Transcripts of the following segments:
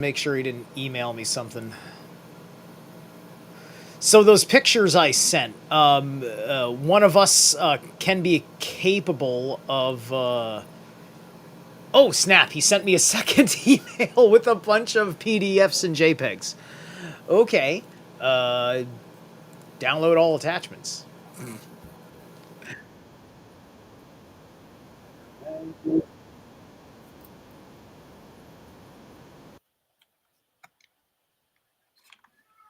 Make sure he didn't email me something. So those pictures I sent, one of us can be capable of. Oh snap! He sent me a second email with a bunch of PDFs and JPEGs. Okay, download all attachments.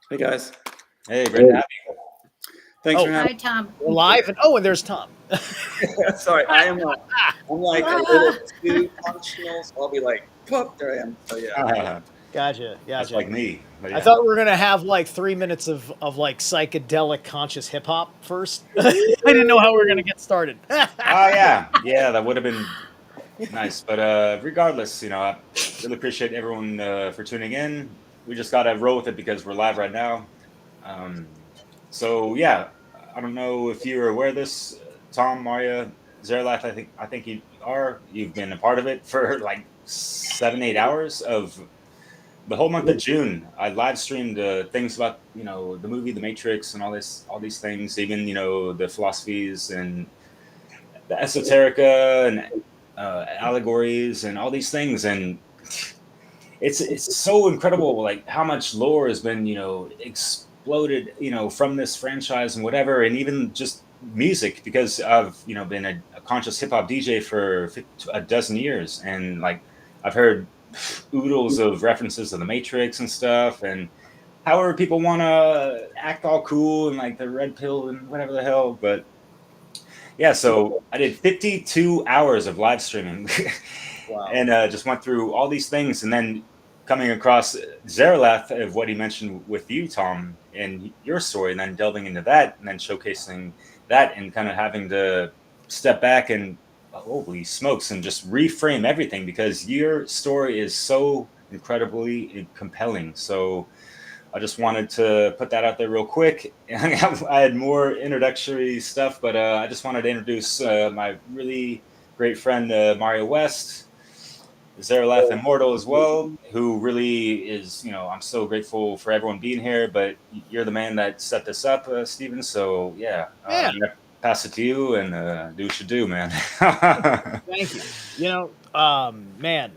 Hey guys. Hey, great to have you. Thanks for Hi, having Tom. We're live, and there's Tom. Sorry, I'm like a little too functional, so I'll be like, "Poof, there I am." So yeah. Gotcha. That's like me. But I yeah. thought we were gonna have like 3 minutes of like psychedelic conscious hip hop first. I didn't know how we were gonna get started. Oh yeah, that would have been nice. But regardless, I really appreciate everyone for tuning in. We just gotta roll with it because we're live right now. So yeah, I don't know if you're aware of this, Tom, Marja, Zerilath. I think you are. You've been a part of it for like 7, 8 hours of the whole month of June. I live streamed things about the movie The Matrix and all these things, even the philosophies and the esoterica and allegories and all these things, and it's so incredible like how much lore has been exploded from this franchise and whatever, and even just music, because I've been a conscious hip hop DJ for a dozen years, and like I've heard oodles of references to the Matrix and stuff, and however people want to act all cool and like the red pill and whatever the hell. But yeah, so I did 52 hours of live streaming. Wow. And just went through all these things, and then coming across Zerilath of what he mentioned with you, Tom, and your story, and then delving into that, and then showcasing that, and kind of having to step back and holy smokes, and just reframe everything, because your story is so incredibly compelling. So I just wanted to put that out there real quick. I had more introductory stuff, but I just wanted to introduce my really great friend, Marja West, Zerilath Immortal as well, who really is, I'm so grateful for everyone being here, but you're the man that set this up, Steven. So yeah, I'm gonna pass it to you and do what you do, man. Thank you. Man,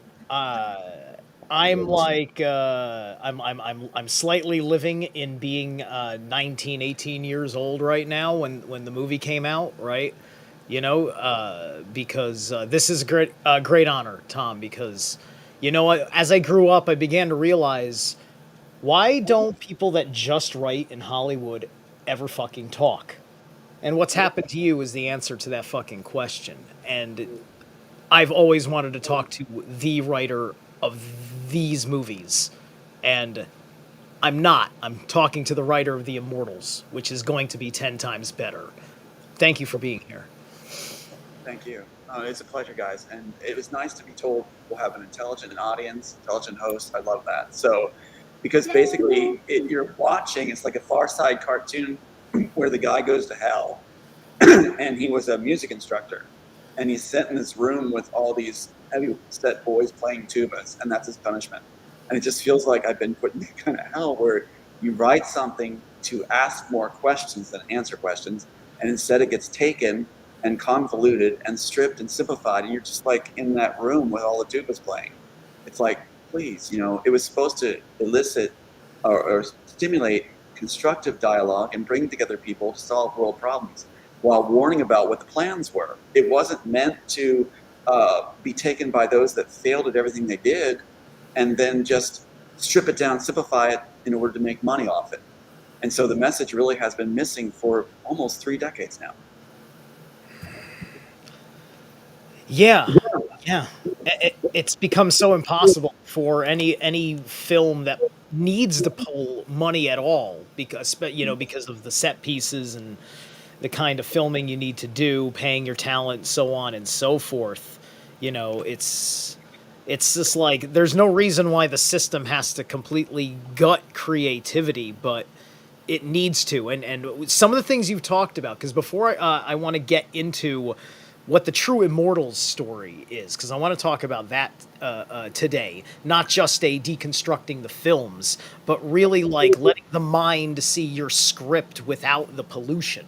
I'm like I'm slightly living in being 19, 18 years old right now when the movie came out, right? Because this is a great honor, Tom, because as I grew up, I began to realize, why don't people that just write in Hollywood ever fucking talk? And what's happened to you is the answer to that fucking question. And I've always wanted to talk to the writer of these movies. And I'm not. I'm talking to the writer of The Immortals, which is going to be 10 times better. Thank you for being here. Thank you. It's a pleasure, guys. And it was nice to be told we'll have an intelligent audience, intelligent host. I love that. So, because basically you're watching, it's like a Far Side cartoon where the guy goes to hell and he was a music instructor. And he's sent in this room with all these heavy set boys playing tubas, and that's his punishment. And it just feels like I've been put in kind of hell where you write something to ask more questions than answer questions, and instead it gets taken and convoluted and stripped and simplified, and you're just like in that room with all the tubas playing. It's like, please, it was supposed to elicit or stimulate constructive dialogue and bring together people to solve world problems, while warning about what the plans were. It wasn't meant to be taken by those that failed at everything they did and then just strip it down, simplify it in order to make money off it. And so the message really has been missing for almost 3 decades now. Yeah. It's become so impossible for any film that needs to pull money at all, because of the set pieces and the kind of filming you need to do, paying your talent, so on and so forth. It's just like there's no reason why the system has to completely gut creativity, but it needs to. And some of the things you've talked about, because before I want to get into what the true Immortals story is, because I want to talk about that today. Not just a deconstructing the films, but really like letting the mind see your script without the pollution.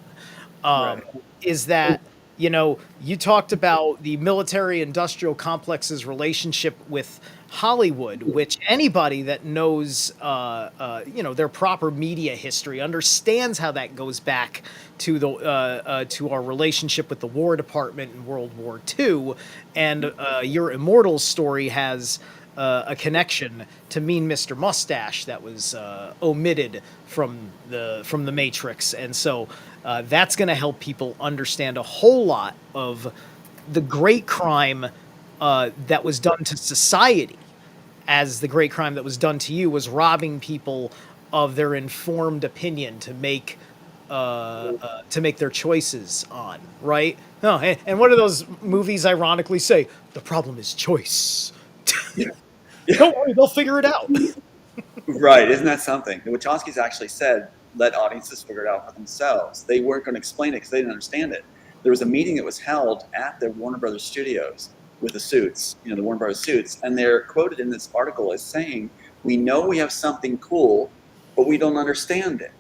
Right. Is that, you know, you talked about the military industrial complex's relationship with Hollywood, which anybody that knows, you know, their proper media history understands how that goes back to the to our relationship with the War Department in World War II, and your Immortals story has a connection to Mean Mr. Mustache that was omitted from the Matrix, and so that's going to help people understand a whole lot of the great crime that was done to society, as the great crime that was done to you was robbing people of their informed opinion to make their choices on, right? Oh, and what do those movies ironically say? The problem is choice. Yeah. Don't worry, they'll figure it out. Right. Isn't that something? The Wachowskis actually said, let audiences figure it out for themselves. They weren't going to explain it because they didn't understand it. There was a meeting that was held at the Warner Brothers studios with the suits, you know, the Warner Brothers suits, and they're quoted in this article as saying, we know we have something cool, but we don't understand it.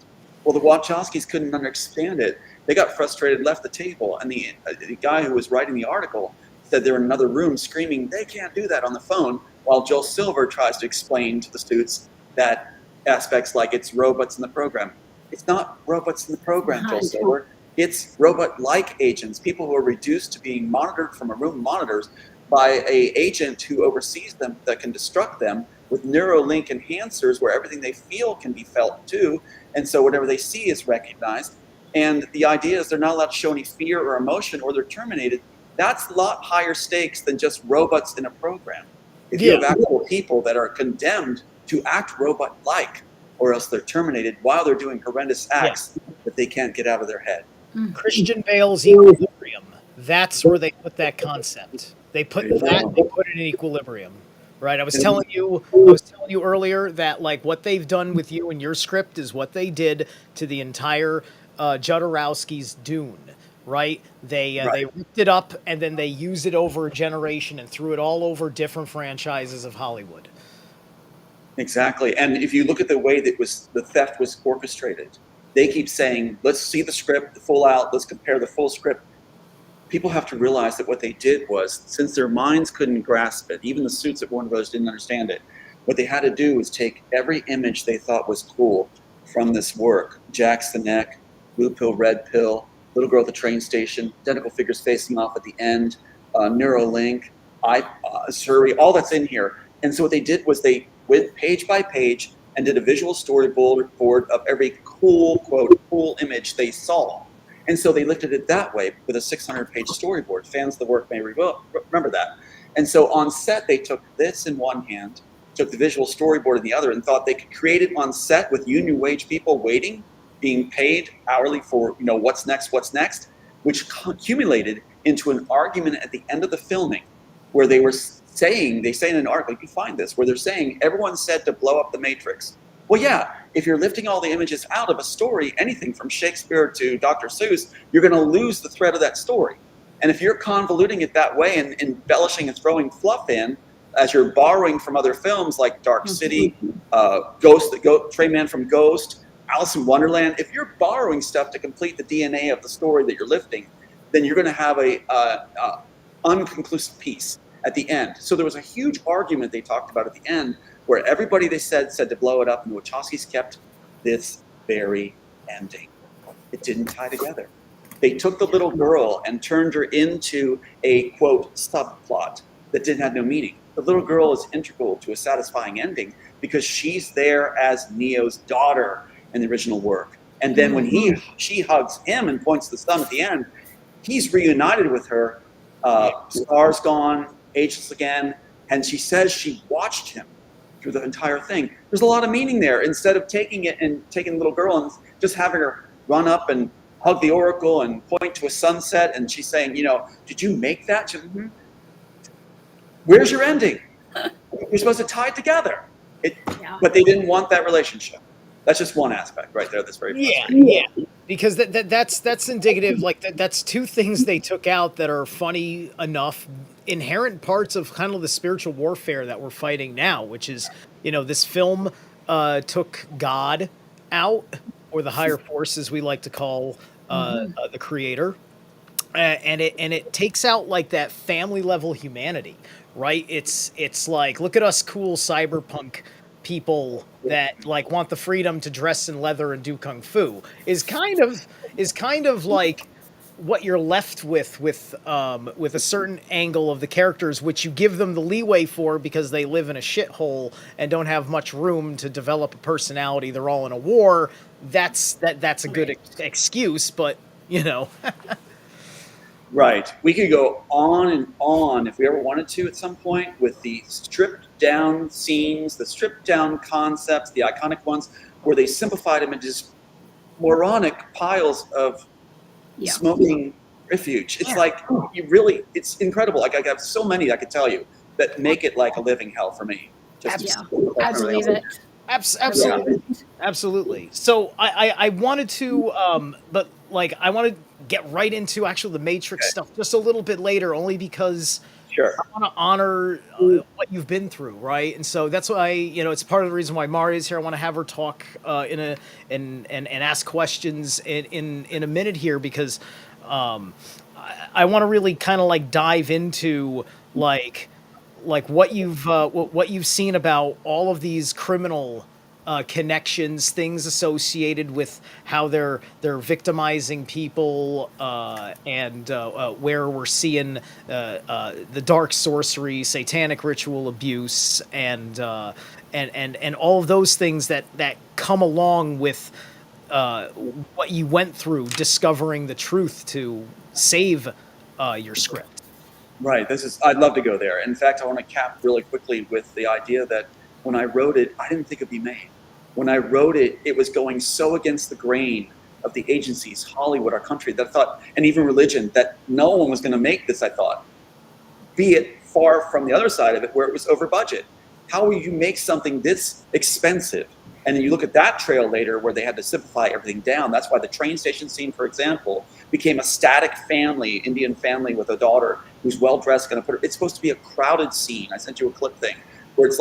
Well, the Wachowskis couldn't understand it. They got frustrated, left the table, and the guy who was writing the article said they were in another room screaming, they can't do that on the phone, while Joel Silver tries to explain to the suits that aspects like it's robots in the program. It's not robots in the program, Joel Silver. It's robot-like agents, people who are reduced to being monitored from a room of monitors by an agent who oversees them that can destruct them with Neuralink enhancers where everything they feel can be felt too. And so whatever they see is recognized. And the idea is they're not allowed to show any fear or emotion or they're terminated. That's a lot higher stakes than just robots in a program. If you have actual people that are condemned to act robot-like, or else they're terminated while they're doing horrendous acts that they can't get out of their head. Christian Bale's Equilibrium. That's where they put that concept. They put it in equilibrium. Right. I was telling you earlier that like what they've done with you and your script is what they did to the entire Jodorowsky's Dune. Right? They ripped it up and then they used it over a generation and threw it all over different franchises of Hollywood. Exactly. And if you look at the way that the theft was orchestrated, they keep saying, let's see the script, the full out, let's compare the full script. People have to realize that what they did was, since their minds couldn't grasp it, even the suits at Warner Bros. Didn't understand it, what they had to do was take every image they thought was cool from this work. Jack's the neck, blue pill, red pill, little girl at the train station, identical figures facing off at the end, Neuralink, Sorcery, all that's in here. And so what they did was they went page by page and did a visual storyboard of every cool, quote, cool image they saw. And so they lifted it that way with a 600-page storyboard. Fans of the work may remember that. And so on set, they took this in one hand, took the visual storyboard in the other, and thought they could create it on set with union wage people waiting, being paid hourly for, you know, what's next, which accumulated into an argument at the end of the filming where they were saying, they say in an article, you can find this, where they're saying everyone said to blow up the Matrix. Well, yeah, if you're lifting all the images out of a story, anything from Shakespeare to Dr. Seuss, you're going to lose the thread of that story. And if you're convoluting it that way and embellishing and throwing fluff in, as you're borrowing from other films like Dark City, Train Man from Ghost, Alice in Wonderland, if you're borrowing stuff to complete the DNA of the story that you're lifting, then you're going to have a unconclusive piece at the end. So there was a huge argument they talked about at the end where everybody they said to blow it up, and the Wachowskis kept this very ending. It didn't tie together. They took the little girl and turned her into a, quote, subplot that didn't have no meaning. The little girl is integral to a satisfying ending because she's there as Neo's daughter in the original work. And then when she hugs him and points to the sun at the end, he's reunited with her, scars gone, ageless again, and she says she watched him through the entire thing. There's a lot of meaning there. Instead of taking it and taking the little girl and just having her run up and hug the oracle and point to a sunset, and she's saying, you know, did you make that? She, Where's your ending? You're supposed to tie it together. But they didn't want that relationship. That's just one aspect right there that's very Yeah, frustrating. yeah. Because that's indicative. Like that's two things they took out that are funny enough, inherent parts of kind of the spiritual warfare that we're fighting now. Which is, this film took God out, or the higher force, as we like to call the creator, and it takes out like that family level humanity, right? It's like, look at us cool cyberpunk people that like want the freedom to dress in leather and do kung fu, is kind of like what you're left with a certain angle of the characters, which you give them the leeway for because they live in a shithole and don't have much room to develop a personality. They're all in a war. That's a good excuse, but Right. We could go on and on if we ever wanted to at some point with the stripped down scenes, the stripped down concepts, the iconic ones, where they simplified them into just moronic piles of smoking refuge. It's like, it's incredible. Like, I have so many I could tell you that make it like a living hell for me. I believe it. Absolutely, absolutely. So I wanted to, but like I want to get right into actually the Matrix stuff just a little bit later, only because Sure. I want to honor what you've been through, right? And so that's why it's part of the reason why Maria's here. I want to have her talk and ask questions in a minute here, because I want to really kind of like dive into like what you've seen about all of these criminal connections, things associated with how they're victimizing people, and where we're seeing the dark sorcery, satanic ritual abuse, and all of those things that come along with what you went through discovering the truth to save your script. Right. I'd love to go there. In fact, I want to cap really quickly with the idea that when I wrote it, I didn't think it'd be made. When I wrote it, it was going so against the grain of the agencies, Hollywood, our country, that I thought, and even religion, that no one was going to make this, I thought. Be it far from the other side of it, where it was over budget. How will you make something this expensive? And then you look at that trail later where they had to simplify everything down. That's why the train station scene, for example, became a static family, Indian family with a daughter who's well-dressed, it's supposed to be a crowded scene. I sent you a clip thing where it's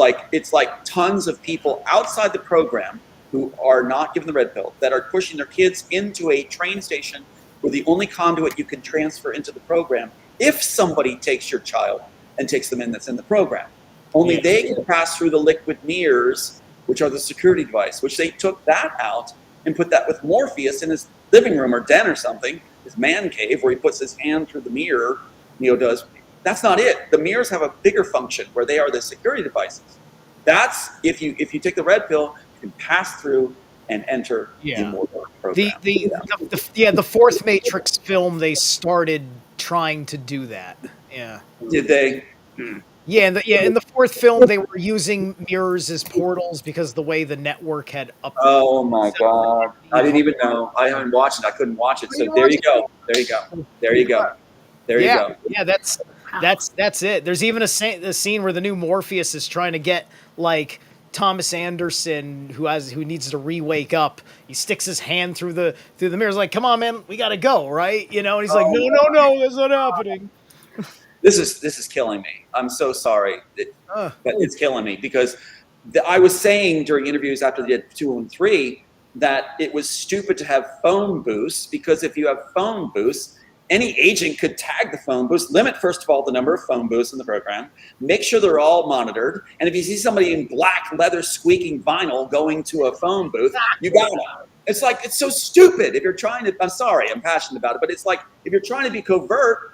like tons of people outside the program who are not given the red pill, that are pushing their kids into a train station where the only conduit you can transfer into the program, if somebody takes your child and takes them in that's in the program. Only they can pass through the liquid mirrors, which are the security device, which they took that out and put that with Morpheus in his living room or den or something, his man cave, where he puts his hand through the mirror, Neo does. That's not it. The mirrors have a bigger function where they are the security devices. That's, if you take the red pill, you can pass through and enter the Immortal program. The fourth Matrix film, they started trying to do that. Yeah. Did they? Yeah, in the fourth film, they were using mirrors as portals because the way the network had up. Oh my God! I didn't even know. I haven't watched it. I couldn't watch it. So there you go. There you go. There you go. There you go. Yeah, that's it. There's even a scene where the new Morpheus is trying to get like Thomas Anderson, who needs to re-wake up. He sticks his hand through the mirrors, like, "Come on, man, we gotta go, right?" And he's like, "No, that's not happening." This is killing me. I'm so sorry, but it's killing me because I was saying during interviews after they did 2 and 3 that it was stupid to have phone booths, because if you have phone booths, any agent could tag the phone booths, limit, first of all, the number of phone booths in the program, make sure they're all monitored, and if you see somebody in black leather squeaking vinyl going to a phone booth, you got it. It's like, it's so stupid. If you're trying to, I'm sorry, I'm passionate about it, but it's like, if you're trying to be covert,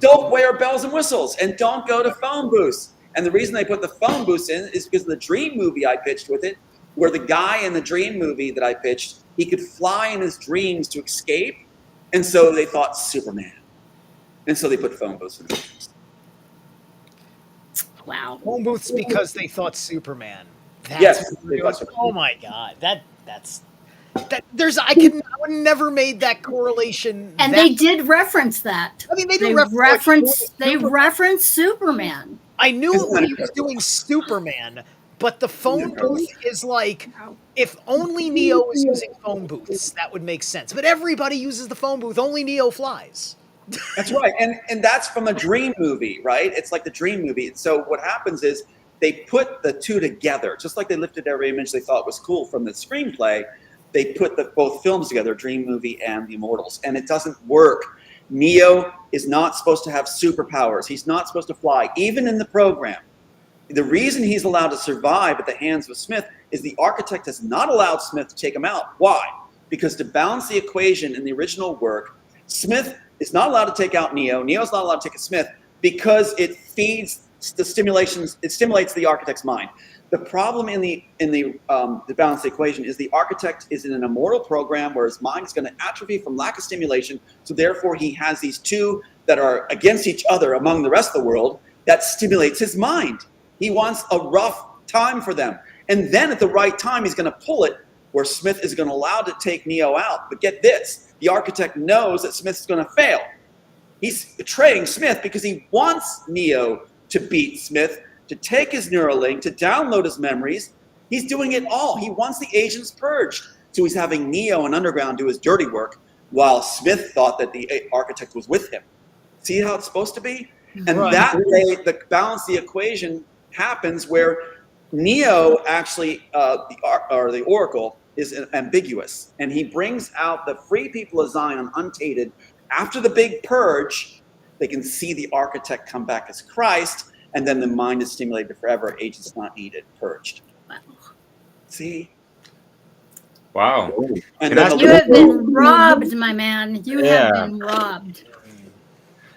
don't wear bells and whistles and don't go to phone booths. And the reason they put the phone booths in is because of the Dream movie I pitched with it, where the guy in the Dream movie that I pitched, he could fly in his dreams to escape. And so they thought Superman. And so they put phone booths in. Wow. Phone booths because they thought Superman. Yes. Oh my God. I would never made that correlation. And they did reference that. I mean, they referenced Superman. I knew he was doing Superman, But the phone booth is like, if only Neo was using phone booths, that would make sense. But everybody uses the phone booth. Only Neo flies. That's right. And that's from a dream movie, right? It's like the dream movie. So what happens is they put the two together, just like they lifted every image they thought was cool from the screenplay. They put both films together, Dream Movie and The Immortals, and it doesn't work. Neo is not supposed to have superpowers. He's not supposed to fly, even in the program. The reason he's allowed to survive at the hands of Smith is the architect has not allowed Smith to take him out. Why? Because to balance the equation in the original work, Smith is not allowed to take out Neo. Neo's not allowed to take out Smith because it feeds the stimulations. It stimulates the architect's mind. The problem in the balance equation is the architect is in an immortal program where his mind is going to atrophy from lack of stimulation. So therefore, he has these two that are against each other among the rest of the world that stimulates his mind. He wants a rough time for them. And then at the right time, he's going to pull it where Smith is going to allow to take Neo out. But get this, the architect knows that Smith is going to fail. He's betraying Smith because he wants Neo to beat Smith, to take his Neuralink, to download his memories. He's doing it all. He wants the agents purged. So he's having Neo and Underground do his dirty work while Smith thought that the architect was with him. See how it's supposed to be? And that way, the balance the equation happens where Neo actually, the Oracle, is ambiguous. And he brings out the free people of Zion untainted. After the big purge, they can see the architect come back as Christ, and then the mind is stimulated forever. Agents not needed, purged. Wow. See? Wow. And then You have been robbed, my man. You have been robbed.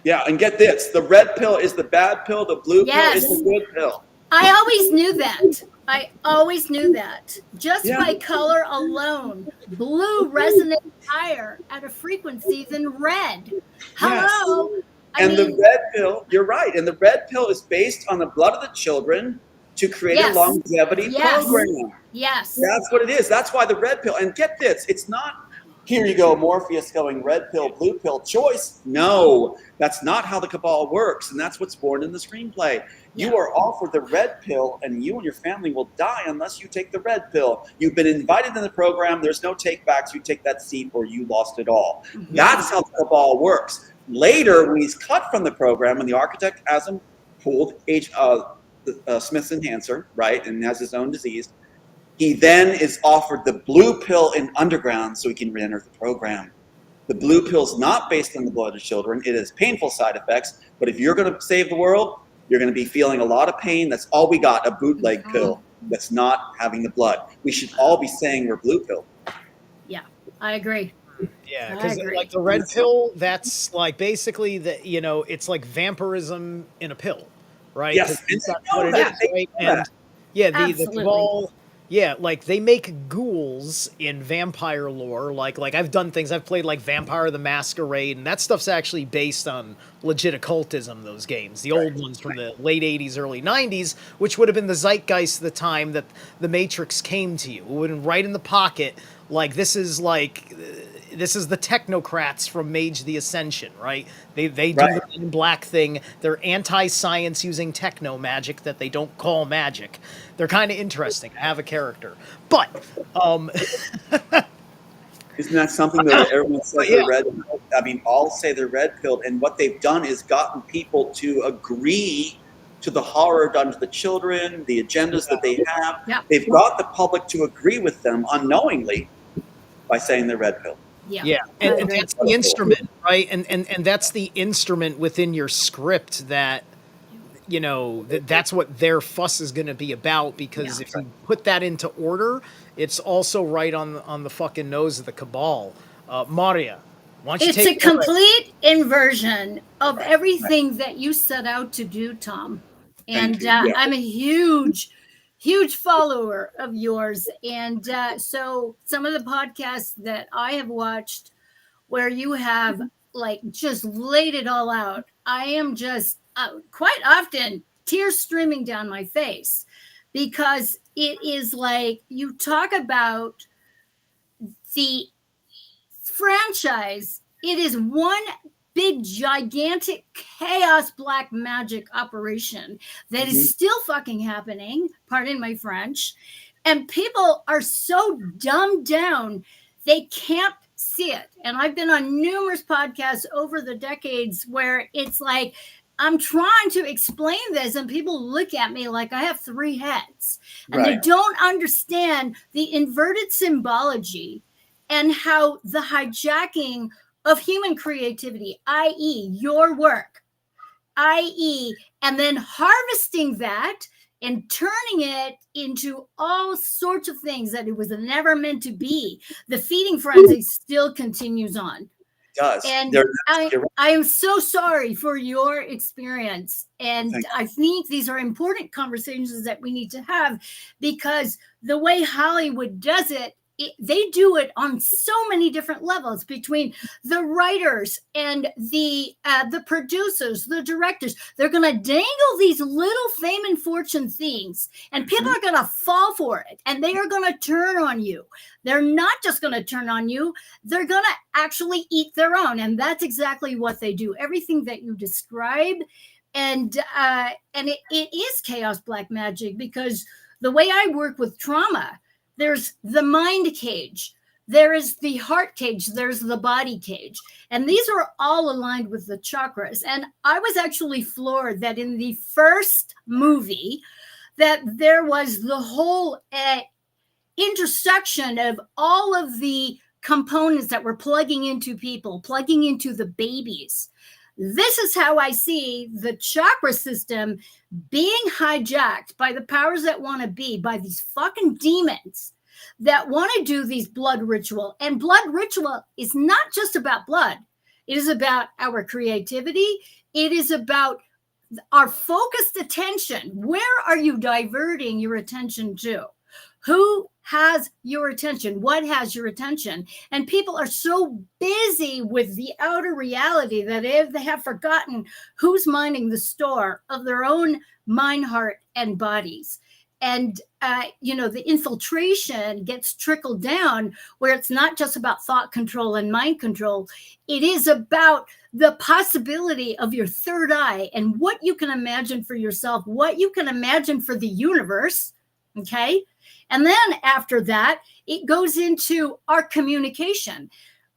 Yeah, and get this. The red pill is the bad pill. The blue pill is the good pill. I always knew that. I always knew that. Just by color alone, blue resonates higher at a frequency than red. Hello? Yes. And the red pill, you're right. And the red pill is based on the blood of the children to create a longevity program. Yes. That's what it is. That's why the red pill. And get this, it's not, here you go, Morpheus going red pill, blue pill choice. No, that's not how the cabal works. And that's what's born in the screenplay. You are offered the red pill, and you and your family will die unless you take the red pill. You've been invited in the program. There's no take-backs. You take that seat or you lost it all. That's how the cabal works. Later, when he's cut from the program and the architect has him pulled Smith's enhancer, right, and has his own disease, he then is offered the blue pill in Underground so he can re-enter the program. The blue pill is not based on the blood of children. It has painful side effects, but if you're going to save the world, you're going to be feeling a lot of pain. That's all we got, a bootleg pill that's not having the blood. We should all be saying we're blue pill. Yeah, I agree. Yeah, because like the red pill, that's like basically it's like vampirism in a pill, right? Yes, that's what it is, right? And the cabal. Yeah, like they make ghouls in vampire lore. Like I've done things. I've played like Vampire the Masquerade, and that stuff's actually based on legit occultism. Those games, the old ones from the late '80s, early '90s, which would have been the zeitgeist of the time that the Matrix came to you. It would have been right in the pocket. Like this is the technocrats from Mage the Ascension, right? They do the Men in Black thing. They're anti-science using techno magic that they don't call magic. They're kind of interesting. I have a character, but isn't that something that everyone says they're red? I mean, all say they're red pilled, and what they've done is gotten people to agree to the horror done to the children, the agendas that they have. Yeah. They've got the public to agree with them unknowingly by saying they're red pill. Yeah. And that's the instrument, right? And that's the instrument within your script that, that's what their fuss is going to be about, because if you put that into order, it's also right on the fucking nose of the cabal. Marja, why don't you take It's a complete inversion of everything that you set out to do, Tom. And I'm a huge follower of yours. And so some of the podcasts that I have watched where you have like just laid it all out, I am just quite often tears streaming down my face, because it is like you talk about the franchise. It is one big, gigantic chaos black magic operation that is still fucking happening. Pardon my French. And people are so dumbed down, they can't see it. And I've been on numerous podcasts over the decades where it's like, I'm trying to explain this and people look at me like I have 3 heads. And they don't understand the inverted symbology and how the hijacking of human creativity, i.e. your work, i.e. and then harvesting that and turning it into all sorts of things that it was never meant to be. The feeding frenzy still continues on. It does. And I am so sorry for your experience. And I think these are important conversations that we need to have, because the way Hollywood does it, they do it on so many different levels, between the writers and the producers, the directors. They're going to dangle these little fame and fortune things, and people are going to fall for it, and they are going to turn on you. They're not just going to turn on you. They're going to actually eat their own. And that's exactly what they do. Everything that you describe. And it is chaos black magic, because the way I work with trauma, there's the mind cage, there is the heart cage, there's the body cage. And these are all aligned with the chakras. And I was actually floored that in the first movie that there was the whole intersection of all of the components that were plugging into people, plugging into the babies. This is how I see the chakra system being hijacked by the powers that want to be, by these fucking demons that want to do these blood ritual. And blood ritual is not just about blood. It is about our creativity. It is about our focused attention. Where are you diverting your attention to? Who has your attention? What has your attention? And people are so busy with the outer reality that they have forgotten who's minding the store of their own mind, heart, and bodies. And, the infiltration gets trickled down, where it's not just about thought control and mind control. It is about the possibility of your third eye and what you can imagine for yourself, what you can imagine for the universe. Okay. And then after that, it goes into our communication.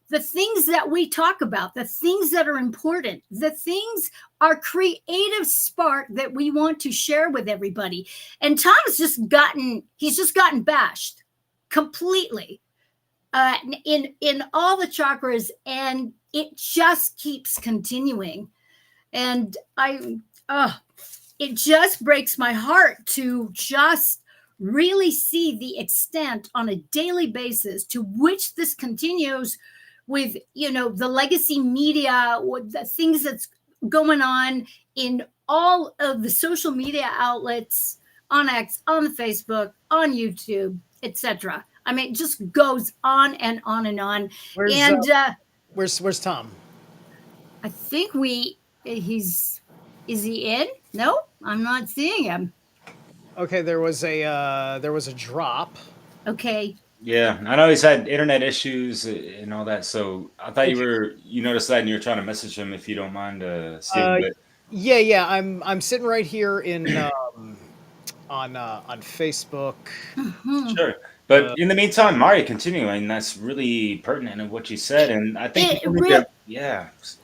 The things that we talk about, the things that are important, the things, our creative spark that we want to share with everybody. And Tom's just gotten bashed completely in all the chakras, and it just keeps continuing. And it just breaks my heart to just really see the extent on a daily basis to which this continues with, the legacy media, with the things that's going on in all of the social media outlets, on X, on Facebook, on YouTube, etc. I mean, it just goes on and on and on. Where's Tom? I think is he in? No, I'm not seeing him. Okay, there was a drop. Okay. Yeah, I know he's had internet issues and all that. So I thought you noticed that and you were trying to message him, if you don't mind, Steve. Yeah. I'm sitting right here in on Facebook. Sure. But in the meantime, Marja, continuing, that's really pertinent of what you said, and I think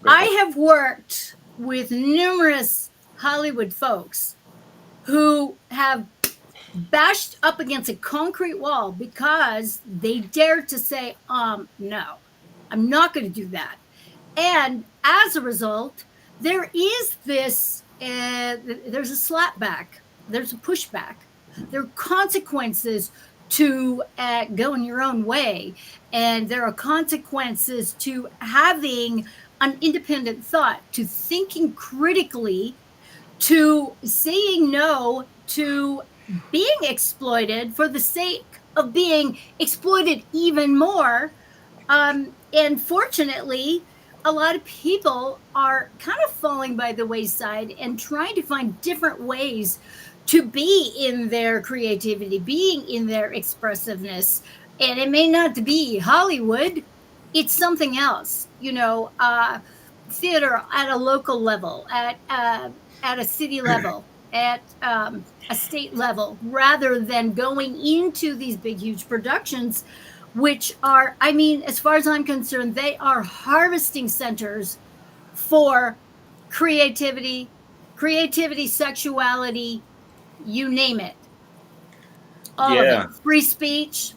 I have worked with numerous Hollywood folks who have bashed up against a concrete wall because they dared to say, no, I'm not going to do that. And as a result, there is this, there's a slapback, there's a pushback, there are consequences to going your own way. And there are consequences to having an independent thought, to thinking critically, to saying no to being exploited for the sake of being exploited even more. And fortunately, a lot of people are kind of falling by the wayside and trying to find different ways to be in their creativity, being in their expressiveness. And it may not be Hollywood, it's something else. theater at a local level, at a city level, at a state level, rather than going into these big, huge productions, which are, I mean, as far as I'm concerned, they are harvesting centers for creativity, sexuality, you name it. All of it. Free speech.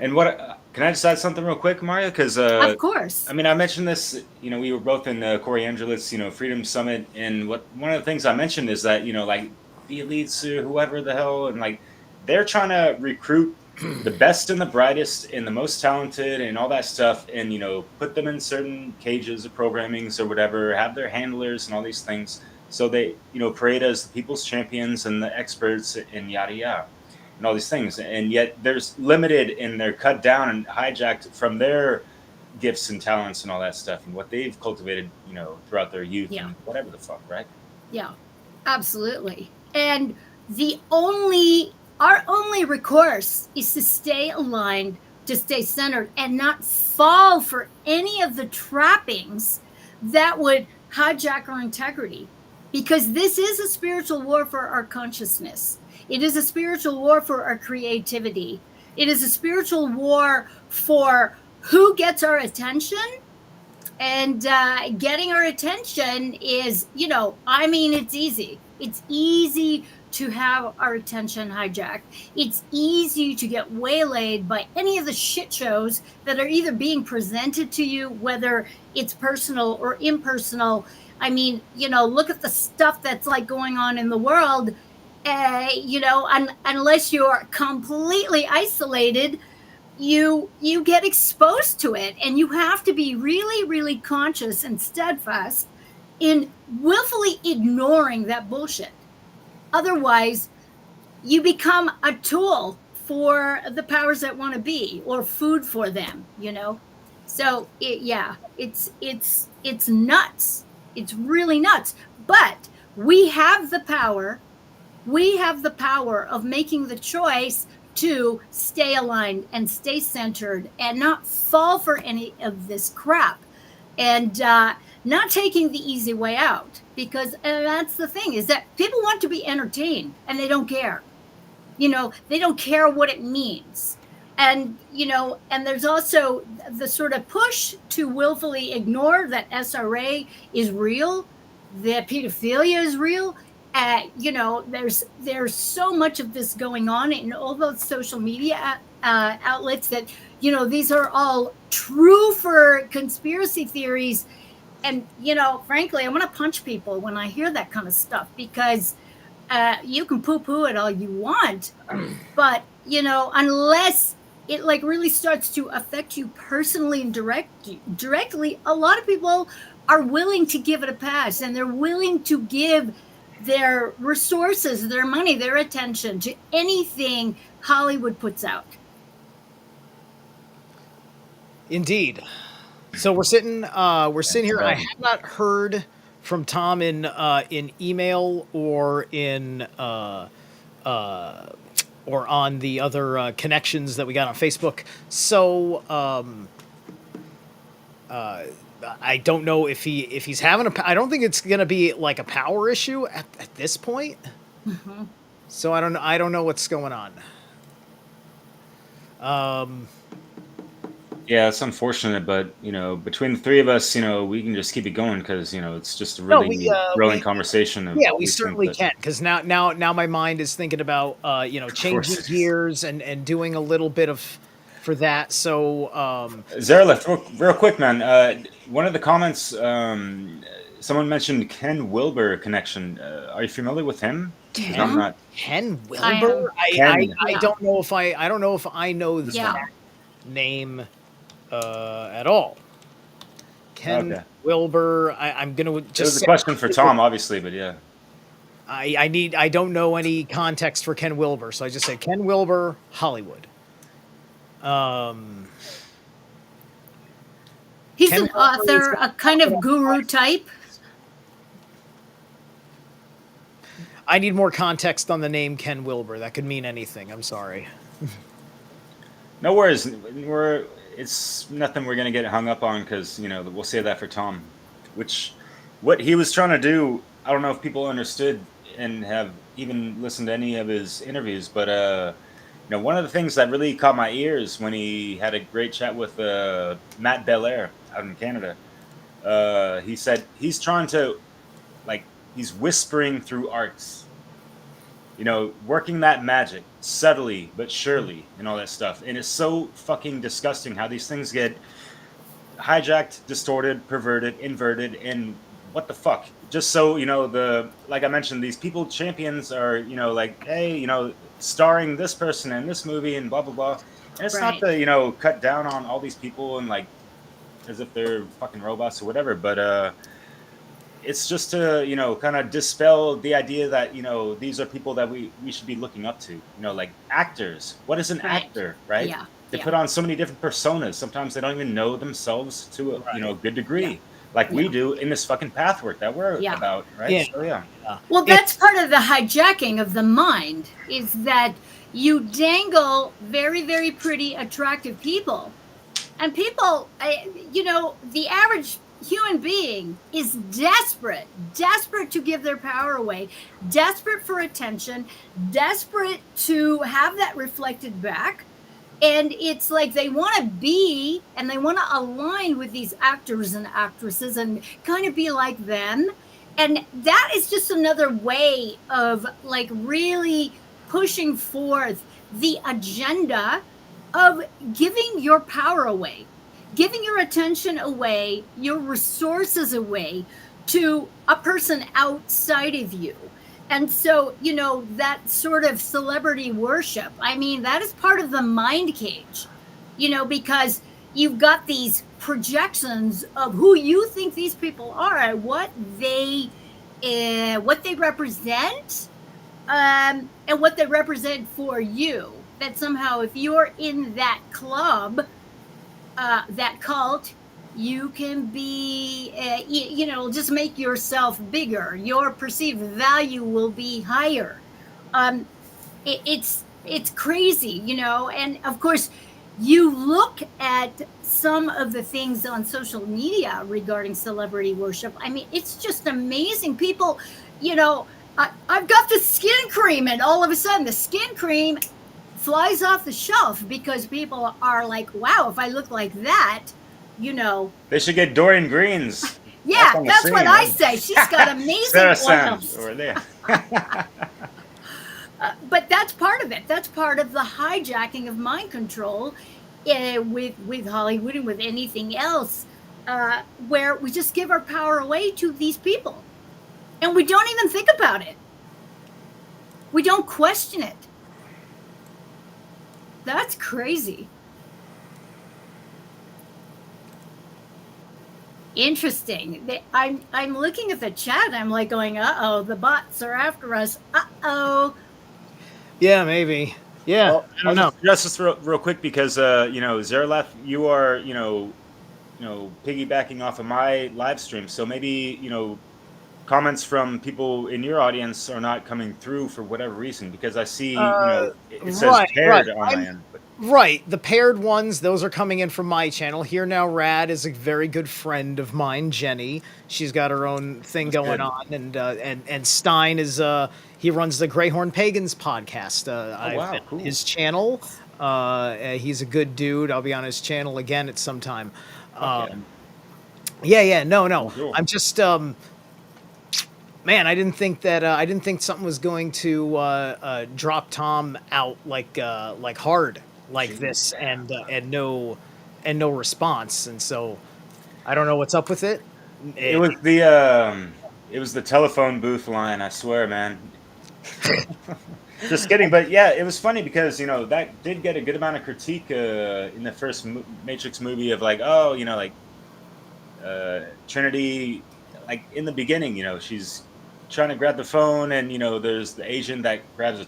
And what can I just add something real quick, Maria? Because of course, I mean, I mentioned this. You know, we were both in the Corey Angelis, Freedom Summit, and one of the things I mentioned is that like the elites or whoever the hell, and like they're trying to recruit the best and the brightest and the most talented and all that stuff, and put them in certain cages of programmings or whatever, have their handlers and all these things, so they parade as the people's champions and the experts and yada yada. And all these things, and yet there's limited, and they're cut down and hijacked from their gifts and talents and all that stuff, and what they've cultivated, throughout their youth and whatever the fuck, right? Yeah, absolutely. And our only recourse is to stay aligned, to stay centered, and not fall for any of the trappings that would hijack our integrity, because this is a spiritual war for our consciousness. It is a spiritual war for our creativity. It is a spiritual war for who gets our attention. And getting our attention is, it's easy. It's easy to have our attention hijacked. It's easy to get waylaid by any of the shit shows that are either being presented to you, whether it's personal or impersonal. I mean, look at the stuff that's like going on in the world. Unless you're completely isolated, you get exposed to it, and you have to be really, really conscious and steadfast in willfully ignoring that bullshit. Otherwise, you become a tool for the powers that want to be, or food for them. So it's nuts. It's really nuts. But we have the power. We have the power of making the choice to stay aligned and stay centered and not fall for any of this crap, and not taking the easy way out, because that's the thing, is that people want to be entertained, and they don't care. They don't care what it means. And, and there's also the sort of push to willfully ignore that SRA is real, that pedophilia is real. There's so much of this going on in all those social media outlets that, these are all true for conspiracy theories. And, frankly, I want to punch people when I hear that kind of stuff, because you can poo-poo it all you want. But, unless it really starts to affect you personally and directly, a lot of people are willing to give it a pass, and they're willing to give their resources, their money, their attention to anything Hollywood puts out. Indeed. So we're sitting here. I have not heard from Tom in email or or on the other connections that we got on Facebook. So I don't know if he's having I don't think it's gonna be like a power issue at this point. Mm-hmm. So I don't know what's going on. Yeah, it's unfortunate, but between the three of us, we can just keep it going, because it's just a really growing conversation. Yeah, we certainly can, because now my mind is thinking about changing gears and doing a little bit of for that. So Zerilath, real quick, man. One of the comments, someone mentioned Ken Wilber connection. Are you familiar with him? Ken Wilber? I don't know if I know that name at all. Ken Wilber. I'm gonna just. It was a question for Tom, obviously, but yeah. I don't know any context for Ken Wilber, so I just say Ken Wilber, Hollywood. He's an author, a kind of guru type. I need more context on the name Ken Wilber. That could mean anything. I'm sorry. No worries. It's nothing we're gonna get hung up on, because we'll save that for Tom. Which what he was trying to do, I don't know if people understood and have even listened to any of his interviews, but one of the things that really caught my ears when he had a great chat with Matt Belair out in Canada, he said he's trying to, like, he's whispering through arts, working that magic subtly but surely and all that stuff. And it's so fucking disgusting how these things get hijacked, distorted, perverted, inverted, and what the fuck? Just so like I mentioned, these people champions are like, hey, starring this person in this movie and blah blah blah. And it's not to cut down on all these people and like as if they're fucking robots or whatever, but it's just to kind of dispel the idea that these are people that we should be looking up to. Like actors. What is an actor, right? Yeah. They put on so many different personas. Sometimes they don't even know themselves to a good degree, like we do in this fucking pathwork that we're about, right? Yeah. So, Well, that's part of the hijacking of the mind, is that you dangle very, very pretty, attractive people, and people, the average human being is desperate to give their power away, desperate for attention, desperate to have that reflected back. And it's like they want to be and they want to align with these actors and actresses and kind of be like them. And that is just another way of like really pushing forth the agenda of giving your power away, giving your attention away, your resources away to a person outside of you. And so, that sort of celebrity worship, I mean, that is part of the mind cage, because you've got these projections of who you think these people are, what they represent, and what they represent for you. That somehow, if you're in that club, that cult, you can be, just make yourself bigger. Your perceived value will be higher. It's crazy, and of course, you look at some of the things on social media regarding celebrity worship. I mean, it's just amazing. People, I've got the skin cream, and all of a sudden the skin cream flies off the shelf because people are like, wow, if I look like that, they should get Dorian Green's. Yeah, that's what I say. She's got amazing oils. Over there. But that's part of it. That's part of the hijacking of mind control with Hollywood and with anything else, where we just give our power away to these people. And we don't even think about it. We don't question it. That's crazy. Interesting. I'm looking at the chat. I'm like going, uh-oh, the bots are after us. Uh-oh. Yeah, maybe. Yeah, well, I don't know. Just real quick, because Zerilath, you are piggybacking off of my live stream, so maybe comments from people in your audience are not coming through for whatever reason, because I see it says paired on my end. Right, the paired ones, those are coming in from my channel. Here Now Rad is a very good friend of mine, Jenny. She's got her own thing going on, and Stein is he runs the Greyhorn Pagans podcast. Wow, cool. His channel. He's a good dude. I'll be on his channel again at some time. No. Cool. I'm just man, I didn't think something was going to drop Tom out like hard like this, and no response, and so I don't know what's up with it. It was the telephone booth line, I swear, man. Just kidding, but yeah, it was funny because that did get a good amount of critique in the first Matrix movie of like, Trinity, like in the beginning, she's trying to grab the phone, and there's the Asian that grabs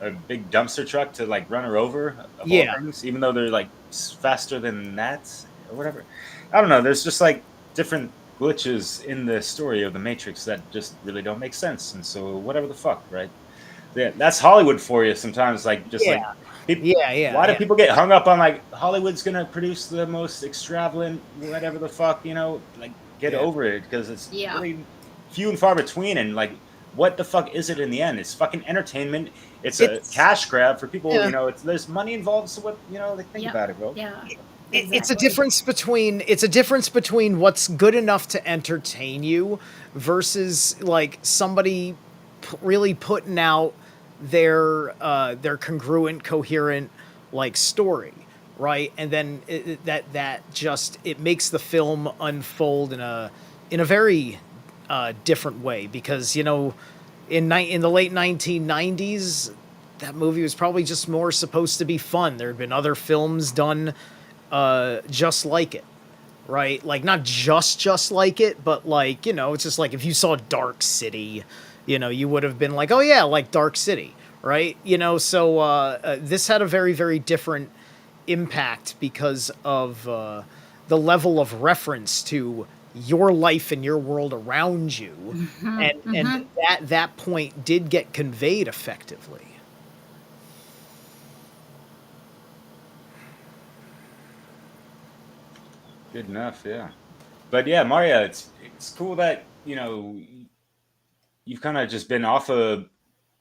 a big dumpster truck to like run her over. Things, even though they're like faster than that or whatever. I don't know. There's just like different glitches in the story of the Matrix that just really don't make sense, and so whatever the fuck, right? Yeah, that's Hollywood for you sometimes. Like just like people, why do people get hung up on like Hollywood's gonna produce the most extravagant whatever the fuck, like get Yeah. over it because it's Yeah. really few and far between. And like, what the fuck is it in the end? It's fucking entertainment. It's a cash grab for people. Yeah. You know, there's money involved. So what, you know, they think Yeah. about it, bro. Yeah. It's a difference between what's good enough to entertain you versus like somebody really putting out their congruent, coherent like story, right? And then that just it makes the film unfold in a very different way because in the late 1990s that movie was probably just more supposed to be fun. There had been other films done just like it, right? Like not just like it, but like it's just like if you saw Dark City, you would have been like, oh yeah, like Dark City, right? So this had a very, very different impact because of the level of reference to your life and your world around you, and that point did get conveyed effectively. Good enough, yeah. But yeah, Maria, it's cool that you've kind of just been off of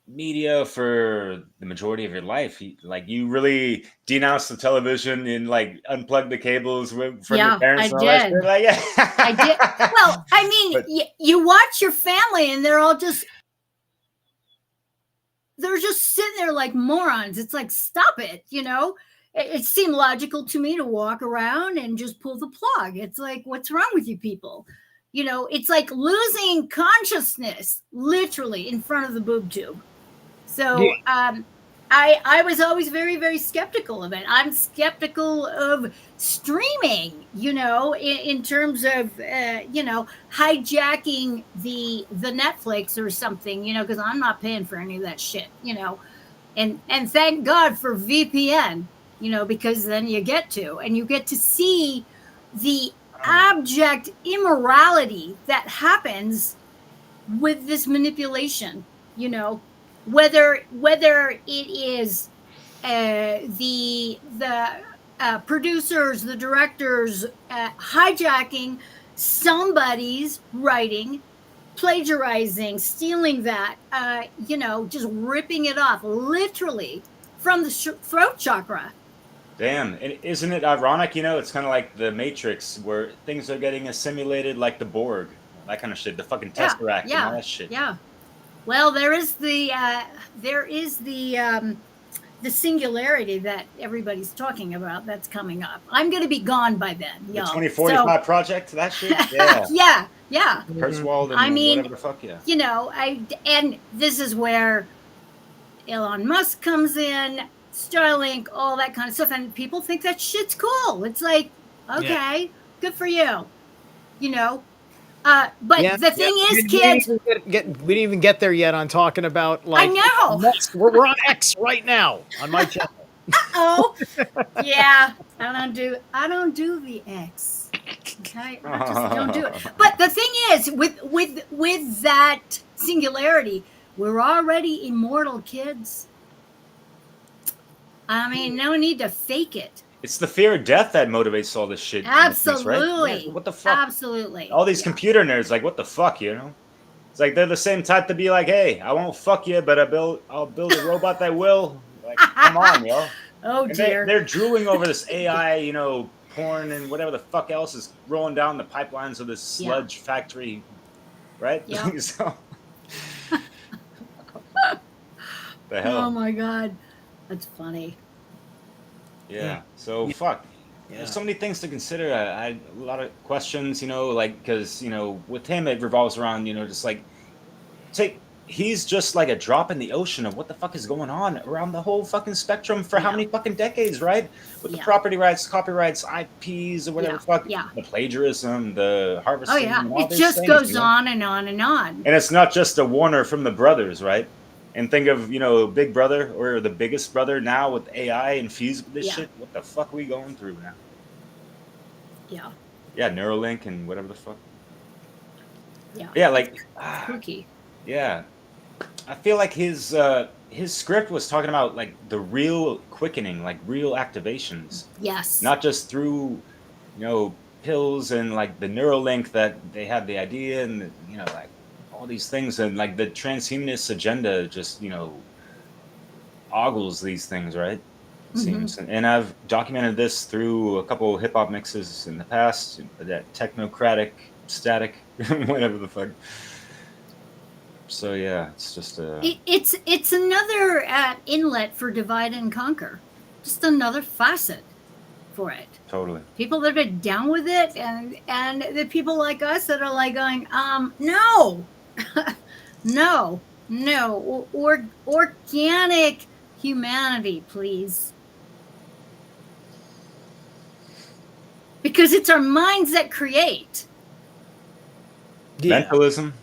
media for the majority of your life. You really denounced the television and like unplugged the cables from your parents and all that shit. Like, yeah. I did. Well, I mean, you watch your family and they're just sitting there like morons. It's like, stop it, It seemed logical to me to walk around and just pull the plug. It's like, what's wrong with you people? It's like losing consciousness literally in front of the boob tube. So I was always very, very skeptical of it. I'm skeptical of streaming, in terms of, hijacking the Netflix or something, because I'm not paying for any of that shit, and thank God for VPN, because then you get to see the abject immorality that happens with this manipulation, whether it is the producers, the directors hijacking somebody's writing, plagiarizing, stealing that, just ripping it off literally from the throat chakra. Damn, and isn't it ironic? It's kind of like the Matrix, where things are getting assimilated, like the Borg, that kind of shit, the fucking Tesseract and all that shit. Yeah. Well, there is the singularity that everybody's talking about that's coming up. I'm going to be gone by then, The y'all. 2045 project, that shit. Yeah. Yeah. Kurzweil and whatever the fuck, yeah. And this is where Elon Musk comes in, Starlink, all that kind of stuff, and people think that shit's cool. It's like, okay, good for you, But the thing is, kids, we didn't even get there yet on talking about like. I know. We're on X right now on my channel. Yeah, I don't do the X. Okay, I just don't do it. But the thing is, with that singularity, we're already immortal, kids. I mean, no need to fake it. It's the fear of death that motivates all this shit. Absolutely. Right? Yeah, what the fuck? Absolutely. All these computer nerds, like, what the fuck, It's like they're the same type to be like, hey, I won't fuck you, but I'll build a robot that will. Like, come on, yo. Oh, and dear. They're drooling over this AI, porn and whatever the fuck else is rolling down the pipelines of this sludge factory, right? Yeah. So, the hell? Oh my God, that's funny. Yeah. So fuck. Yeah. There's so many things to consider. I had a lot of questions, because with him it revolves around, just like he's just like a drop in the ocean of what the fuck is going on around the whole fucking spectrum for how many fucking decades, right? With the property rights, copyrights, IPs, or whatever the plagiarism, the harvesting. Oh yeah, and all it these just things, goes on and on and on. And it's not just a Warner from the brothers, right? And think of, Big Brother or the biggest brother now with AI infused with this shit. What the fuck are we going through now? Yeah. Yeah, Neuralink and whatever the fuck. Yeah. Yeah, like spooky. Yeah. I feel like his script was talking about like the real quickening, like real activations. Yes. Not just through, pills and like the Neuralink that they had the idea and like all these things, and like the transhumanist agenda just ogles these things, right? It seems. And I've documented this through a couple of hip hop mixes in the past, that technocratic static, whatever the fuck. So yeah, it's just it's another inlet for divide and conquer, just another facet for it. Totally. People that are down with it, and the people like us that are like going, no, no, organic humanity, please. Because it's our minds that create. Yeah. Mentalism.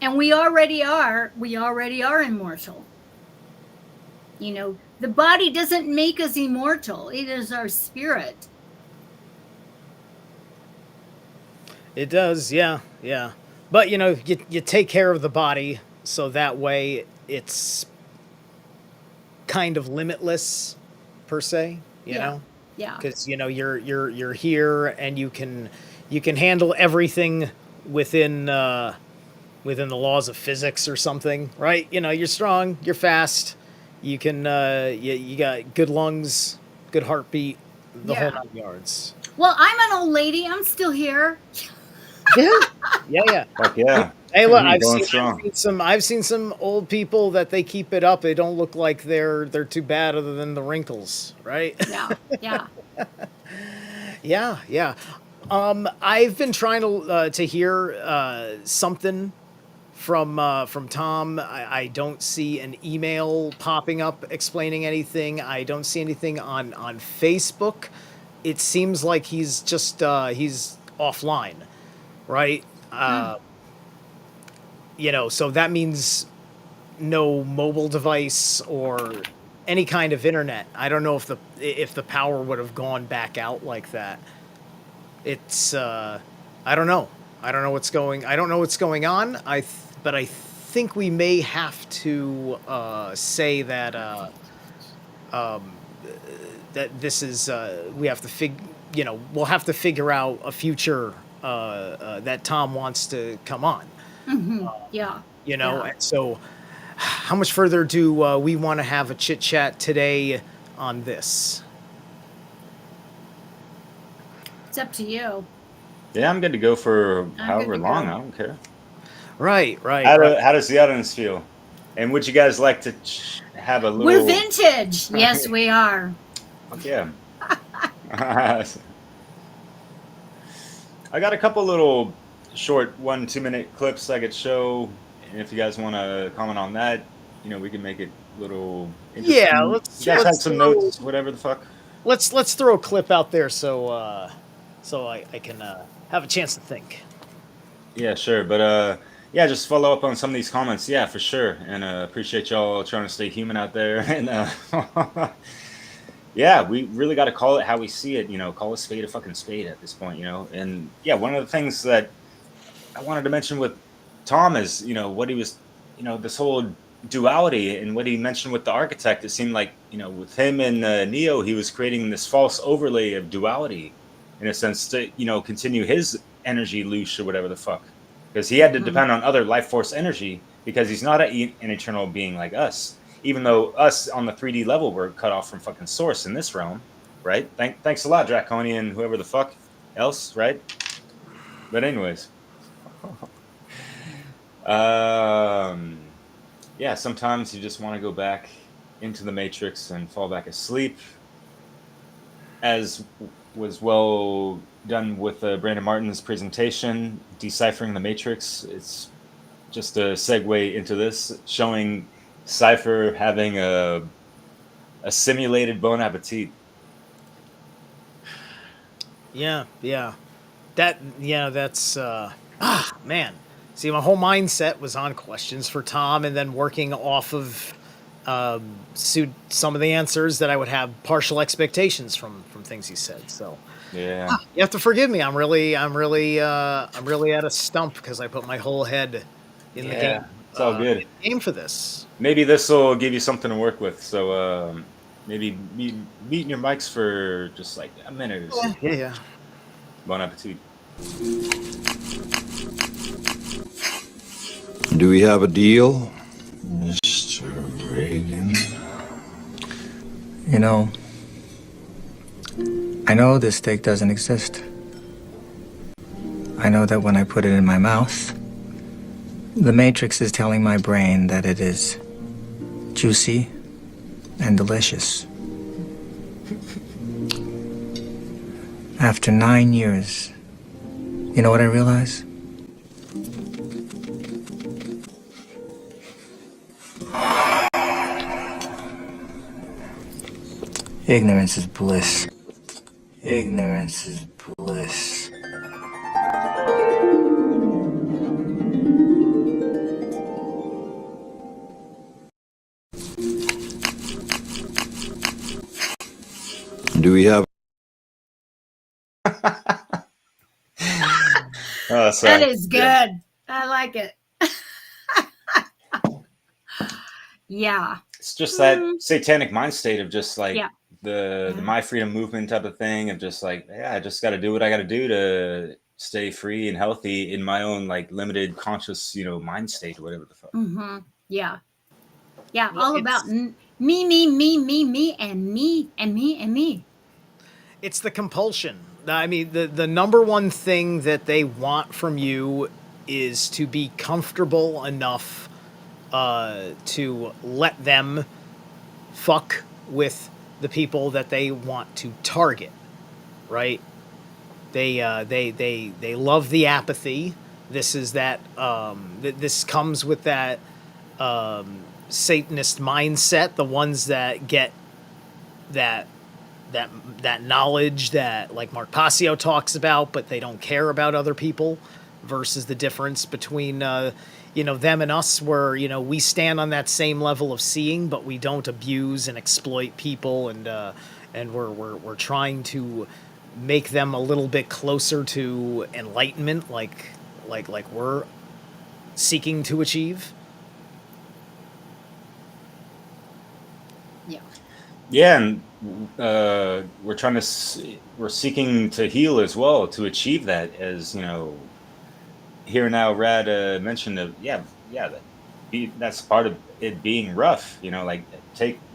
And we already are immortal. The body doesn't make us immortal. It is our spirit. It does, yeah. But you take care of the body so that way it's kind of limitless per se, you know? Yeah. Because you're here and you can handle everything within the laws of physics or something, right? You're strong, you're fast, you can you got good lungs, good heartbeat, the whole 9 yards. Well, I'm an old lady. I'm still here. Yeah. Fuck yeah. Hey, look, I've seen some old people that they keep it up. They don't look like they're too bad, other than the wrinkles, right? Yeah. I've been trying to hear something from Tom. I don't see an email popping up explaining anything. I don't see anything on Facebook. It seems like he's just he's offline, right? So that means no mobile device or any kind of internet. I don't know if the power would have gone back out like that. It's I don't know. I don't know what's going on. But I think we may have to say that that this is we have to we'll have to figure out a future that Tom wants to come on. And so how much further do we want to have a chit chat today on this? It's up to you. Yeah, I'm good to go for however long. I don't care. Right. How does the audience feel? And would you guys like to have a little... We're vintage. Yes, we are. Fuck yeah. I got a couple little short 1-2 minute clips I could show, and if you guys want to comment on that, we can make it a little interesting. Yeah, you guys have some notes, whatever the fuck. Let's throw a clip out there so I can have a chance to think. Yeah, sure, but yeah, just follow up on some of these comments. Yeah, for sure, and appreciate y'all trying to stay human out there. And yeah, we really got to call it how we see it. Call a spade a fucking spade at this point. And yeah, one of the things that I wanted to mention with Tom is what he was, this whole duality and what he mentioned with the architect. It seemed like with him and Neo, he was creating this false overlay of duality, in a sense, to continue his energy loose or whatever the fuck. Because he had to depend on other life force energy, because he's not an eternal being like us. Even though us on the 3D level, we're cut off from fucking source in this realm, right? Thanks a lot, Draconian, whoever the fuck else, right? But anyways. Yeah, sometimes you just want to go back into the Matrix and fall back asleep. As was well done with Brandon Martin's presentation, Deciphering the Matrix. It's just a segue into this, showing Cypher having a simulated bon appetit. Yeah. That's man. See, my whole mindset was on questions for Tom, and then working off of some of the answers that I would have partial expectations from things he said. So yeah, you have to forgive me. I'm really at a stump because I put my whole head in the game. It's all good. Game for this. Maybe this will give you something to work with. So maybe meeting your mics for just like a minute or so. Yeah. Bon appetit. Do we have a deal, Mr. Reagan? You know, I know this steak doesn't exist. I know that when I put it in my mouth, the Matrix is telling my brain that it is juicy and delicious. After 9 years, you know what I realize? Ignorance is bliss. Ignorance is bliss. Do we have... Oh, sorry. That is good. Yeah. I like it. Yeah. It's just that satanic mind state of just like Yeah. the My Freedom movement type of thing of just like, yeah, I just got to do what I got to do to stay free and healthy in my own like limited conscious, mind state or whatever the fuck. Mm-hmm. Yeah. Yeah. Well, all about me, and me, and me. It's the compulsion. I mean, the number one thing that they want from you is to be comfortable enough to let them fuck with the people that they want to target, right? They love the apathy. This is that. This comes with that Satanist mindset. The ones that get that knowledge that like Mark Passio talks about, but they don't care about other people, versus the difference between them and us, where we stand on that same level of seeing, but we don't abuse and exploit people, and we're trying to make them a little bit closer to enlightenment, like we're seeking to achieve. Yeah, and we're seeking to heal as well to achieve that. As here now, Rad mentioned that's part of it being rough. Like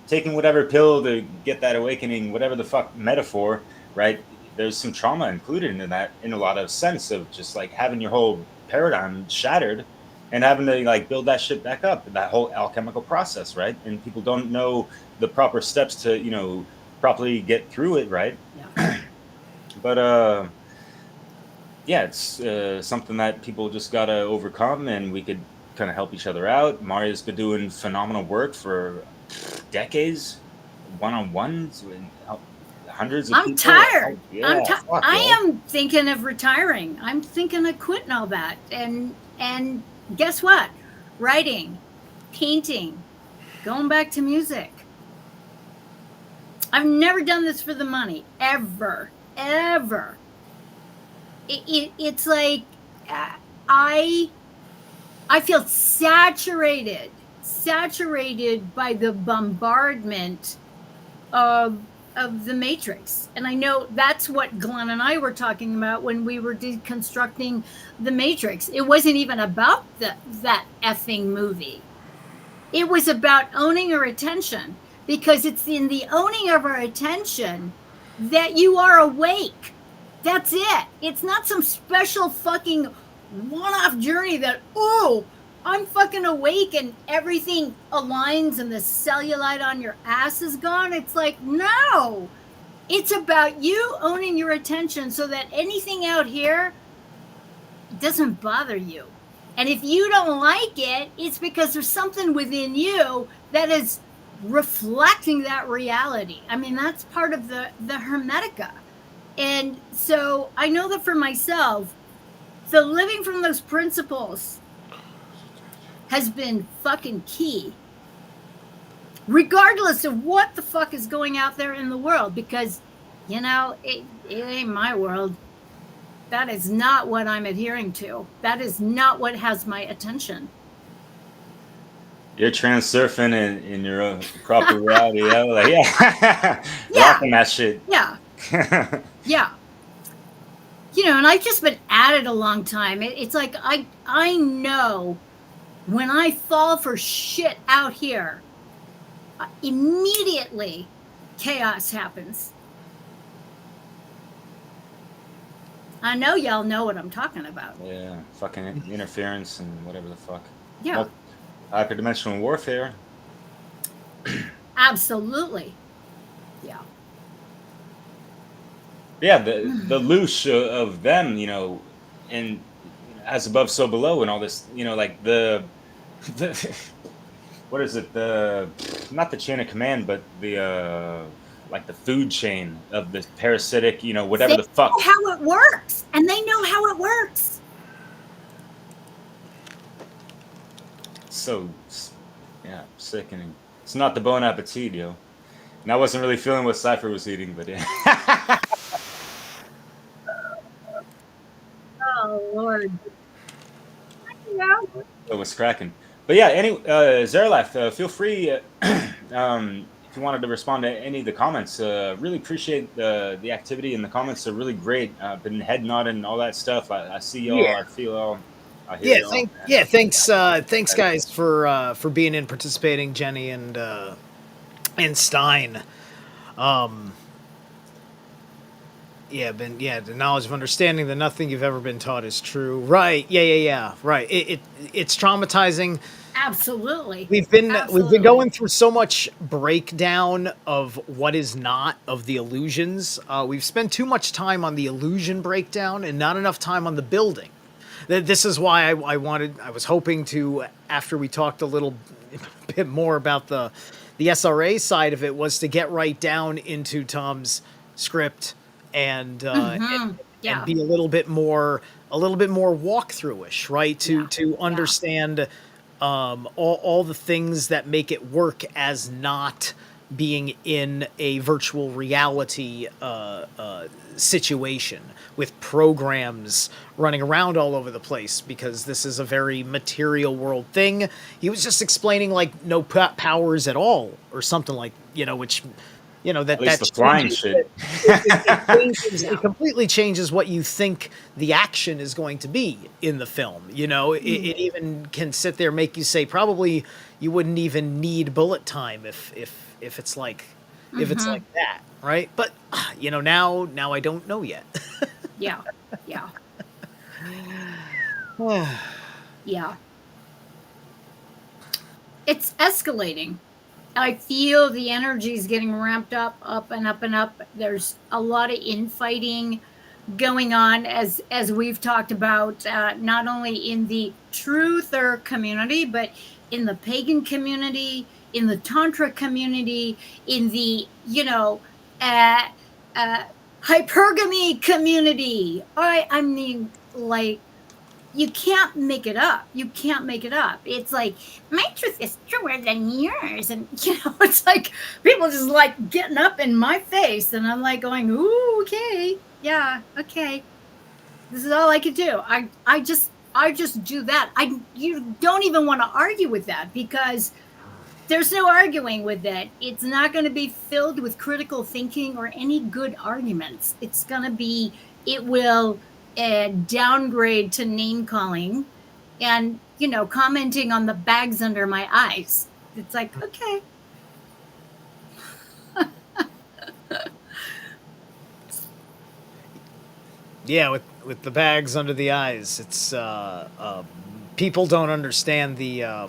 taking whatever pill to get that awakening, whatever the fuck metaphor, right? There's some trauma included in that, in a lot of sense of just like having your whole paradigm shattered and having to like build that shit back up, that whole alchemical process, right? And people don't know the proper steps to properly get through it, right? Yeah. But it's something that people just gotta overcome, and we could kind of help each other out. Marja's been doing phenomenal work for decades, one-on-ones with hundreds of people. I'm tired. Yeah, I am thinking of retiring. I'm thinking of quitting all that. And guess what? Writing, painting, going back to music. I've never done this for the money, ever. It's like I feel saturated by the bombardment of the Matrix. And I know that's what Glenn and I were talking about when we were deconstructing the Matrix. It wasn't even about that effing movie. It was about owning our attention, because it's in the owning of our attention that you are awake. That's it. It's not some special fucking one-off journey that, I'm fucking awake and everything aligns and the cellulite on your ass is gone. It's like, no. It's about you owning your attention so that anything out here doesn't bother you. And if you don't like it, it's because there's something within you that is reflecting that reality. I mean, that's part of the Hermetica. And so I know that for myself, the living from those principles has been fucking key, regardless of what the fuck is going out there in the world, because it ain't my world. That is not what I'm adhering to. That is not what has my attention. You're trans-surfing in your own proper reality. Rocking that shit. Yeah. and I've just been at it a long time. It's like I know when I fall for shit out here, immediately chaos happens. I know y'all know what I'm talking about. Yeah, fucking interference and whatever the fuck. Yeah. Well, hyperdimensional warfare. Absolutely. Yeah. Yeah, the loosh of them, and as above, so below, and all this, like the what is it? Not the chain of command, but the like the food chain of the parasitic, whatever They the fuck. know how it works, and they know how it works. So, yeah, sickening. It's not the bon appetit, yo. And I wasn't really feeling what Cypher was eating, but yeah. Oh Lord. Yeah. It was cracking. But yeah, Zerilath, feel free if you wanted to respond to any of the comments. Really appreciate the activity in the comments. Are really great. Been head nodding and all that stuff. I see y'all. Yeah. I feel y'all. I hear y'all. Thanks guys for being in, participating, Jenny and Stein. The knowledge of understanding that nothing you've ever been taught is true. Right. Yeah. Right. It's traumatizing. Absolutely. We've been going through so much breakdown of what is not of the illusions. We've spent too much time on the illusion breakdown and not enough time on the building. This is why I was hoping to, after we talked a little bit more about the SRA side of it, was to get right down into Tom's script and be a little bit more walkthrough-ish, right? To understand all the things that make it work as not being in a virtual reality situation with programs running around all over the place, because this is a very material world thing. He was just explaining like no powers at all or something like, which that at least the flying shit. It completely changes what you think the action is going to be in the film. It even can sit there and make you say probably you wouldn't even need bullet time if it's like it's like that, right? But now I don't know yet. Yeah. Yeah. It's escalating. I feel the energy is getting ramped up and up and up. There's a lot of infighting going on, as we've talked about, not only in the truther community, but in the pagan community, in the tantra community, in the hypergamy community. I mean, like, you can't make it up. It's like, my truth is truer than yours. And, it's like people just like getting up in my face. And I'm like going, ooh, okay. Yeah, okay. This is all I could do. I just do that. You don't even want to argue with that, because there's no arguing with it. It's not going to be filled with critical thinking or any good arguments. It will downgrade to name calling and commenting on the bags under my eyes. It's like, okay. Yeah, with the bags under the eyes, it's people don't understand the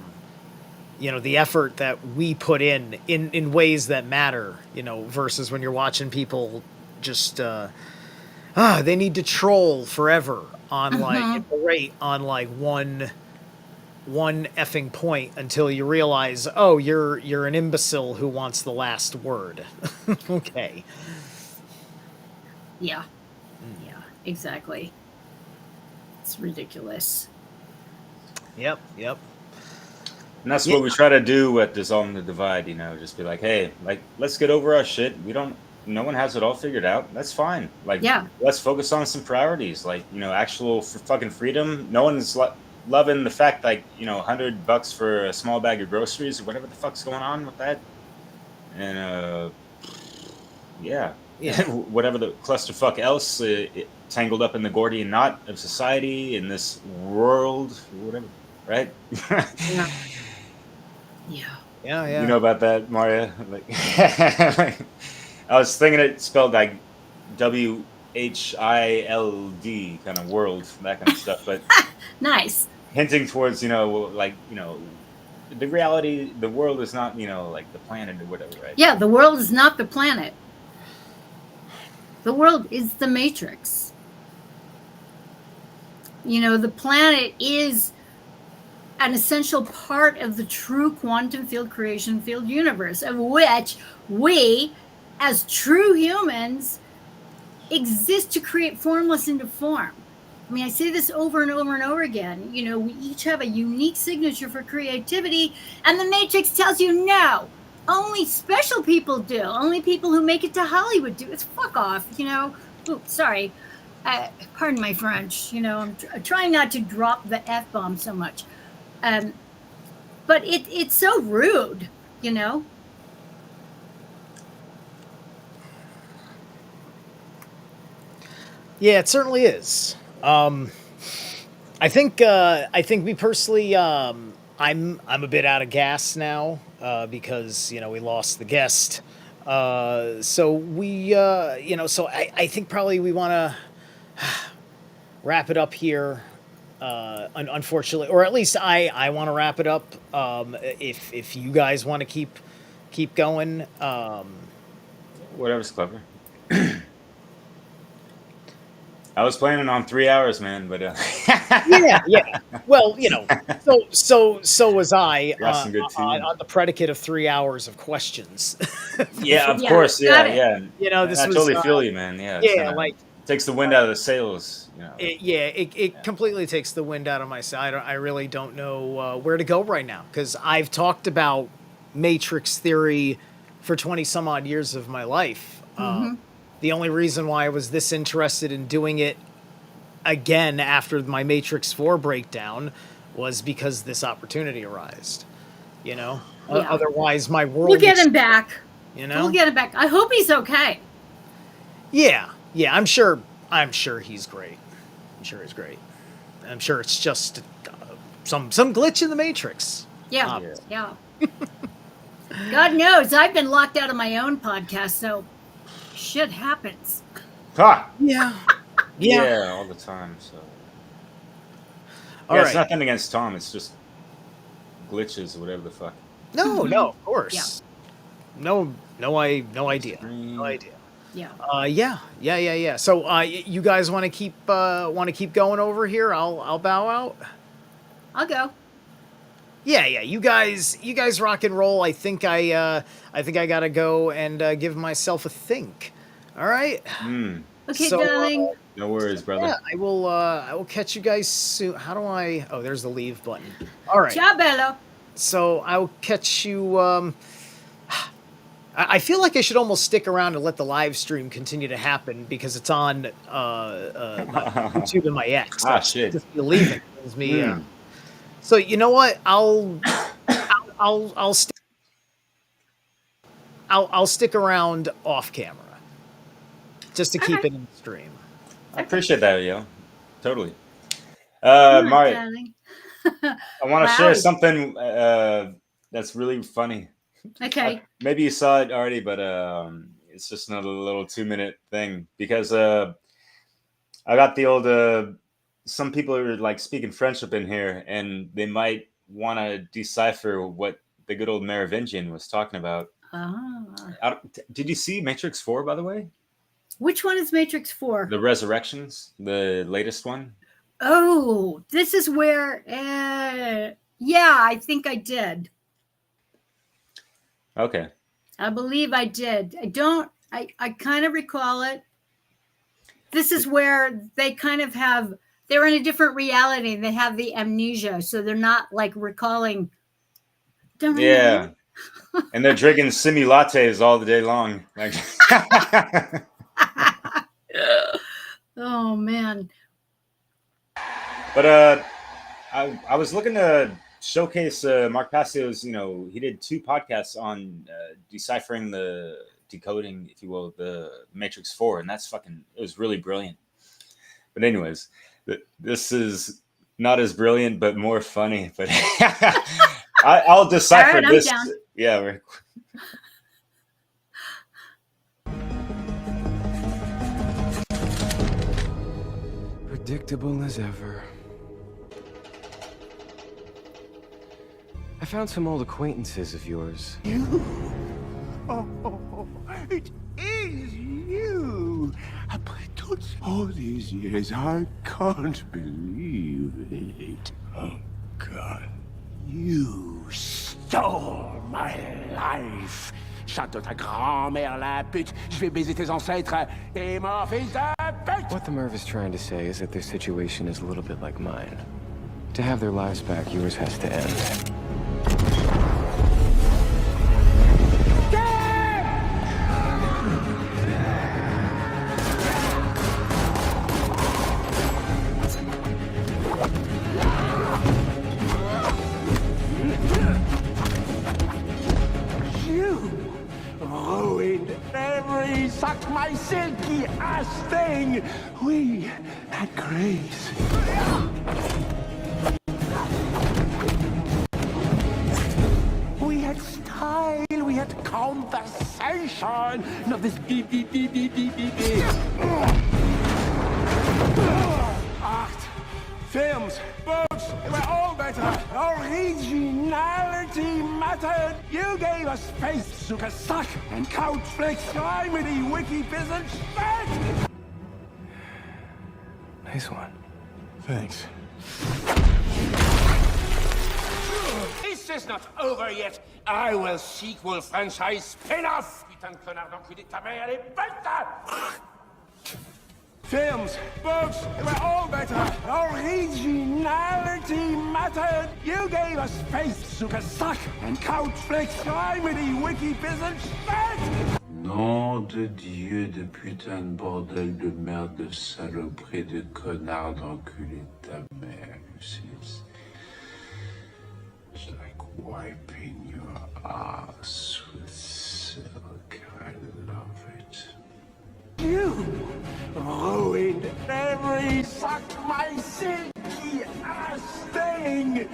the effort that we put in ways that matter, versus when you're watching people just they need to troll forever on berate on like one effing point until you realize, oh, you're an imbecile who wants the last word. Okay. Yeah, exactly. It's ridiculous. Yep. And that's what we try to do at Dissolving the Divide, just be like, hey, like, let's get over our shit. No one has it all figured out. That's fine. Like, let's focus on some priorities, like, actual fucking freedom. No one's loving the fact, like, $100 for a small bag of groceries or whatever the fuck's going on with that. And, yeah, whatever the clusterfuck else tangled up in the Gordian knot of society in this world, whatever, right? Yeah. Yeah. Yeah. You know about that, Maria? Like, I was thinking it spelled like WHILD kind of world, that kind of stuff, but Nice. hinting towards, the reality, the world is not, like the planet or whatever, right? Yeah, the world is not the planet. The world is the matrix. The planet is an essential part of the true quantum field creation field universe, of which we, as true humans, exist to create formless into form. I mean, I say this over and over and over again. We each have a unique signature for creativity, and the Matrix tells you no. Only special people do. Only people who make it to Hollywood do. It's fuck off, Ooh, sorry. Pardon my French. I'm trying not to drop the F-bomb so much. But it's so rude, Yeah, it certainly is. I think me personally, I'm a bit out of gas now because we lost the guest. So we so I think probably we want to wrap it up here. Unfortunately, or at least I want to wrap it up. If you guys want to keep going, Whatever's clever. I was planning on 3 hours, man, but yeah. Well, so was I Got some good on the predicate of 3 hours of questions. yeah, of Yeah, course, got yeah. This I was totally feel you, man. Yeah, it's yeah, kinda like takes the wind out of the sails. it completely takes the wind out of my sail. I really don't know where to go right now because I've talked about Matrix theory for 20 some odd years of my life. The only reason why I was this interested in doing it again after my Matrix 4 breakdown was because this opportunity arose. Yeah. Otherwise my world We'll get him back. We'll get him back. I hope he's okay. Yeah, I'm sure he's great. I'm sure it's just some glitch in the Matrix. Yeah. God knows I've been locked out of my own podcast, so shit happens. Ha! Yeah. Yeah, all the time. So All It's right. nothing against Tom. It's just glitches or whatever the fuck. No, of course. No idea. No idea. Yeah. So, you guys want to keep going over here? I'll bow out. I'll go. Yeah. You guys rock and roll. I think I gotta go and give myself a think. All right. Okay, So, darling. No worries, brother. Yeah, I will catch you guys soon. How do I? Oh, there's the leave button. All right. Ciao, bello. So I will catch you. I feel like I should almost stick around and let the live stream continue to happen because it's on my YouTube and my X. Shit. Just leaving. Me. So you know what? I'll stick around off camera just to keep it in the stream. I appreciate that, yo. Totally. Come on, Mario, darling. I want to share something that's really funny. Okay. Maybe you saw it already, but it's just another little 2-minute thing because I got the old. Some people are like speaking French up in here, and they might want to decipher what the good old Merovingian was talking about. Did you see Matrix 4, by the way? Which one is Matrix 4? The Resurrections, the latest one. Oh, this is where. Yeah, I think I did. Okay. I believe I did. I kind of recall it. This is where they kind of have. They're in a different reality. They have the amnesia, so they're not like recalling. Yeah. And they're drinking simi lattes all the day long. Like. Oh man. But I was looking to showcase Mark Passio's. He did 2 podcasts on deciphering the decoding, if you will, the Matrix 4, and that's fucking, it was really brilliant. But anyways, this is not as brilliant, but more funny. But I'll decipher right, this. down. Yeah, we're... Predictable as ever. I found some old acquaintances of yours. You? Oh, it is you! All these years, I can't believe it. Oh, God. You stole my life! Chante de ta grand-mère la pute! Je vais baiser tes ancêtres et mon fils de pute! What the Merv is trying to say is that their situation is a little bit like mine. To have their lives back, yours has to end. Suck my silky ass thing! We had grace. We had style, we had conversation. Not this beep, beep, beep, beep, beep, beep, beep. Art, films, books, they were all better. Originality mattered. You gave us space to suck and couch flicks, criminy wiki peasant shit! Nice one. Thanks. This is not over yet. I will sequel franchise spin-off. Putain de connard d'enculé de ta mère, elle est bête! Films, books, they were all better. Originality mattered. You gave us space to suck and couch flicks, criminy wiki peasant shit! Nom de Dieu, de putain de bordel de merde, de saloperie, de connard d'enculé de ta mère. It's like wiping your ass with silk. I love it. You ruined every suck my silky ass thing!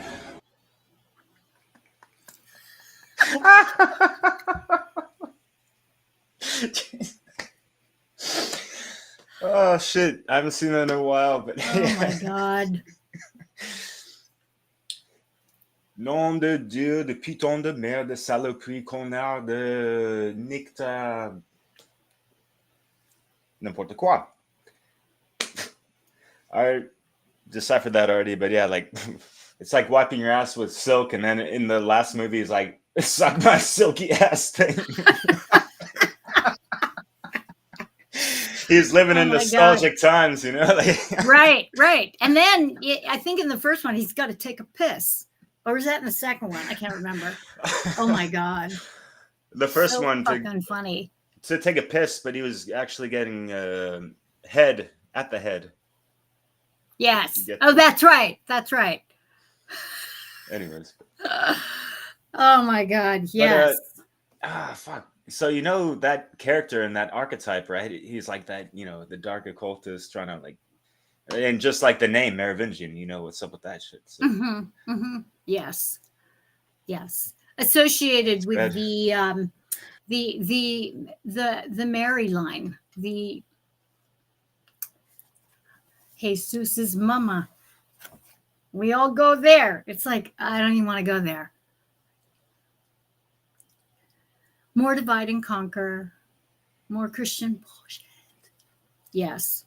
Oh shit! I haven't seen that in a while, but oh my God. Nom de Dieu, de putain de merde, de saloperie, connard, de nicta, n'importe quoi. I deciphered that already, but yeah, like it's like wiping your ass with silk, and then in the last movie, it's like suck my silky ass thing. He's living in nostalgic times, you know. Right. And then I think in the first one, he's got to take a piss, or is that in the second one? I can't remember. Oh my God. The first so one fucking funny. To take a piss, but he was actually getting head at the head. Yes. Oh, that's right. That's right. Anyways. Oh my God. Yes. But, fuck. So you know that character and that archetype, right? He's like that, you know, the dark occultist trying to like, and just like the name Merovingian, you know what's up with that shit. So. Yes. Associated with the Mary line, the Jesus's mama. We all go there. It's like, I don't even want to go there. More divide and conquer, more Christian bullshit. Yes.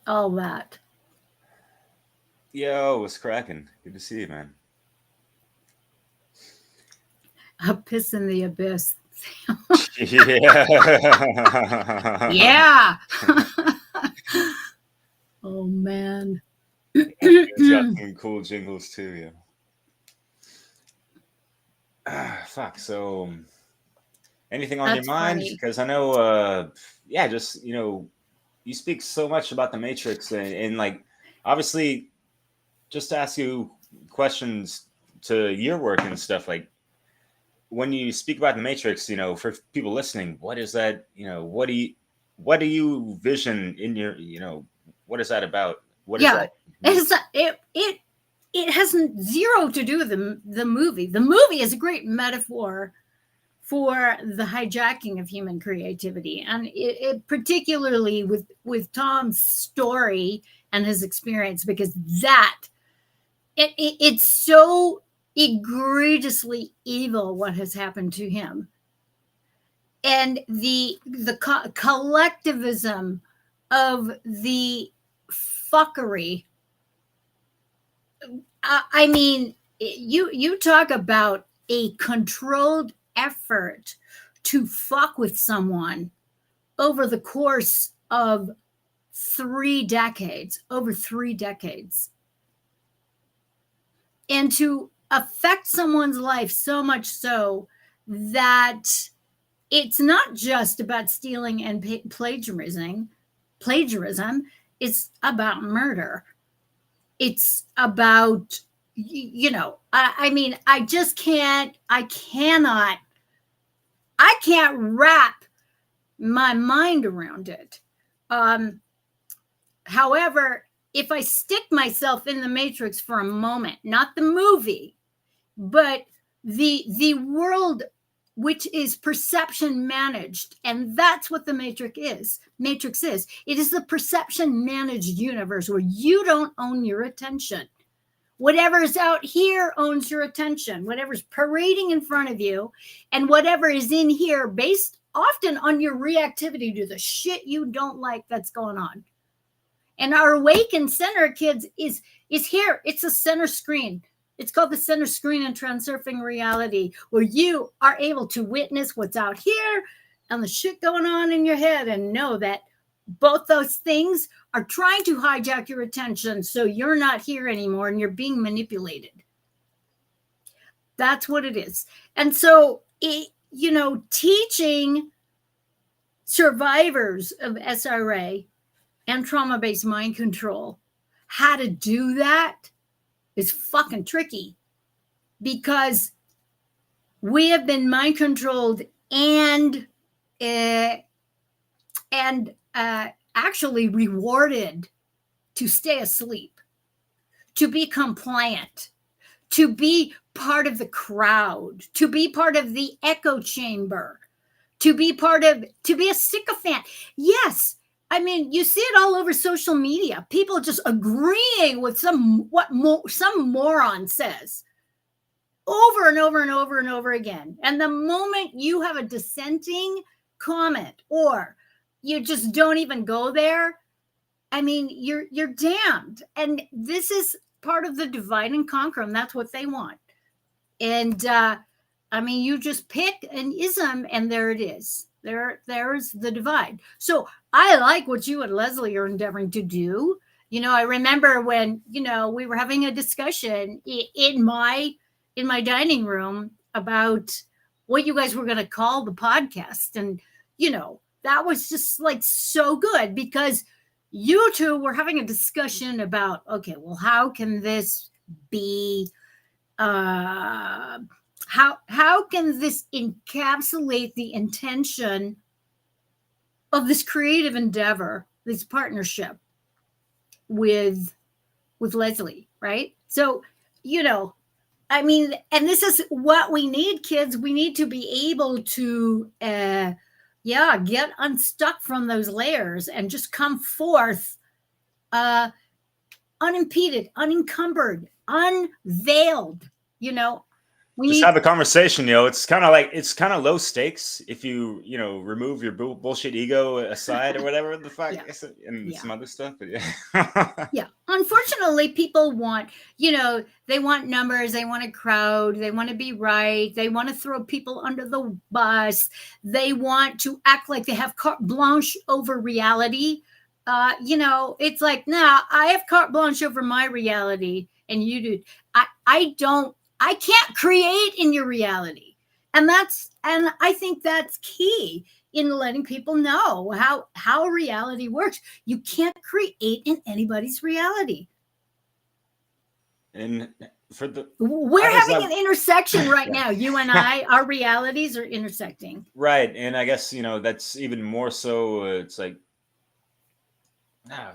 All that. Yo, what's cracking? Good to see you, man. A piss in the abyss. Yeah. Yeah. Oh, man. It's got some cool jingles, too, yeah. Fuck. So, anything on your mind? Because I know, just, you know, you speak so much about the Matrix and like, obviously, just to ask you questions to your work and stuff, like, when you speak about the Matrix, for people listening, what is that? What do you vision in your, what is that about? What is that? It has zero to do with the movie. The movie is a great metaphor for the hijacking of human creativity, and it particularly with Tom's story and his experience, because it's so egregiously evil what has happened to him, and the collectivism of the fuckery. I mean, you talk about a controlled effort to fuck with someone over the course of 3 decades, over 3 decades, and to affect someone's life so much so that it's not just about stealing and plagiarism. It's about murder. It's about, I mean, I can't wrap my mind around it. However, if I stick myself in the Matrix for a moment, not the movie, but the world, which is perception managed, and that's what the Matrix is. It is the perception managed universe where you don't own your attention. Whatever's out here owns your attention. Whatever's parading in front of you, and whatever is in here based often on your reactivity to the shit you don't like that's going on. And our awakened center, kids, is here. It's a center screen. It's called the center screen in transurfing reality, where you are able to witness what's out here and the shit going on in your head, and know that both those things are trying to hijack your attention so you're not here anymore and you're being manipulated. That's what it is. And so, teaching survivors of SRA and trauma-based mind control how to do that is fucking tricky, because we have been mind controlled and actually rewarded to stay asleep, to be compliant, to be part of the crowd, to be part of the echo chamber, to be a sycophant. Yes. I mean, you see it all over social media. People just agreeing with some moron says over and over and over and over again. And the moment you have a dissenting comment, or you just don't even go there, I mean, you're damned. And this is part of the divide and conquer, and that's what they want. And I mean, you just pick an ism, and there it is. There's the divide. So I like what you and Leslie are endeavoring to do. I remember when, we were having a discussion in my dining room about what you guys were going to call the podcast. And, that was just like so good, because you two were having a discussion about, okay, well, how can this be, how can this encapsulate the intention of this creative endeavor, this partnership with Leslie, right? So, I mean, and this is what we need, kids. We need to be able to, get unstuck from those layers and just come forth unimpeded, unencumbered, unveiled, Just have a conversation, It's kind of low stakes if you, remove your bullshit ego aside or whatever the fuck, and some other stuff. But yeah. Unfortunately, people want, they want numbers, they want a crowd, they want to be right, they want to throw people under the bus, they want to act like they have carte blanche over reality. It's like, nah, I have carte blanche over my reality, and you do. I can't create in your reality. And I think that's key in letting people know how reality works. You can't create in anybody's reality. And we're having an intersection right now. You and I, our realities are intersecting. Right. And I guess, that's even more so. It's like, I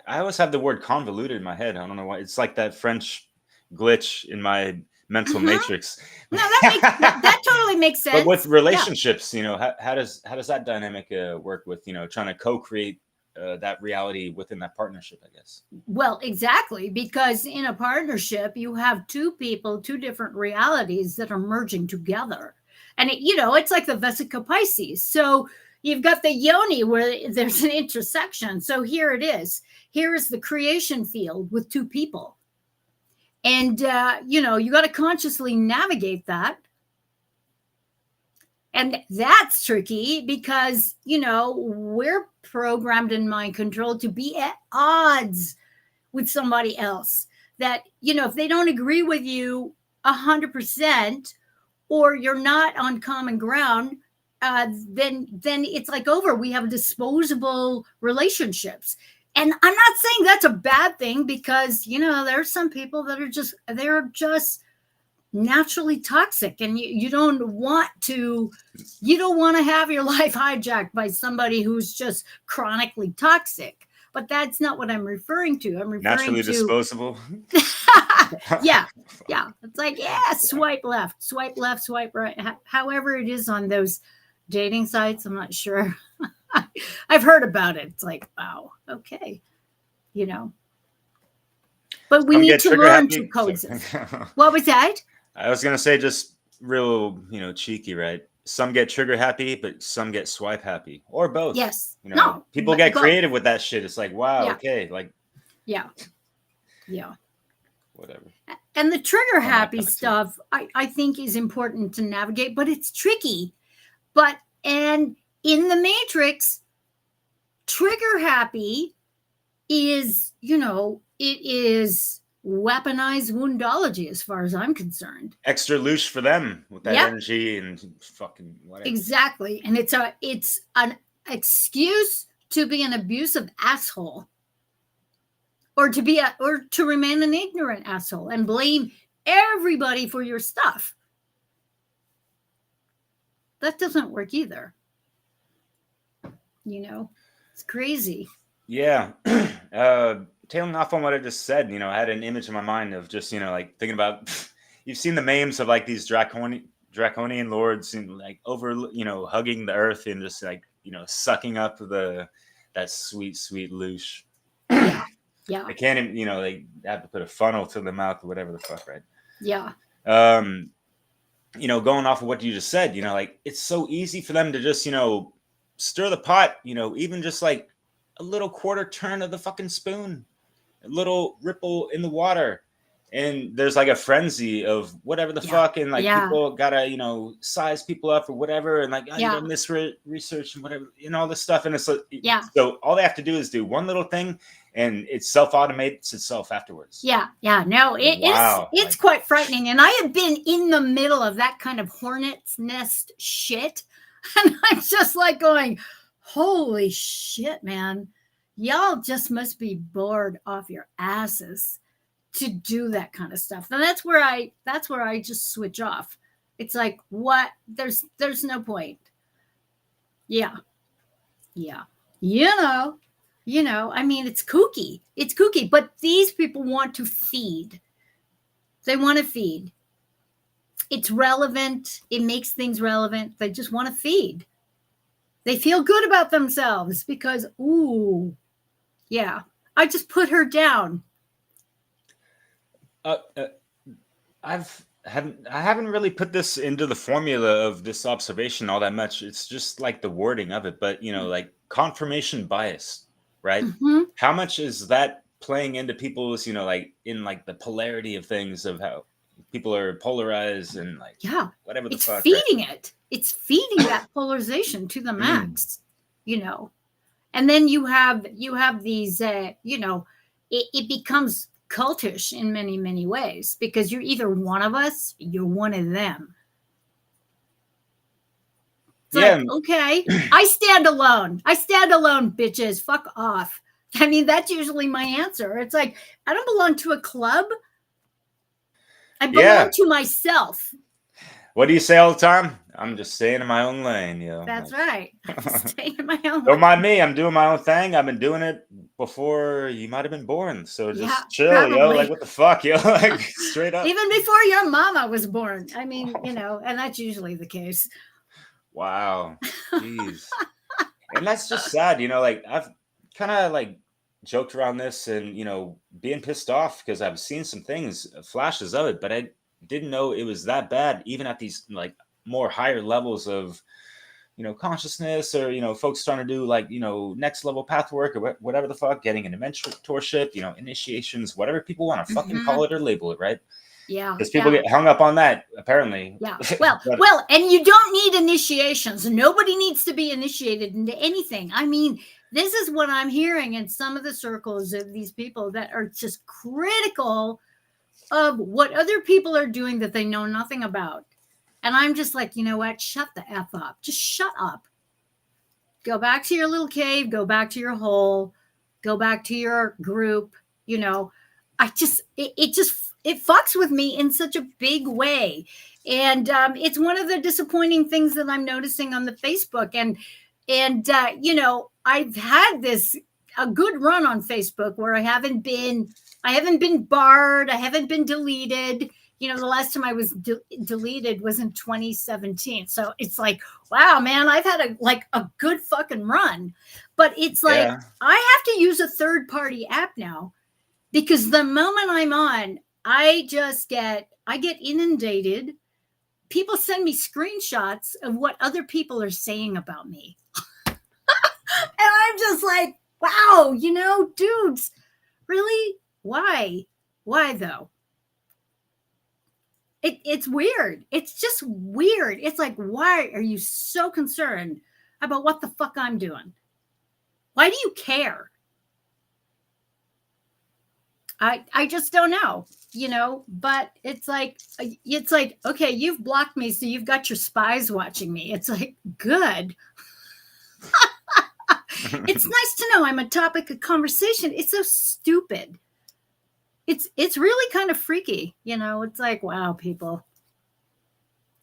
always have the word convoluted in my head. I don't know why. It's like that French glitch in my mental matrix. No, that totally makes sense. But with relationships, how does that dynamic work with, trying to co-create that reality within that partnership, I guess? Well, exactly, because in a partnership, you have two people, two different realities that are merging together. And, it's like the Vesica Pisces. So you've got the yoni where there's an intersection. So here it is. Here is the creation field with two people. And, you got to consciously navigate that. And that's tricky because, we're programmed in mind control to be at odds with somebody else. That, if they don't agree with you 100%, or you're not on common ground, then it's like over. We have disposable relationships. And I'm not saying that's a bad thing because, there's some people that they're just naturally toxic, and you don't want to have your life hijacked by somebody who's just chronically toxic. But that's not what I'm referring to. I'm referring naturally to disposable. yeah. It's like, swipe left, swipe right. However it is on those dating sites, I'm not sure. I've heard about it. It's like, wow, okay, But we need to learn to coexist. What was that? I was gonna say just real, cheeky, right? Some get trigger happy, but some get swipe happy, or both. Yes. People get creative with that shit. It's like, wow, okay, like, yeah, whatever. And the trigger happy stuff, I think, is important to navigate, but it's tricky. And in the Matrix, trigger happy is, it is weaponized woundology as far as I'm concerned. Extra loose for them with that energy and fucking whatever. Exactly. And it's an excuse to be an abusive asshole, or to remain an ignorant asshole and blame everybody for your stuff. That doesn't work either. It's crazy. Yeah. Tailing off on what I just said, I had an image in my mind of just, like thinking about, you've seen the memes of like these draconian lords and like over, hugging the earth and just like, sucking up that sweet, sweet loosh. Yeah. They can't even, they have to put a funnel to the mouth or whatever the fuck, right? Yeah. Going off of what you just said, like it's so easy for them to just, stir the pot, even just like a little quarter turn of the fucking spoon, a little ripple in the water, and there's like a frenzy of whatever the fuck, and like people gotta size people up or whatever, and like research and whatever and all this stuff, and it's like, so all they have to do is do one little thing and it self-automates itself afterwards. No, it's quite frightening, and I have been in the middle of that kind of hornet's nest shit, and I'm just like going, holy shit, man. Y'all just must be bored off your asses to do that kind of stuff. And that's where I just switch off. It's like, what? There's no point. Yeah. I mean, it's kooky. It's kooky, but these people want to feed. They want to feed. It's relevant. It makes things relevant. They just want to feed. They feel good about themselves because, I just put her down. I haven't really put this into the formula of this observation all that much. It's just like the wording of it, but like confirmation bias, right? Mm-hmm. How much is that playing into people's, like in like the polarity of things, of how people are polarized and like whatever the fuck. It's feeding it. It's feeding that polarization to the max, And then you have these, it becomes cultish in many, many ways because you're either one of us, you're one of them. It's like, okay, I stand alone, bitches, fuck off. I mean, that's usually my answer. It's like, I don't belong to a club. I belong to myself. What do you say all the time? I'm just staying in my own lane, That's right. I'm staying in my own lane. Don't mind me. I'm doing my own thing. I've been doing it before you might have been born. So just chill, probably. yo. Like, what the fuck, yo? Like, straight up. Even before your mama was born. I mean, you know, and that's usually the case. Wow. Jeez. And that's just sad, you know, like I've kind of like joked around this and, you know, being pissed off because I've seen some things, flashes of it, but I didn't know it was that bad, even at these like more higher levels of, you know, consciousness, or, you know, folks trying to do like, you know, next level path work or whatever the fuck, getting into mentorship, you know, initiations, whatever people want to fucking call it or label it, right? Yeah. Because people get hung up on that, apparently. Yeah. Well, and you don't need initiations. Nobody needs to be initiated into anything. I mean, this is what I'm hearing in some of the circles of these people that are just critical of what other people are doing that they know nothing about. And I'm just like, you know what? Shut the F up. Just shut up. Go back to your little cave. Go back to your hole. Go back to your group. You know, it fucks with me in such a big way. And it's one of the disappointing things that I'm noticing on the Facebook. And you know, I've had a good run on Facebook where I haven't been barred. I haven't been deleted. You know, the last time I was deleted was in 2017. So it's like, wow, man, I've had a good fucking run. But it's like, I have to use a third-party app now, because the moment I'm on, I get inundated. People send me screenshots of what other people are saying about me. And I'm just like, wow, you know, dudes, really? Why? Why though? It's weird. It's just weird. It's like, why are you so concerned about what the fuck I'm doing? Why do you care? I just don't know, you know, but it's like, okay, you've blocked me, so you've got your spies watching me. It's like, good. It's nice to know I'm a topic of conversation. It's so stupid. It's really kind of freaky, you know. It's like, wow, people,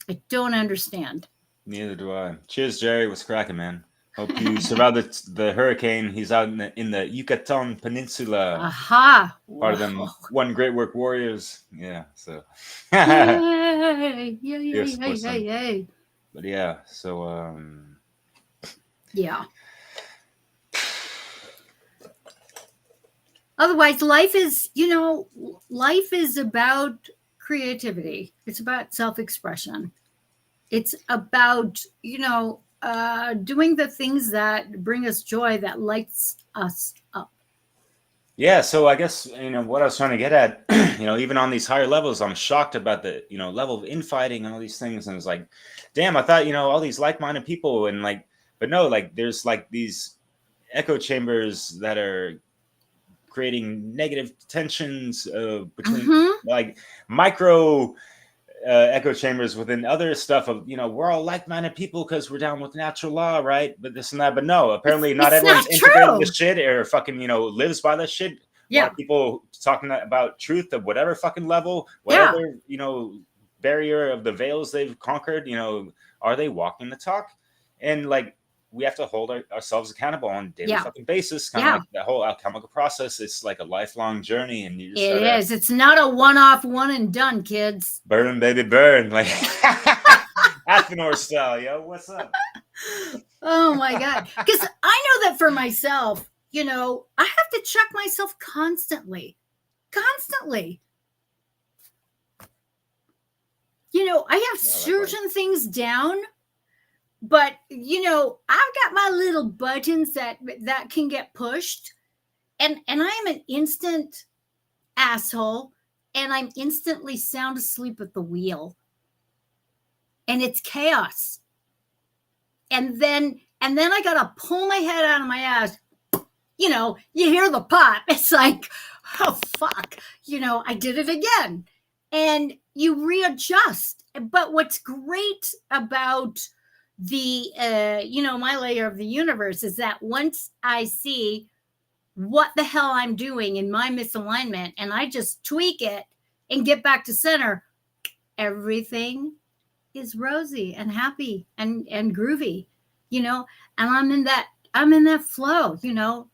I don't understand. Neither do I. Cheers, Jerry. What's cracking, man? Hope you survived the hurricane. He's out in the Yucatan Peninsula. Aha! Part of them One Great Work Warriors. Yeah. So. Yay! Yay! But yeah. So. Yeah. Otherwise, life is about creativity. It's about self-expression. It's about, you know, doing the things that bring us joy, that lights us up. Yeah. So I guess, you know, what I was trying to get at, you know, even on these higher levels, I'm shocked about the, you know, level of infighting and all these things. And it's like, damn, I thought, you know, all these like-minded people, and like, but no, like there's like these echo chambers that are creating negative tensions between like micro echo chambers within other stuff of, you know, we're all like-minded people because we're down with natural law, right? But this and that. But no, apparently not everyone's integrating this shit or fucking, you know, lives by this shit. Yeah. A lot of people talking about truth of whatever fucking level, whatever, you know, barrier of the veils they've conquered, you know, are they walking the talk? And like, we have to hold ourselves accountable on a daily fucking basis. Kind of like the whole alchemical process. It's like a lifelong journey, and you just is. It's not a one-off, one and done, kids. Burn, baby, burn, like Athenor style, yo. What's up? Oh my god! Because I know that for myself, you know, I have to check myself constantly. You know, I have certain things down. But, you know, I've got my little buttons that can get pushed. And I am an instant asshole. And I'm instantly sound asleep at the wheel. And it's chaos. And then I got to pull my head out of my ass. You know, you hear the pop. It's like, oh, fuck. You know, I did it again. And you readjust. But what's great about the you know, my layer of the universe is that once I see what the hell I'm doing in my misalignment and I just tweak it and get back to center, everything is rosy and happy and groovy, you know, and I'm in that flow, you know.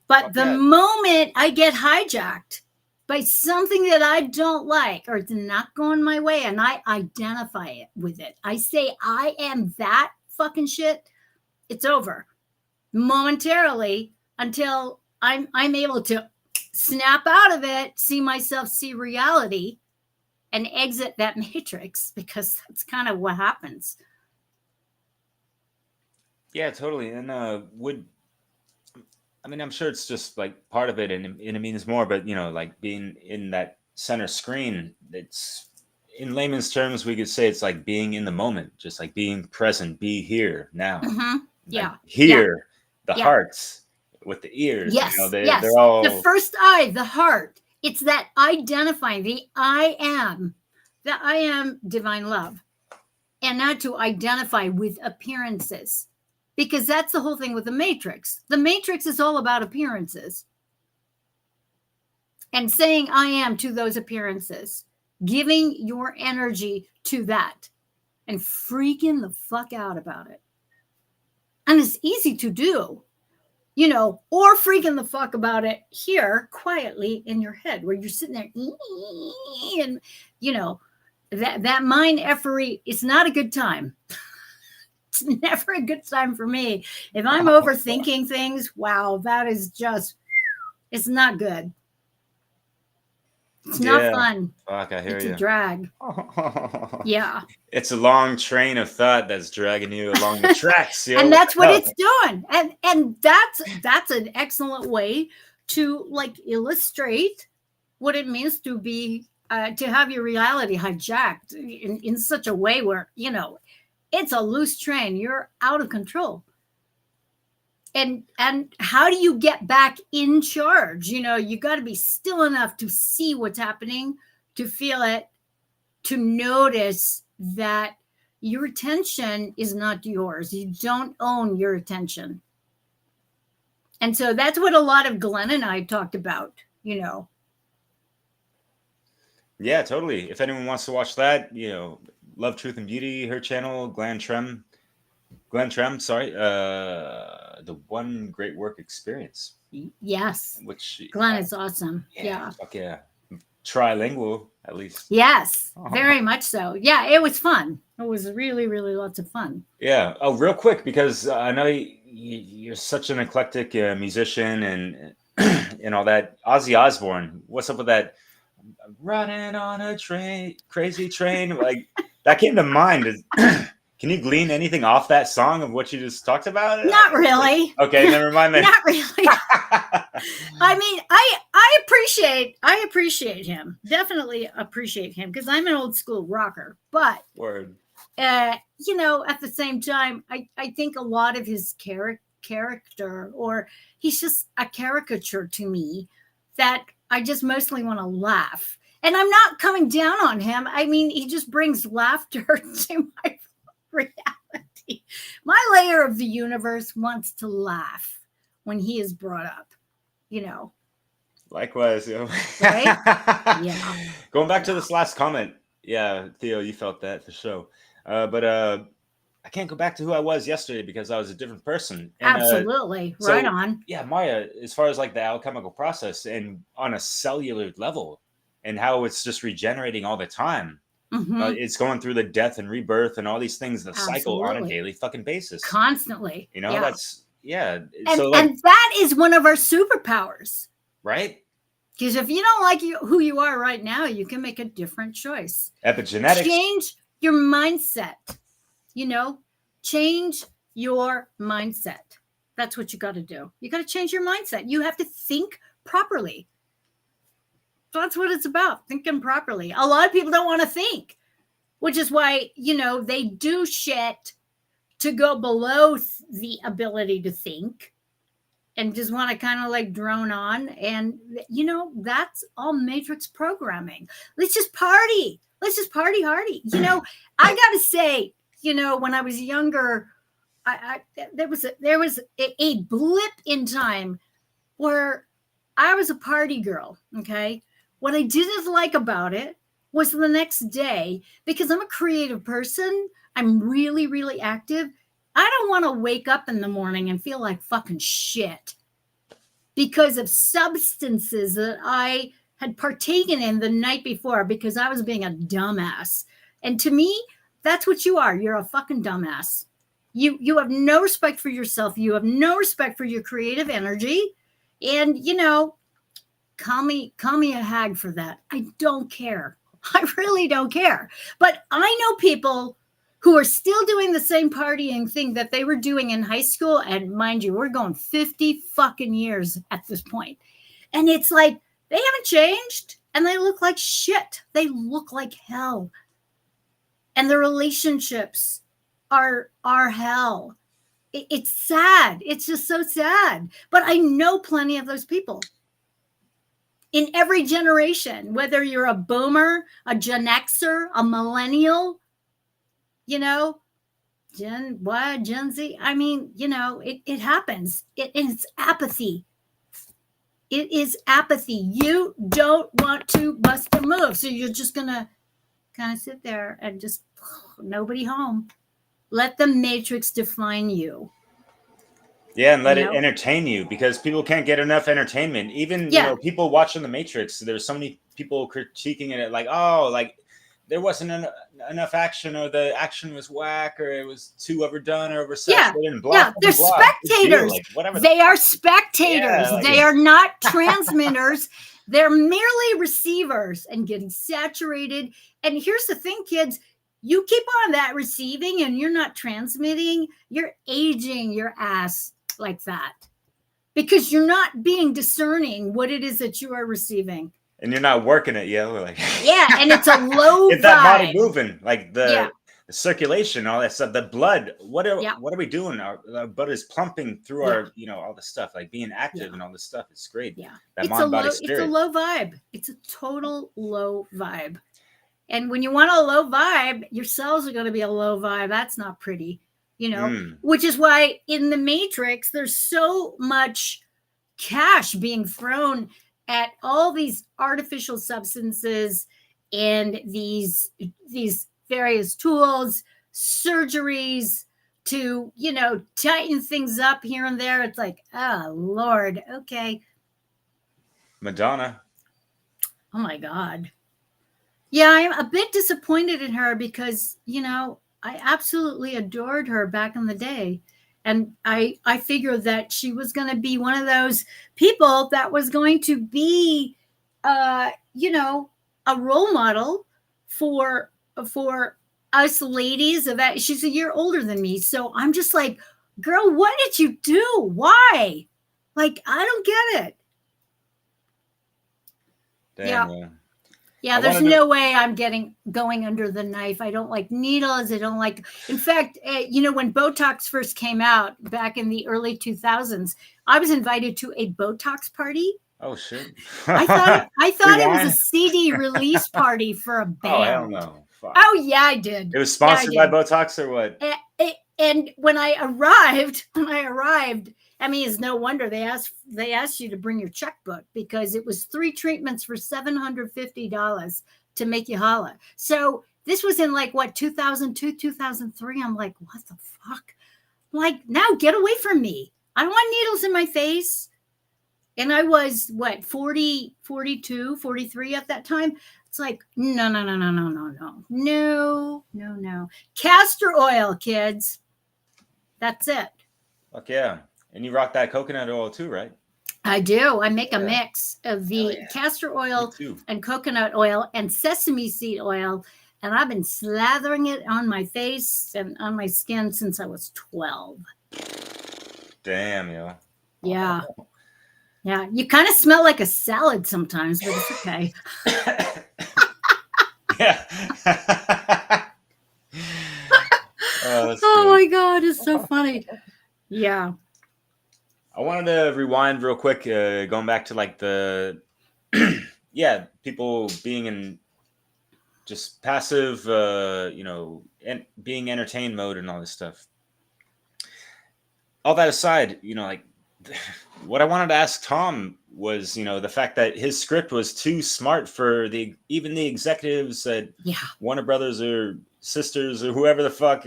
But the moment I get hijacked by something that I don't like or it's not going my way, and I identify it with it, I say I am that fucking shit, it's over momentarily until I'm able to snap out of it, see myself, see reality, and exit that matrix, because that's kind of what happens. Yeah, totally. And I'm sure it's just like part of it, and it means more. But you know, like being in that center screen, it's in layman's terms, we could say it's like being in the moment, just like being present, be here now. Mm-hmm. Yeah. Like hear the Yeah. hearts with the ears. Yes. You know, Yes. they're all The first eye, the heart. It's that identifying the I am divine love, and not to identify with appearances. Because that's the whole thing with the Matrix. The Matrix is all about appearances. And saying I am to those appearances. Giving your energy to that. And freaking the fuck out about it. And it's easy to do. You know, or freaking the fuck about it here quietly in your head. Where you're sitting there. And, you know, that mind effery is not a good time. It's never a good time for me. If I'm overthinking things, wow, that is just, it's not good. It's not fun. Fuck, I hear it's you. A drag. Yeah. It's a long train of thought that's dragging you along the tracks. And that's what it's doing. And that's an excellent way to like illustrate what it means to be, to have your reality hijacked in such a way where, you know, it's a loose train. You're out of control. And how do you get back in charge? You know, you got to be still enough to see what's happening, to feel it, to notice that your attention is not yours. You don't own your attention. And so that's what a lot of Glenn and I talked about, you know. Yeah, totally. If anyone wants to watch that, you know, Love, Truth, and Beauty, her channel, Glenn Trem, sorry, the One Great Work Experience. Yes. Which Glenn is awesome. Yeah. Fuck yeah. Trilingual, at least. Yes, very much so. Yeah, it was fun. It was really, really lots of fun. Yeah. Oh, real quick, because I know you're such an eclectic musician and and all that. Ozzy Osbourne, what's up with that? Running on a train, crazy train. Like that came to mind. Can you glean anything off that song of what you just talked about? Not really. Okay, never mind then. Not really. I mean, I appreciate him. Definitely appreciate him because I'm an old school rocker. But word. You know, at the same time, I think a lot of his character, or he's just a caricature to me that I just mostly want to laugh. And I'm not coming down on him. I mean, he just brings laughter to my reality. My layer of the universe wants to laugh when he is brought up, you know. Likewise, yo. Right? Yeah. Going back to this last comment. Yeah, Theo, you felt that for sure. But I can't go back to who I was yesterday because I was a different person. And, absolutely. Right on. Yeah, Marja, as far as like the alchemical process and on a cellular level and how it's just regenerating all the time. Mm-hmm. It's going through the death and rebirth and all these things, the cycle on a daily fucking basis. Constantly. You know, that's, yeah. And, so like, and that is one of our superpowers. Right? Because if you don't like who you are right now, you can make a different choice. Epigenetics. Change your mindset. You know, change your mindset. That's what you got to do. You got to change your mindset. You have to think properly. That's what it's about, thinking properly. A lot of people don't want to think, which is why, you know, they do shit to go below the ability to think and just want to kind of like drone on. And, you know, that's all Matrix programming. Let's just party. Let's just party hardy. You know, I got to say, you know, when I was younger, there was a blip in time where I was a party girl, okay? What I didn't like about it was the next day, because I'm a creative person, I'm really, really active. I don't want to wake up in the morning and feel like fucking shit because of substances that I had partaken in the night before because I was being a dumbass. And to me, that's what you are. You're a fucking dumbass. You have no respect for yourself. You have no respect for your creative energy. And, you know, call me a hag for that. I don't care. I really don't care. But I know people who are still doing the same partying thing that they were doing in high school. And mind you, we're going 50 fucking years at this point. And it's like, they haven't changed and they look like shit. They look like hell. And the relationships are hell. It's sad. It's just so sad. But I know plenty of those people. In every generation, whether you're a boomer, a Gen Xer, a millennial, you know, Gen Y, Gen Z. I mean, you know, it happens. It's apathy. It is apathy. You don't want to bust a move. So you're just going to kind of sit there and just nobody home. Let the matrix define you. Yeah, and let it entertain you, because people can't get enough entertainment. Even, you know, people watching The Matrix, there's so many people critiquing it like, oh, like there wasn't enough action, or the action was whack, or it was too overdone or oversaturated. And blah, they're blah, spectators. Like, whatever. They are spectators. Yeah, like, they are not transmitters. They're merely receivers and getting saturated. And here's the thing, kids. You keep on that receiving and you're not transmitting, you're aging your ass like that, because you're not being discerning what it is that you are receiving, and you're not working it. Like, and it's a low get that body moving, like the circulation, all that stuff, the blood. What are we doing? Our blood is pumping through our, you know, all the stuff, like being active and all this stuff. It's great. That mind, body, spirit. It's a low vibe. It's a total low vibe. And when you want a low vibe, your cells are going to be a low vibe. That's not pretty. You know, which is why in the Matrix, there's so much cash being thrown at all these artificial substances and these various tools, surgeries to, you know, tighten things up here and there. It's like, oh, Lord. Okay. Madonna. Oh, my God. Yeah, I'm a bit disappointed in her because, you know, I absolutely adored her back in the day. And I figured that she was going to be one of those people that was going to be, you know, a role model for us ladies. She's a year older than me. So I'm just like, girl, what did you do? Why? Like, I don't get it. Damn, Yeah, there's no way I'm going under the knife. I don't like needles. I don't like, in fact, you know, when Botox first came out back in the early 2000s, I was invited to a Botox party. Oh, shit. I thought it was a CD release party for a band. Oh, hell no. Fuck. Oh, yeah, I did. It was sponsored by Botox or what? And when I arrived, I mean, it's no wonder they asked you to bring your checkbook, because it was 3 treatments for $750 to make you holla. So this was in like what, 2002, 2003. I'm like, what the fuck? I'm like, now get away from me. I don't want needles in my face. And I was what, 40, 42, 43 at that time. It's like, no. Castor oil, kids. That's it. Fuck yeah. And you rock that coconut oil too, right? I do. I make a mix of the castor oil and coconut oil and sesame seed oil. And I've been slathering it on my face and on my skin since I was 12. Damn, yo. Yeah. Yeah. You kind of smell like a salad sometimes, but it's okay. Yeah. Oh my God. It's so funny. Yeah. I wanted to rewind real quick, going back to like the, people being in just passive, you know, and being entertained mode and all this stuff. All that aside, you know, like what I wanted to ask Tom was, the fact that his script was too smart for even the executives at Warner Brothers or Sisters or whoever the fuck.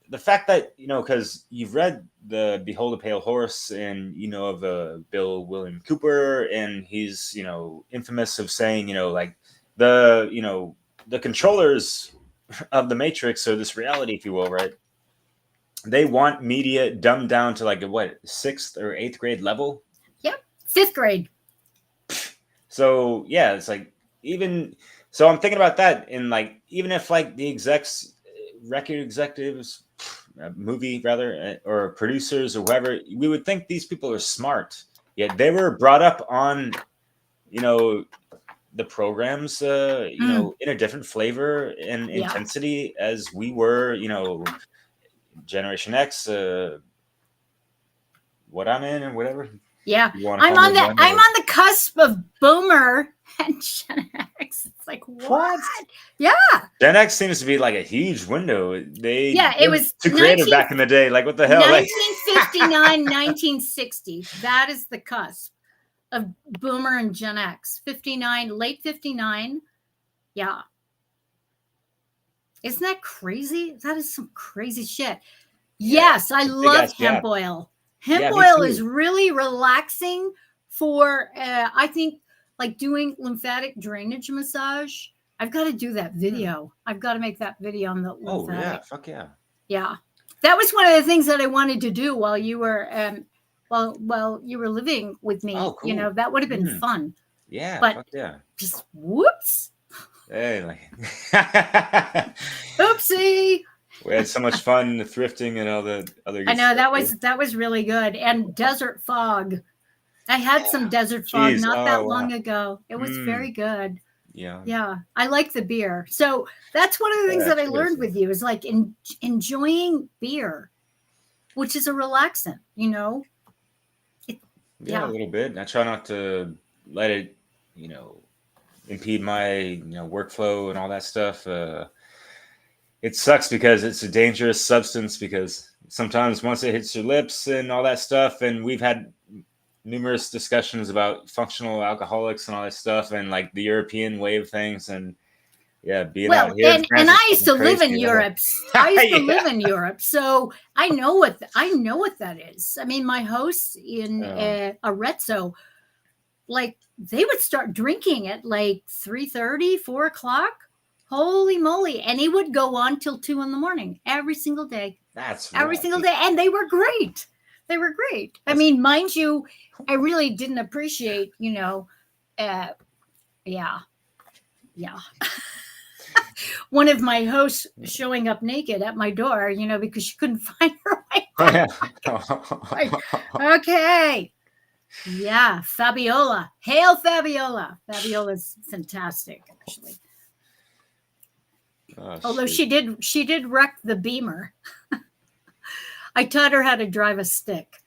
The fact that, because you've read the Behold a Pale Horse, and of Bill William Cooper, and he's infamous of saying like the controllers of the Matrix, or this reality, if you will, right? They want media dumbed down to like a 6th or 8th grade level. Yep, 5th grade. So yeah, it's like so I'm thinking about that, and like even if like the record executives, movie rather, or producers or whoever, we would think these people are smart. Yet they were brought up on, the programs, in a different flavor and intensity as we were, Generation X, what I'm in and whatever. Yeah, I'm on the cusp of Boomer and Gen X. It's like what? Yeah, Gen X seems to be like a huge window. It was too creative back in the day. Like what the hell? 1959, 1960. That is the cusp of Boomer and Gen X. 59, late 59. Yeah. Isn't that crazy? That is some crazy shit. Yes, I love hemp oil. Hemp oil is really relaxing for, I think, like doing lymphatic drainage massage. I've got to do that video. I've got to make that video on the lymphatic. Oh, yeah. Fuck yeah. Yeah. That was one of the things that I wanted to do while you were, while you were living with me. Oh, cool. That would have been fun. Yeah. But fuck yeah. Just whoops. Hey, like. Oopsie. We had so much fun thrifting and all the other. I know that was really good. And Desert Fog. I had some Desert Fog not that long ago. It was very good. Yeah. Yeah. I like the beer. So that's one of the things that I learned with you is like enjoying beer, which is a relaxant, Yeah, a little bit. I try not to let it, impede my, workflow and all that stuff. It sucks because it's a dangerous substance, because sometimes once it hits your lips and all that stuff, and we've had numerous discussions about functional alcoholics and all that stuff, and like the European way of things, and being out here. And I used to live in Europe. I used to live in Europe, so I know what that is. I mean, my hosts in Arezzo, like they would start drinking at like 3:30, 4 o'clock. Holy moly. And it would go on till 2 a.m. every single day. That's every single day. And they were great. They were great. I mean, mind you, I really didn't appreciate, one of my hosts showing up naked at my door, because she couldn't find her way back. Like, okay. Yeah. Fabiola. Hail Fabiola. Fabiola's fantastic, actually. Although she did wreck the Beamer. I taught her how to drive a stick.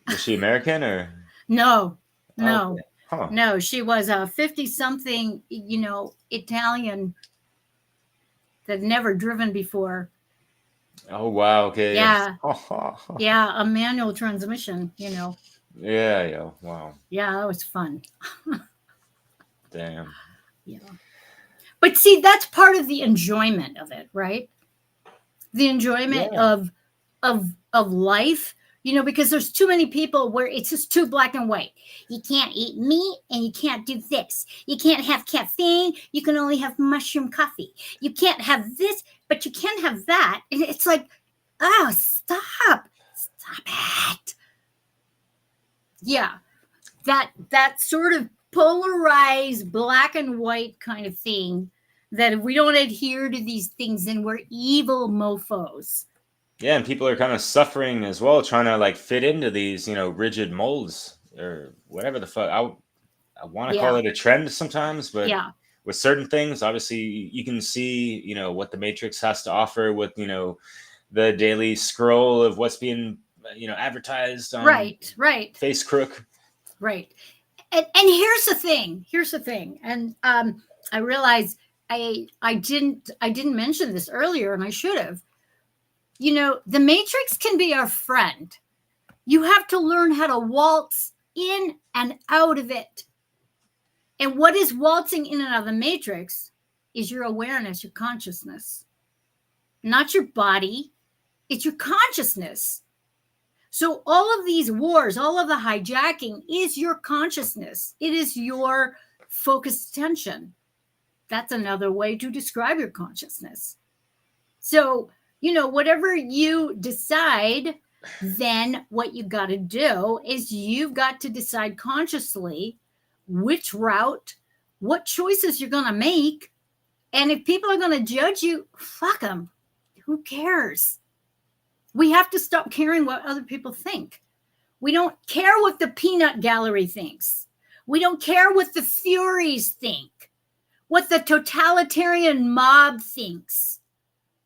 Was she American or? No. Okay. Huh. No, she was a 50-something, Italian that had never driven before. Oh, wow. Okay. Yeah. Yeah, a manual transmission, Yeah. Wow. Yeah, that was fun. Damn. Yeah. But see, that's part of the enjoyment of it, right? The enjoyment of life, because there's too many people where it's just too black and white. You can't eat meat and you can't do this. You can't have caffeine. You can only have mushroom coffee. You can't have this, but you can have that. And it's like, oh, stop it. Yeah. That sort of polarized black and white kind of thing, that if we don't adhere to these things, then we're evil mofos. Yeah, and people are kind of suffering as well, trying to like fit into these, rigid molds or whatever the fuck. I want to call it a trend sometimes, but with certain things, obviously you can see, what the Matrix has to offer with, the daily scroll of what's being, advertised on Face Crook. Right. And here's the thing. And I realized I didn't mention this earlier, and I should have. you know, the Matrix can be our friend. You have to learn how to waltz in and out of it. And what is waltzing in and out of the Matrix is your awareness, your consciousness. Not your body, it's your consciousness. So all of these wars, all of the hijacking is your consciousness. It is your focused attention. That's another way to describe your consciousness. So, you know, whatever you decide, then what you got to do is you've got to decide consciously which route, what choices you're going to make. And if people are going to judge you, fuck them. Who cares? We have to stop caring what other people think. We don't care what the peanut gallery thinks. We don't care what the Furies think, what the totalitarian mob thinks,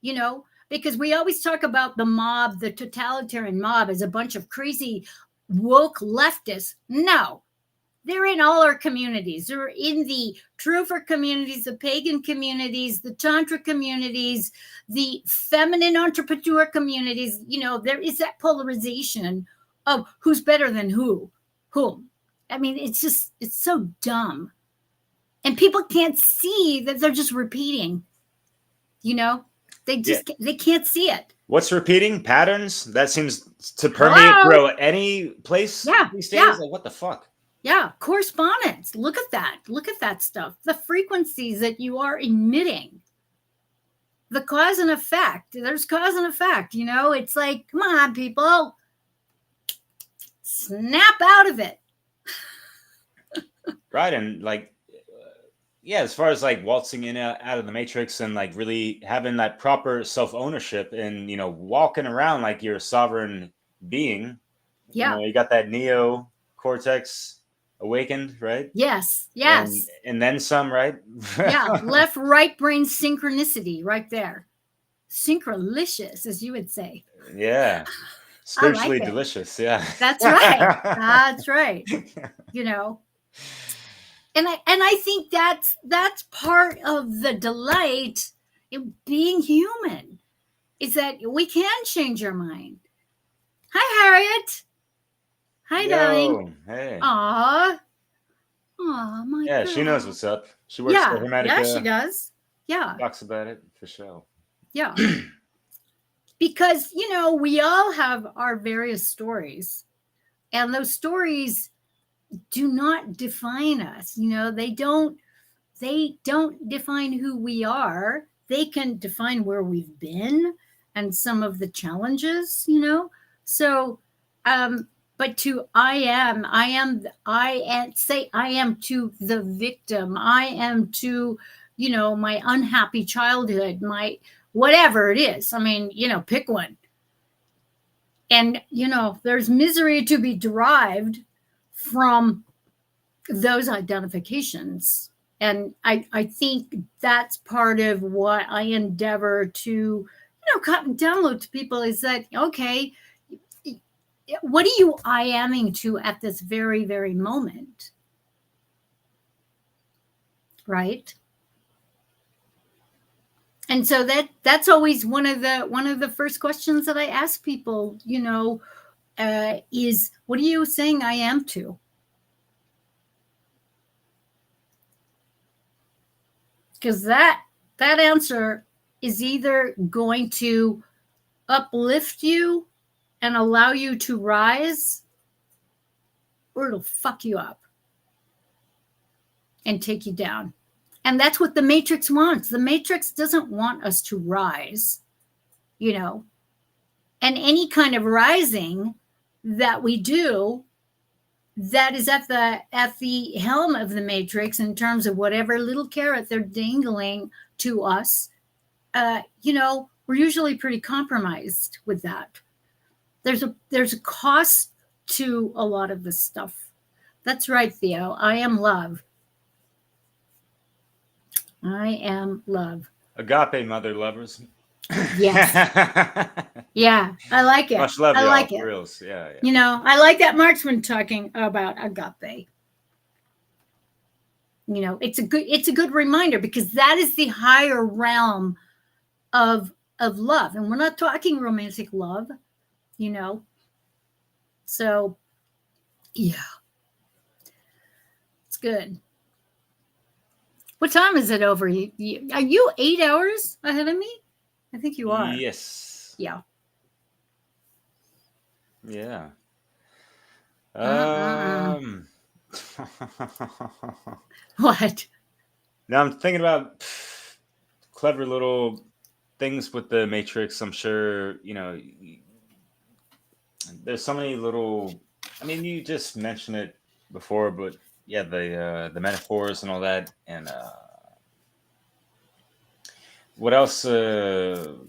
you know, because we always talk about the mob, the totalitarian mob, as a bunch of crazy woke leftists. No, they're in all our communities. They're in the Truther communities, the pagan communities, the Tantra communities, the feminine entrepreneur communities. You know, there is that polarization of who's better than whom. I mean, it's so dumb. And people can't see that they're just repeating, you know, they can't see it. What's repeating? Patterns? That seems to permeate through any place these days. Yeah. Like, what the fuck? Yeah, correspondence. Look at that. Look at that stuff. The frequencies that you are emitting. The cause and effect. There's cause and effect, you know. It's like, come on, people. Snap out of it. Right, and like, yeah, as far as like waltzing in out of the Matrix and like really having that proper self-ownership and, you know, walking around like you're a sovereign being. Yeah. You know, you got that neo cortex awakened, right? Yes. And then some, right? Yeah, left, right brain synchronicity right there. Synchronicious, as you would say. Yeah. Spiritually like delicious, yeah. That's right. That's right. You know. And I think that's part of the delight in being human, is that we can change our mind. Hi, Harriet. Hi, darling. Hey. Aw, my yeah, girl. She knows what's up. She works for Hermetica. Yeah, she does. Yeah. Talks about it for sure. Yeah. Because, you know, we all have our various stories, and those stories do not define us. You know, they don't define who we are. They can define where we've been and some of the challenges, you know. So, but to I am to the victim. I am to, you know, my unhappy childhood, my whatever it is. I mean, you know, pick one. And, you know, there's misery to be derived from those identifications. And I think that's part of what I endeavor to, you know, cut and download to people, is that, okay, what are you I-aming to at this very, very moment? Right? And so that's always one of the first questions that I ask people, you know, is, what are you saying I am to? Because that answer is either going to uplift you and allow you to rise, or it'll fuck you up and take you down. And that's what the Matrix wants. The Matrix doesn't want us to rise, you know. And any kind of rising that we do, that is at the helm of the Matrix in terms of whatever little carrot they're dangling to us, you know, we're usually pretty compromised with that. There's a cost to a lot of this stuff. That's right, Theo. I am love. I am love. Agape, mother lovers. Yes. Yeah, I like it. Much love, I y'all. like it. Reals. Yeah. You know, I like that marksman talking about agape. You know, it's a good reminder, because that is the higher realm of of love. And we're not talking romantic love, you know. So, yeah. It's good. What time is it over? Are you 8 hours ahead of me? I think you are. Yes. Yeah. Yeah. What? Now I'm thinking about clever little things with the Matrix. I'm sure, you know, there's so many little. I mean, you just mentioned it before, but yeah, the metaphors and all that, and what else do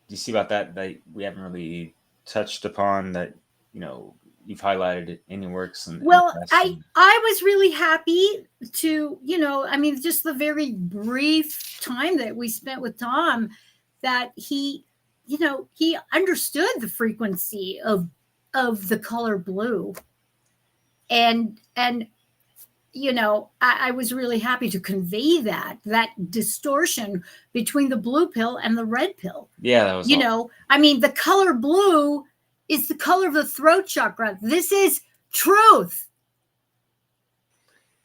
you see about that we haven't really touched upon that, you know, you've highlighted in your works? And Well, I was really happy to, you know, I mean, just the very brief time that we spent with Tom, that he, you know, he understood the frequency of the color blue, and you know, I was really happy to convey that distortion between the blue pill and the red pill. Yeah, that was you awesome. know, I mean, the color blue is the color of the throat chakra. This is truth.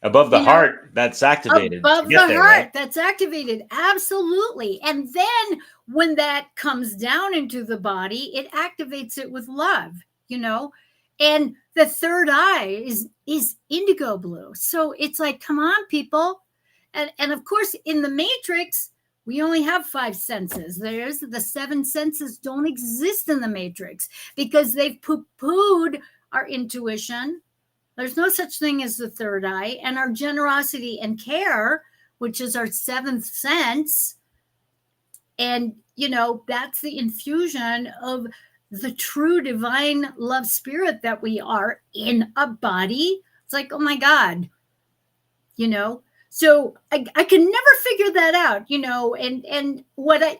Above the heart, that's activated. Above the heart, right? That's activated. Absolutely. And then when that comes down into the body, it activates it with love, you know? And the third eye is indigo blue. So it's like, come on, people. And of course, in the Matrix, we only have 5 senses. There's the 7 senses don't exist in the Matrix because they've poo-pooed our intuition. There's no such thing as the third eye, and our generosity and care, which is our 7th sense. And, you know, that's the infusion of the true divine love spirit that we are in a body. It's like, oh my God, you know? So I can never figure that out, you know, and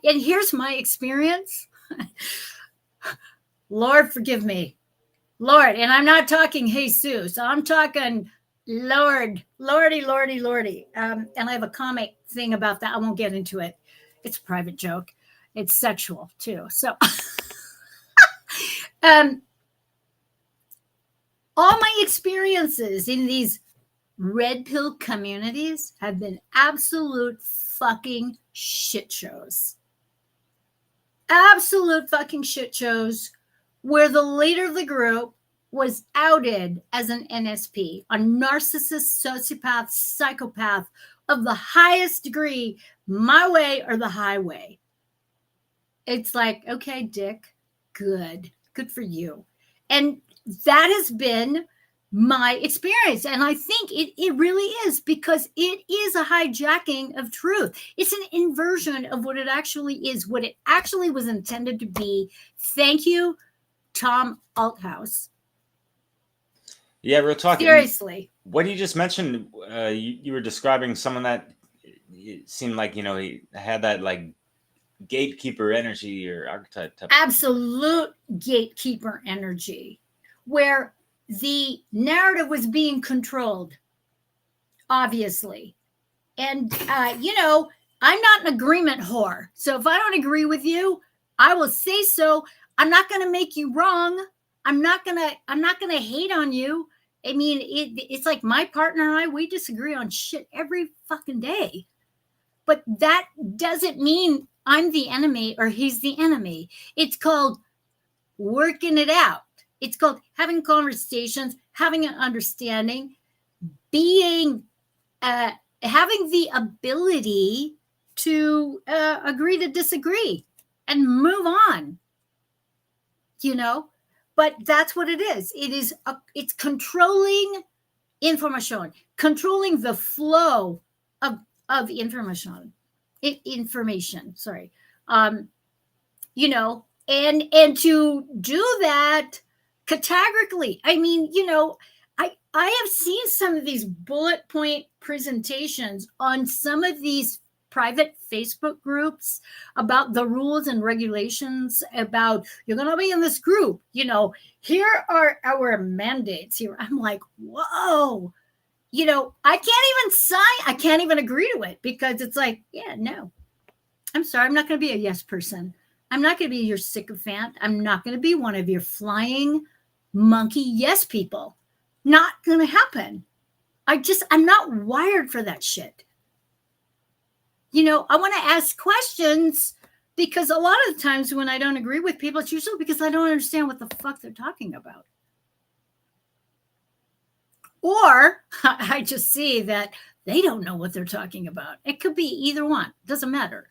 here's my experience. Lord, forgive me. Lord, and I'm not talking Jesus. I'm talking Lord, Lordy. And I have a comic thing about that. I won't get into it. It's a private joke. It's sexual too. So, all my experiences in these red pill communities have been absolute fucking shit shows. Absolute fucking shit shows, where the leader of the group was outed as an NSP, a narcissist, sociopath, psychopath of the highest degree, my way or the highway. It's like, okay, Dick, good for you. And that has been my experience. And I think it really is, because it is a hijacking of truth. It's an inversion of what it actually is, what it actually was intended to be. Thank you, Tom Althouse. Yeah, real talk. Seriously. What you just mentioned, you were describing someone that it seemed like, you know, he had that like gatekeeper energy or archetype type. Absolute gatekeeper energy, where the narrative was being controlled, obviously. And, you know, I'm not an agreement whore. So if I don't agree with you, I will say so. I'm not going to make you wrong. I'm not going to hate on you. I mean, it's like my partner and I, we disagree on shit every fucking day. But that doesn't mean I'm the enemy or he's the enemy. It's called working it out. It's called having conversations, having an understanding, being, having the ability to agree to disagree and move on, you know? But that's what it is. It's controlling information, controlling the flow of information, sorry. You know, and to do that categorically. I mean, you know, I have seen some of these bullet point presentations on some of these private Facebook groups about the rules and regulations about, you're going to be in this group, you know, here are our mandates here. I'm like, whoa, you know, I can't even agree to it, because it's like, yeah, no, I'm sorry, I'm not going to be a yes person. I'm not going to be your sycophant. I'm not going to be one of your flying monkey yes people. Not going to happen. I'm not wired for that shit. You know, I want to ask questions because a lot of the times when I don't agree with people, it's usually because I don't understand what the fuck they're talking about. Or I just see that they don't know what they're talking about. It could be either one. Doesn't matter,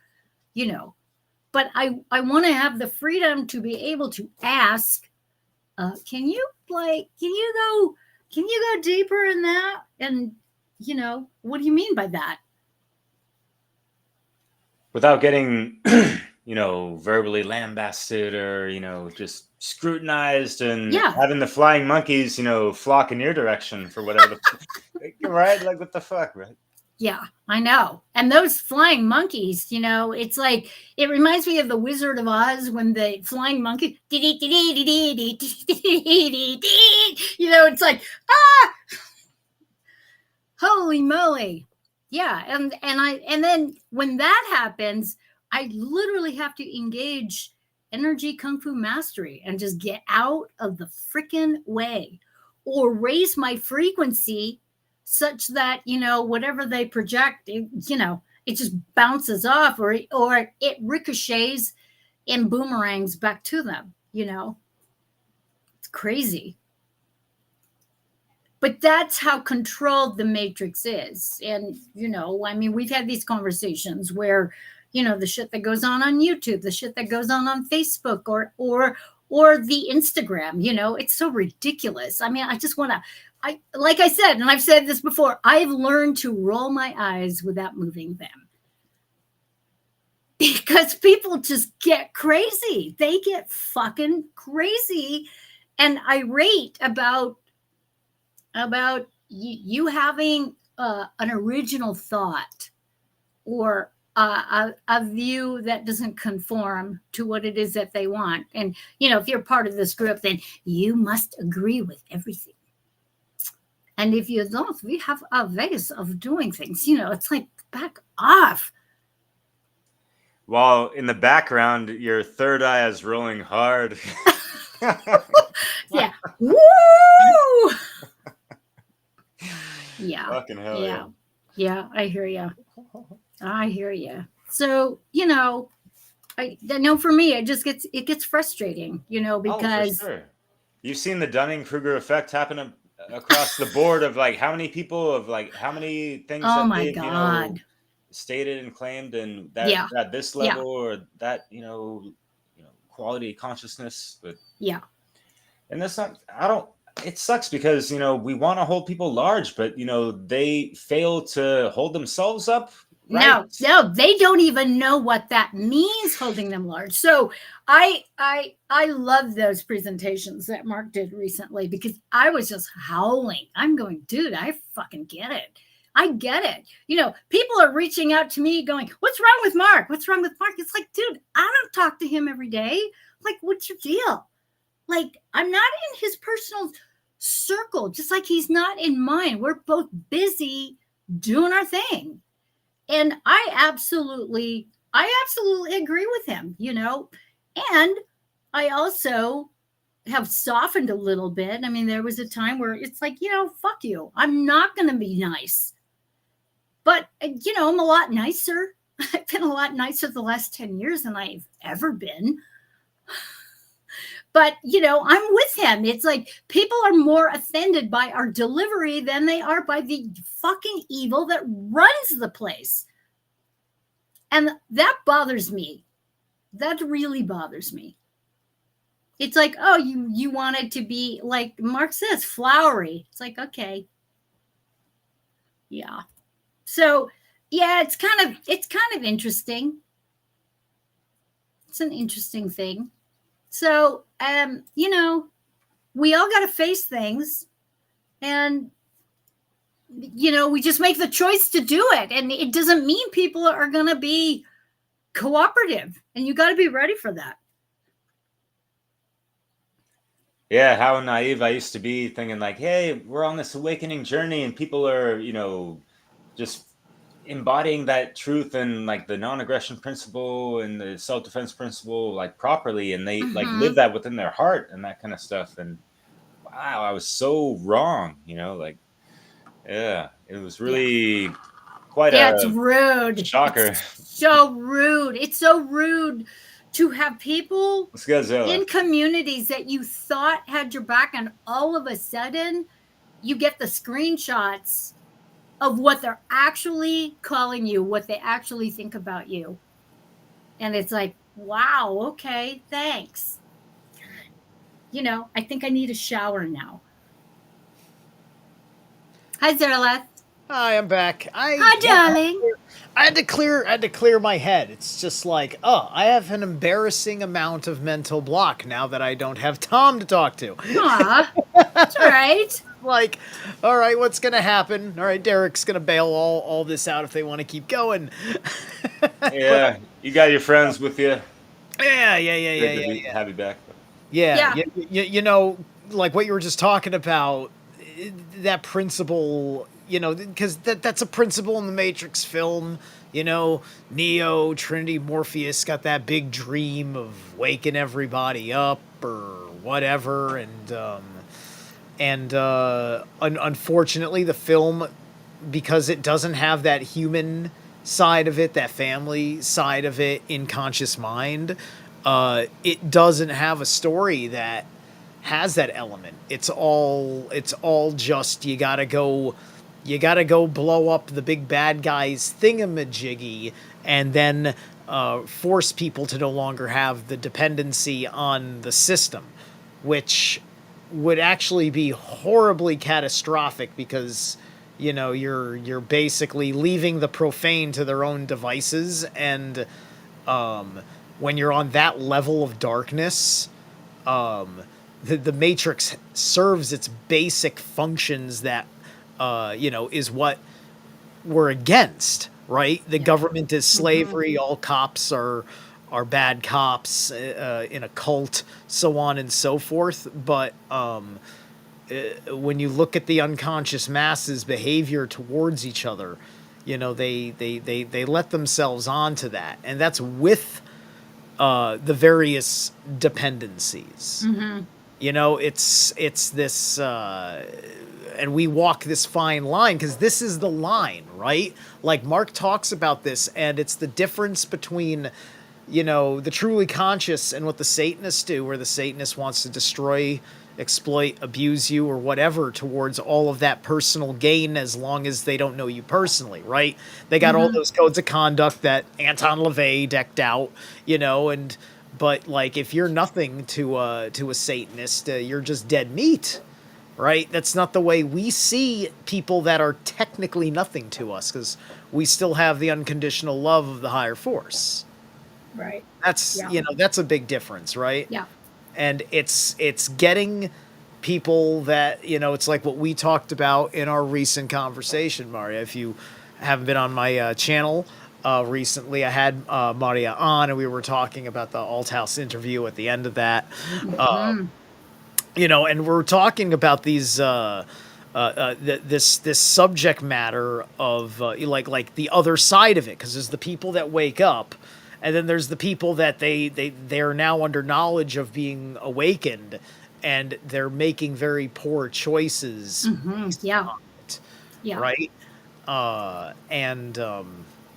you know. But I want to have the freedom to be able to ask, can you go deeper in that? And, you know, what do you mean by that? Without getting, you know, verbally lambasted or, you know, just scrutinized and having the flying monkeys, you know, flock in your direction for whatever the right? Like, what the fuck, right? Yeah, I know. And those flying monkeys, you know, it's like, it reminds me of the Wizard of Oz when the flying monkey, you know, it's like, ah, holy moly. Yeah. And then when that happens, I literally have to engage energy kung fu mastery and just get out of the freaking way or raise my frequency such that, you know, whatever they project, it just bounces off or it ricochets and boomerangs back to them, you know. It's crazy. But that's how controlled the Matrix is. And, you know, I mean, we've had these conversations where, you know, the shit that goes on YouTube, the shit that goes on Facebook or the Instagram, you know, it's so ridiculous. I mean, I just want to, like I said, and I've said this before, I've learned to roll my eyes without moving them. Because people just get crazy. They get fucking crazy and irate about you having an original thought or a view that doesn't conform to what it is that they want. And, you know, if you're part of this group, then you must agree with everything. And if you don't, we have our ways of doing things. You know, it's like, back off. While in the background, your third eye is rolling hard. Yeah. Woo! Yeah. Fucking hell yeah. Yeah, I hear you. I hear you. So, you know, I know for me, it gets frustrating, you know, because for sure. You've seen the Dunning-Kruger effect happen across the board of like how many people of like how many things that they've, you know, stated and claimed and that at this level or that, you know, quality consciousness, but and that's not, it sucks because, you know, we want to hold people large, but, you know, they fail to hold themselves up. Right? No, they don't even know what that means, holding them large. So I love those presentations that Mark did recently because I was just howling. I'm going, dude, I fucking get it. I get it. You know, people are reaching out to me going, what's wrong with Mark? What's wrong with Mark? It's like, dude, I don't talk to him every day. Like, what's your deal? Like, I'm not in his personal circle, just like he's not in mine. We're both busy doing our thing. And I absolutely agree with him, you know. And I also have softened a little bit. I mean, there was a time where it's like, you know, fuck you. I'm not going to be nice. But, you know, I'm a lot nicer. I've been a lot nicer the last 10 years than I've ever been. But, you know, I'm with him. It's like people are more offended by our delivery than they are by the fucking evil that runs the place. And that bothers me. That really bothers me. It's like, oh, you wanted to be, like Mark says, flowery. It's like, okay. Yeah. So, yeah, it's kind of interesting. It's an interesting thing. So, you know, we all got to face things and, you know, we just make the choice to do it. And it doesn't mean people are going to be cooperative and you got to be ready for that. Yeah. How naive I used to be thinking like, hey, we're on this awakening journey and people are, you know, just embodying that truth and like the non-aggression principle and the self-defense principle like properly, and they like live that within their heart and that kind of stuff. And wow, I was so wrong, like, yeah, it was really quite it's a rude. shocker. It's so rude. It's so rude to have people Let's go, Zilla. in communities that you thought had your back, and all of a sudden you get the screenshots of what they're actually calling you, what they actually think about you. And it's like, wow, okay, thanks. I think I need a shower now. Hi, Zerilath. Hi, I'm back. Hi, darling. I had to clear my head. It's just like, I have an embarrassing amount of mental block now that I don't have Tom to talk to. Aw, that's all right. Like, all right, what's gonna happen? All right, Derek's gonna bail all this out if they want to keep going. Yeah, you got your friends with you. Yeah. Have you back. Yeah. Like what you were just talking about, that principle, because that's a principle in the Matrix film. Neo, Trinity, Morpheus got that big dream of waking everybody up or whatever, and unfortunately the film, because it doesn't have that human side of it, that family side of it in conscious mind, it doesn't have a story that has that element. It's all just you gotta go blow up the big bad guy's thingamajiggy and then force people to no longer have the dependency on the system, which would actually be horribly catastrophic, because you're basically leaving the profane to their own devices, and when you're on that level of darkness, the Matrix serves its basic functions that is what we're against, right? The government is slavery, all cops are bad cops in a cult, so on and so forth. But when you look at the unconscious masses' behavior towards each other, they let themselves onto that, and that's with the various dependencies. It's this, and we walk this fine line, because this is the line, right? Like Mark talks about this, and it's the difference between the truly conscious and what the Satanists do, where the Satanist wants to destroy, exploit, abuse you, or whatever towards all of that personal gain, as long as they don't know you personally, right? They got all those codes of conduct that Anton LaVey decked out, but like, if you're nothing to a Satanist, you're just dead meat, right? That's not the way we see people that are technically nothing to us, because we still have the unconditional love of the higher force. Right. That's that's a big difference, right? Yeah. And it's getting people that, it's like what we talked about in our recent conversation, Maria. If you haven't been on my channel recently, I had Maria on, and we were talking about the Althouse interview at the end of that. And we're talking about these this subject matter of like the other side of it, because there's the people that wake up, and then there's the people that they're now under knowledge of being awakened, and they're making very poor choices. Right.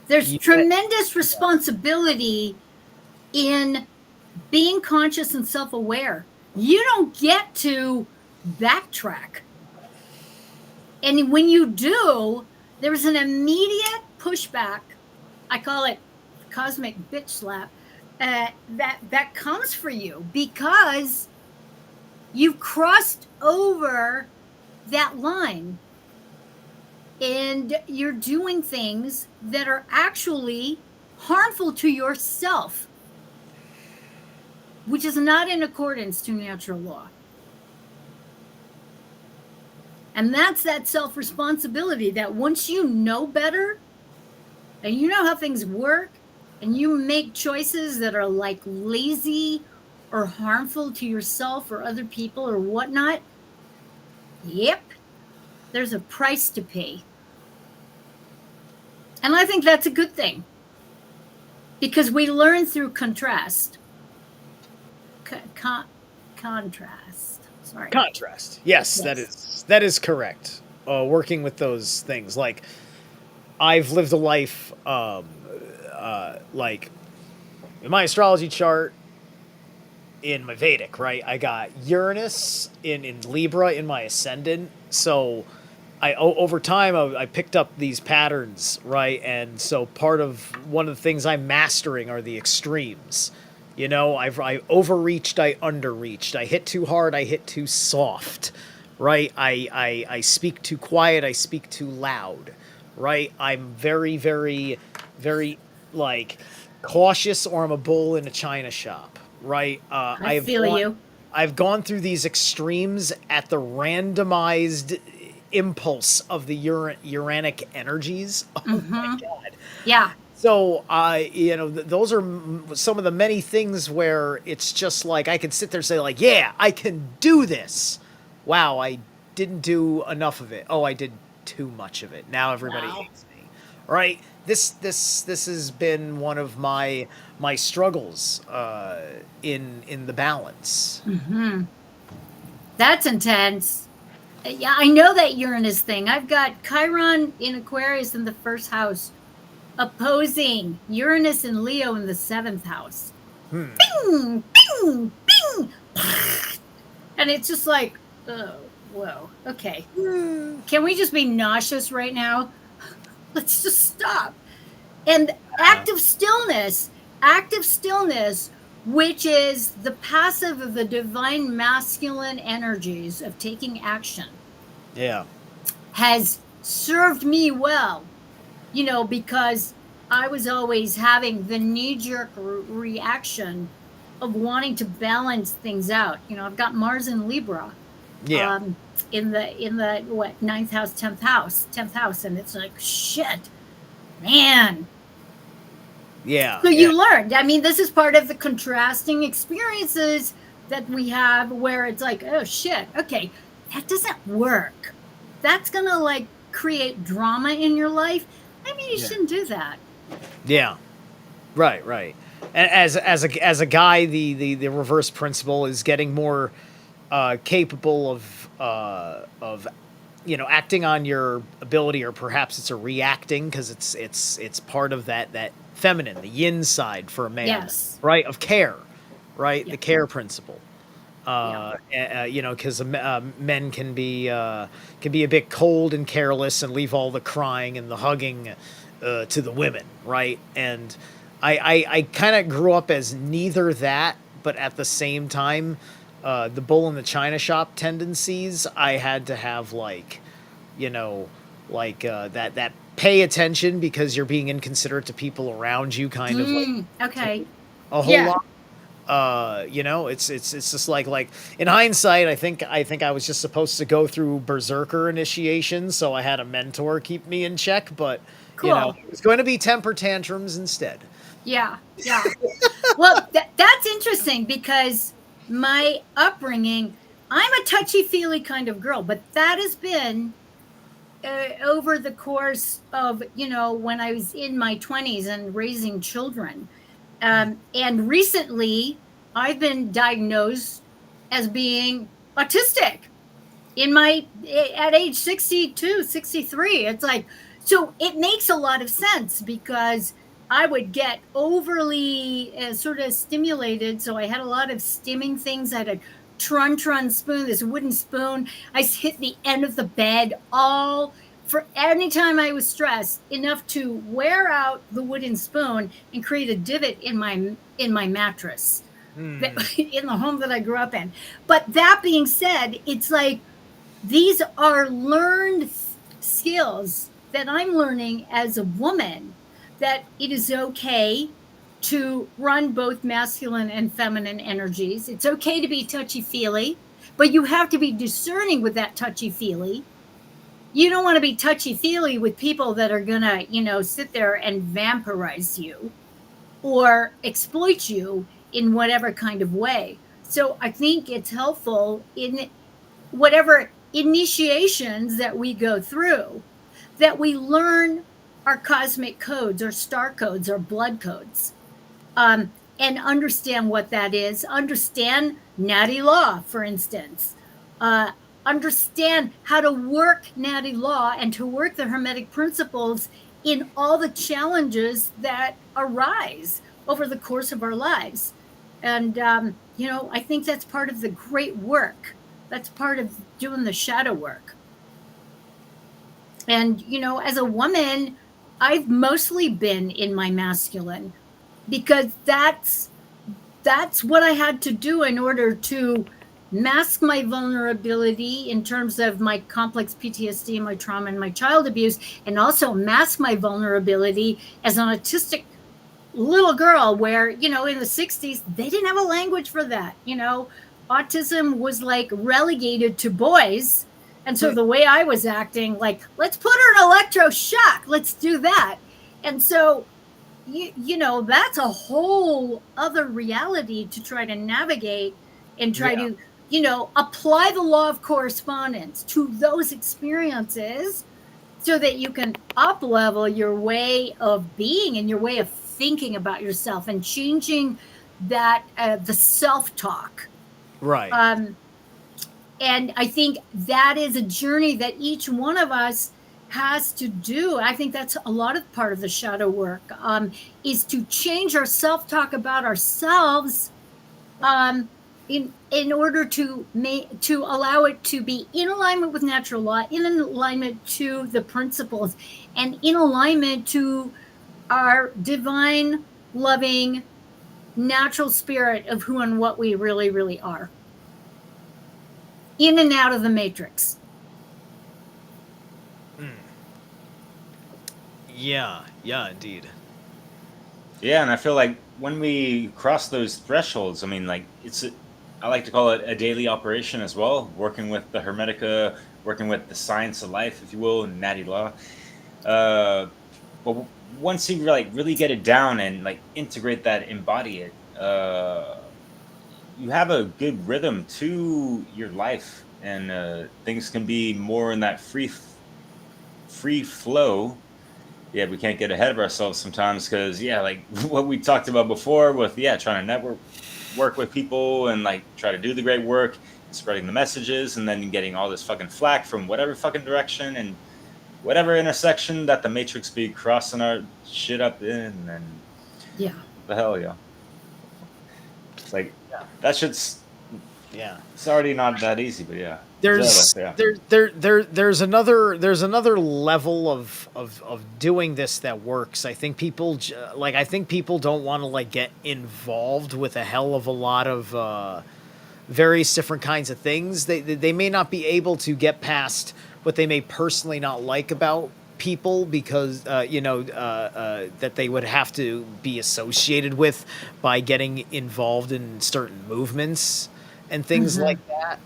There's tremendous responsibility in being conscious and self-aware. You don't get to backtrack. And when you do, there's an immediate pushback. I call it cosmic bitch slap. That comes for you, because you've crossed over that line, and you're doing things that are actually harmful to yourself, which is not in accordance to natural law. And that's that self-responsibility, that once you know better and you know how things work, and you make choices that are like lazy or harmful to yourself or other people or whatnot, yep, there's a price to pay. And I think that's a good thing. Because we learn through contrast. Contrast. Sorry. Contrast. Yes, that is correct. Working with those things, like I've lived a life, like in my astrology chart, in my Vedic, right? I got Uranus in Libra in my ascendant, so over time I picked up these patterns, right? And so one of the things I'm mastering are the extremes. You know, I overreached, I underreached, I hit too hard, I hit too soft, right? I speak too quiet, I speak too loud, right? I'm very, very, very like cautious, or I'm a bull in a china shop, right? I feel you. I've gone through these extremes at the randomized impulse of the uranic energies. Oh my God. Yeah. So, those are some of the many things where it's just like I can sit there and say, like, yeah, I can do this. Wow, I didn't do enough of it. Oh, I did too much of it. Now everybody hates me. Right? This has been one of my struggles in the balance. Mm-hmm. That's intense. Yeah, I know that Uranus thing. I've got Chiron in Aquarius in the first house, opposing Uranus and Leo in the 7th house. Bing, bing, bing. And it's just like, oh, whoa, okay. Can we just be nauseous right now? Let's just stop. And active stillness, which is the passive of the divine masculine energies of taking action. Yeah. Has served me well, because I was always having the knee-jerk reaction of wanting to balance things out. I've got Mars in Libra. Yeah. In the what, 9th house, 10th house, and it's like, shit, man. Yeah. So you learned. I mean, this is part of the contrasting experiences that we have, where it's like, oh shit, okay, that doesn't work. That's gonna like create drama in your life. Maybe you shouldn't do that. Yeah. Right. And as a guy, the reverse principle is getting more capable of acting on your ability, or perhaps it's a reacting, because it's part of that feminine, the yin side for a man. Yes. Right, of care, right? Yeah. The care principle. Because men can be a bit cold and careless and leave all the crying and the hugging to the women, right? And I kind of grew up as neither that, but at the same time, the bull in the china shop tendencies, I had to have that pay attention because you're being inconsiderate to people around you, kind of okay, a whole lot. It's just like in hindsight, I think I was just supposed to go through berserker initiation, so I had a mentor keep me in check, but cool. It's going to be temper tantrums instead. Yeah. Well, that's interesting, because my upbringing, I'm a touchy-feely kind of girl, but that has been over the course of, when I was in my 20s and raising children. And recently, I've been diagnosed as being autistic at age 62, 63. It's like, so it makes a lot of sense, because I would get overly sort of stimulated. So I had a lot of stimming things. I had a Trun spoon, this wooden spoon. I hit the end of the bed for any time I was stressed enough to wear out the wooden spoon and create a divot in my mattress in the home that I grew up in. But that being said, it's like, these are learned skills that I'm learning as a woman, that it is okay to run both masculine and feminine energies. It's okay to be touchy-feely, but you have to be discerning with that touchy-feely. You don't want to be touchy-feely with people that are going to, sit there and vampirize you or exploit you in whatever kind of way. So I think it's helpful in whatever initiations that we go through, that we learn our cosmic codes, our star codes, our blood codes, and understand what that is. Understand natty law, for instance. Understand how to work natty law and to work the Hermetic principles in all the challenges that arise over the course of our lives. And, I think that's part of the great work. That's part of doing the shadow work. And, as a woman, I've mostly been in my masculine because that's what I had to do in order to mask my vulnerability in terms of my complex PTSD, my trauma, and my child abuse, and also mask my vulnerability as an autistic little girl where, in the 60s, they didn't have a language for that. Autism was like relegated to boys. And so the way I was acting, like, let's put her in electroshock, let's do that. And so, that's a whole other reality to try to navigate and try to, apply the law of correspondence to those experiences so that you can up-level your way of being and your way of thinking about yourself and changing that, the self-talk. Right. And I think that is a journey that each one of us has to do. I think that's a lot of part of the shadow work, is to change our self-talk about ourselves, in order to allow it to be in alignment with natural law, in alignment to the principles, and in alignment to our divine, loving, natural spirit of who and what we really, really are. In and out of the matrix. Yeah, indeed. Yeah, and I feel like when we cross those thresholds, I mean, like, I like to call it a daily operation as well, working with the Hermetica, working with the science of life, if you will, and natty law. But once you really get it down and like integrate that, embody it, you have a good rhythm to your life, and things can be more in that free flow. Yeah, we can't get ahead of ourselves sometimes because, like what we talked about before with, trying to work with people and like try to do the great work, spreading the messages, and then getting all this fucking flack from whatever fucking direction and whatever intersection that the Matrix be crossing our shit up in, and the hell, it's like that shit's it's already not that easy, but there's another level of doing this that works. I think people don't want to like get involved with a hell of a lot of various different kinds of things. They may not be able to get past what they may personally not like about people because that they would have to be associated with by getting involved in certain movements and things like that.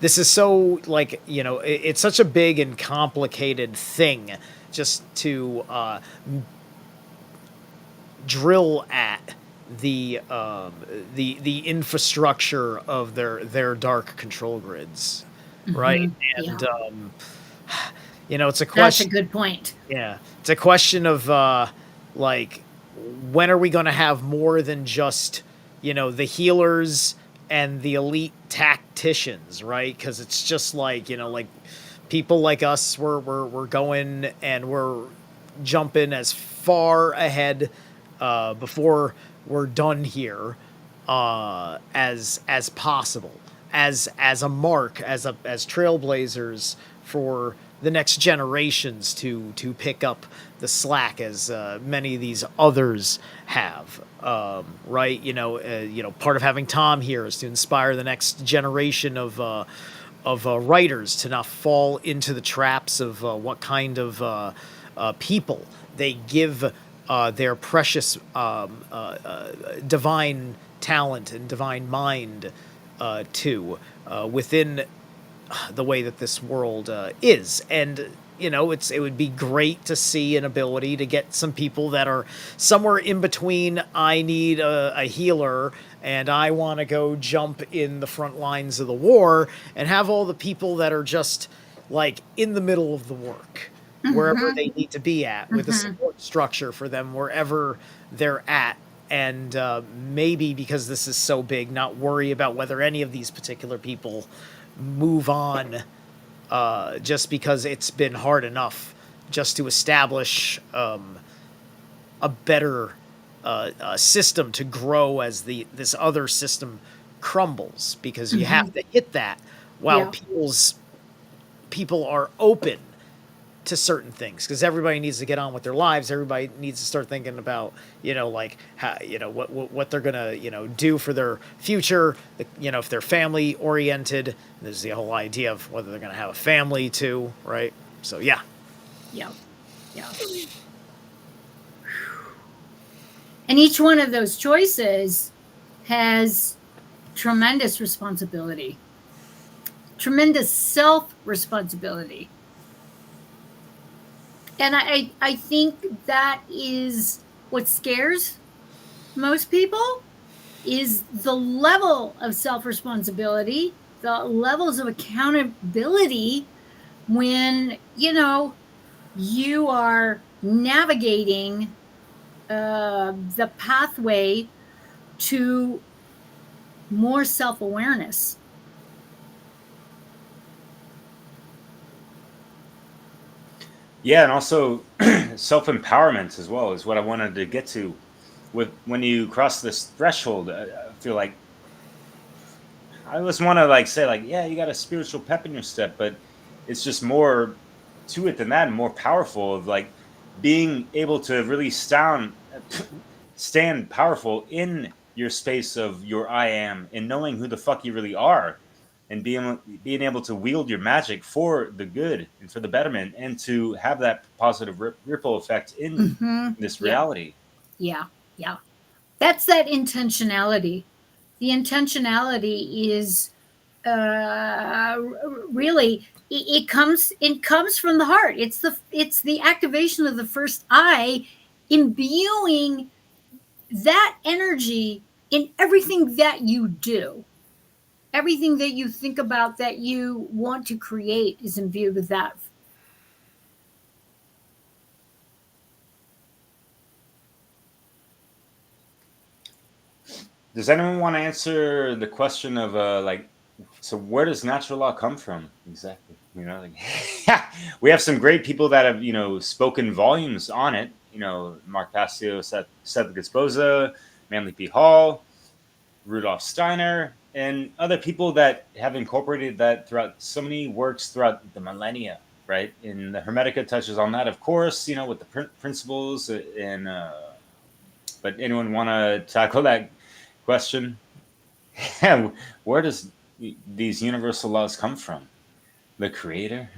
This is so like, it's such a big and complicated thing just to drill at the infrastructure of their dark control grids, right? And it's a question. That's a good point. Yeah, it's a question of like, when are we going to have more than just the healers and the elite tacticians, right? Because it's just like, like people like us, we're going and we're jumping as far ahead before we're done here as possible, as a mark, as trailblazers for the next generations to pick up the slack as many of these others have, right? Part of having Tom here is to inspire the next generation of writers to not fall into the traps of what kind of people they give their precious divine talent and divine mind to within the way that this world is. And it would be great to see an ability to get some people that are somewhere in between. I need a healer and I want to go jump in the front lines of the war, and have all the people that are just like in the middle of the work, wherever they need to be at, with a support structure for them wherever they're at. And maybe because this is so big, not worry about whether any of these particular people move on, just because it's been hard enough just to establish a better system to grow as this other system crumbles, because you have to hit that while people are open to certain things, because everybody needs to get on with their lives. Everybody needs to start thinking about, like, how, what they're gonna, do for their future. If they're family oriented, there's the whole idea of whether they're gonna have a family too, right? So yeah. And each one of those choices has tremendous responsibility, tremendous self-responsibility. And I think that is what scares most people, is the level of self-responsibility, the levels of accountability when, you are navigating the pathway to more self-awareness. Yeah, and also self-empowerment as well is what I wanted to get to. When you cross this threshold, I feel like I just want to say yeah, you got a spiritual pep in your step, but it's just more to it than that, and more powerful, of being able to really stand powerful in your space of your I am, and knowing who the fuck you really are, and being able to wield your magic for the good and for the betterment, and to have that positive ripple effect in this reality. Yeah. That's that intentionality. The intentionality is really, it comes from the heart. It's the activation of the first eye, imbuing that energy in everything that you do. Everything that you think about, that you want to create, is imbued with that. Does anyone want to answer the question of so where does natural law come from exactly? We have some great people that have spoken volumes on it. Mark Passio, Seth Gasposa, Manly P. Hall, Rudolf Steiner, and other people that have incorporated that throughout so many works throughout the millennia, right? And the Hermetica touches on that, of course, with the principles. And but anyone want to tackle that question? Where does these universal laws come from? The creator?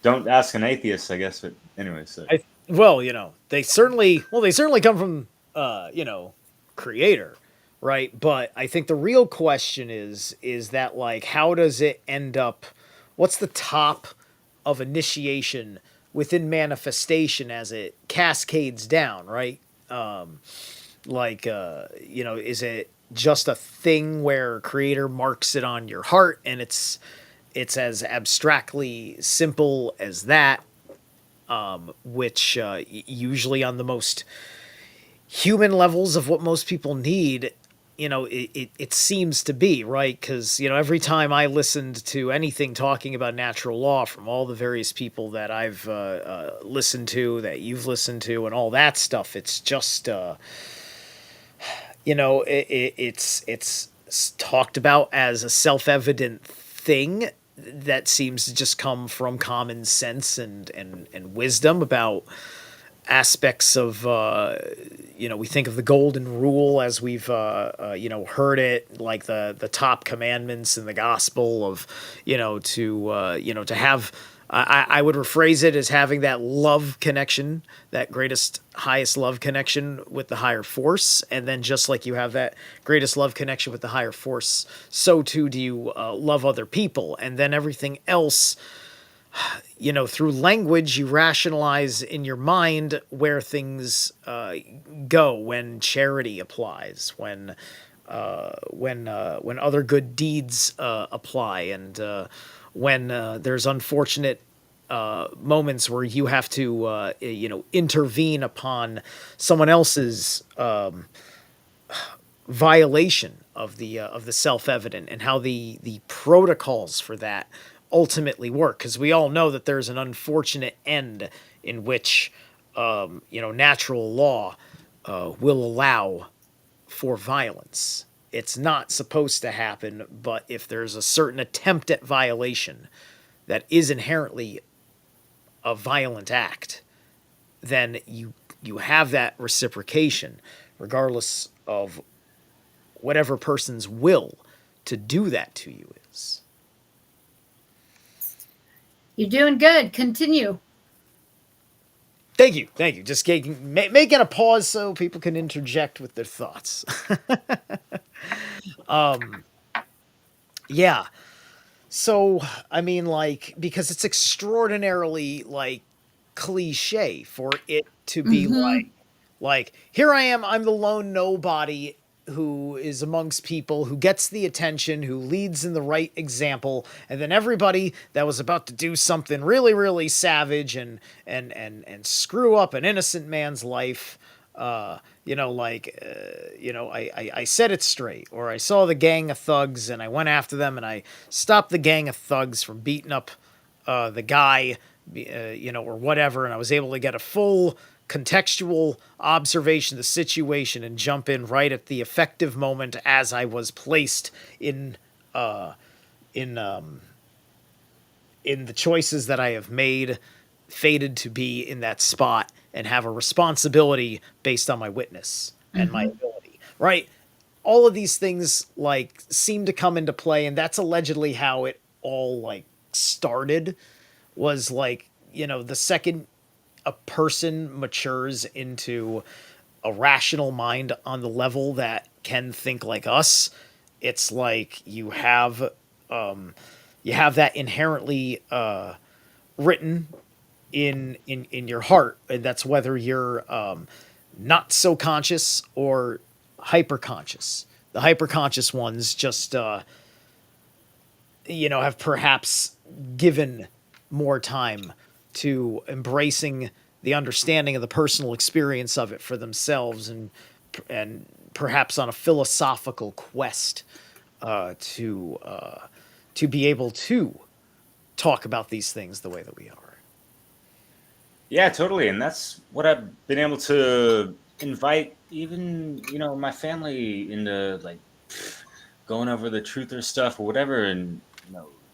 Don't ask an atheist, I guess. But anyway, so they certainly come from creator, right? But I think the real question is that how does it end up? What's the top of initiation within manifestation as it cascades down, right? Is it just a thing where creator marks it on your heart, and it's as abstractly simple as that, which usually on the most human levels of what most people need, it seems to be, right? Because every time I listened to anything talking about natural law from all the various people that I've listened to, that you've listened to, and all that stuff, it's just it's talked about as a self-evident thing that seems to just come from common sense and wisdom about aspects of we think of the golden rule as we've heard it, like the top commandments in the gospel of to have, I would rephrase it as having that love connection, that greatest, highest love connection with the higher force. And then just like you have that greatest love connection with the higher force, so too do you love other people. And then everything else, through language, you rationalize in your mind where things go, when charity applies, when when other good deeds apply, and when there's unfortunate moments where you have to intervene upon someone else's violation of the self-evident, and how the protocols for that ultimately work, because we all know that there's an unfortunate end in which natural law will allow for violence. It's not supposed to happen, but if there's a certain attempt at violation that is inherently a violent act, then you have that reciprocation, regardless of whatever person's will to do that to you is. You're doing good. Continue. Thank you. Just making a pause so people can interject with their thoughts. Yeah. So, I mean, like, because it's extraordinarily, like, cliche for it to be like, here I am, I'm the lone nobody who is amongst people, who gets the attention, who leads in the right example, and then everybody that was about to do something really, really savage and screw up an innocent man's life, I set it straight, or I saw the gang of thugs and I went after them and I stopped the gang of thugs from beating up the guy, or whatever, and I was able to get a full contextual observation of the situation and jump in right at the effective moment as I was placed in the choices that I have made, fated to be in that spot and have a responsibility based on my witness and my ability, right? All of these things like seem to come into play, and that's allegedly how it all like started, was like, the second a person matures into a rational mind on the level that can think like us, it's like you have that inherently written in your heart, and that's whether you're not so conscious or hyper conscious. The hyper conscious ones just have perhaps given more time to embracing the understanding of the personal experience of it for themselves, and perhaps on a philosophical quest to be able to talk about these things the way that we are. Yeah, totally. And that's what I've been able to invite even, my family into, like, going over the truther stuff or whatever, and,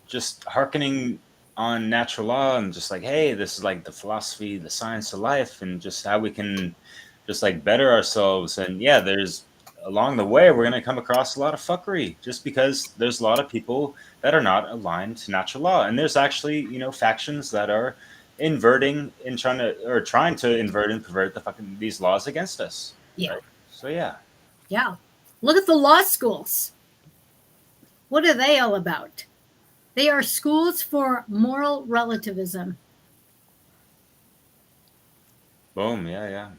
just hearkening on natural law and just like, hey, this is like the philosophy, the science of life, and just how we can just like better ourselves. And yeah, there's along the way, we're going to come across a lot of fuckery just because there's a lot of people that are not aligned to natural law. And there's actually, factions that are inverting and trying to invert and pervert these laws against us. Yeah. Right? So yeah. Yeah. Look at the law schools. What are they all about? They are schools for moral relativism. Boom. Yeah.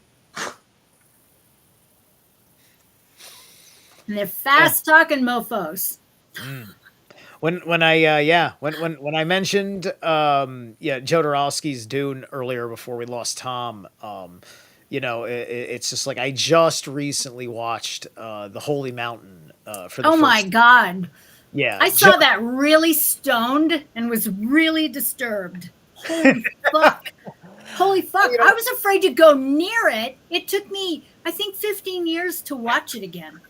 And they're fast talking mofos. When I mentioned Jodorowsky's Dune earlier before we lost Tom, it's just like I just recently watched The Holy Mountain for the first my God. Yeah. I saw that really stoned and was really disturbed. Holy fuck. Holy fuck. I was afraid to go near it. It took me, I think, 15 years to watch it again.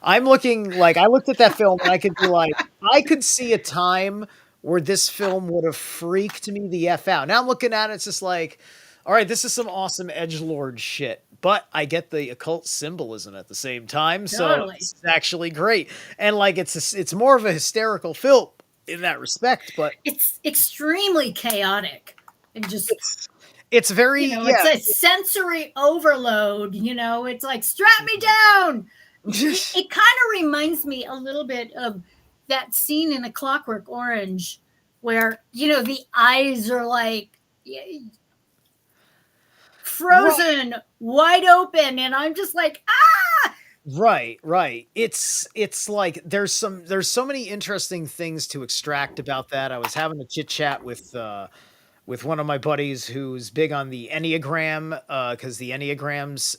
I'm looking, like, I looked at that film and I could be like, I could see a time where this film would have freaked me the F out. Now I'm looking at it, it's just like, all right, this is some awesome edgelord shit, but I get the occult symbolism at the same time, so it's actually great. And like, it's more of a hysterical film in that respect, but it's extremely chaotic and just it's very it's a sensory overload. It's like, strap me down. It kind of reminds me a little bit of that scene in A Clockwork Orange where the eyes are like frozen wide open, and I'm just like, Right. It's like there's so many interesting things to extract about that. I was having a chit chat with one of my buddies who's big on the Enneagram, because the Enneagram's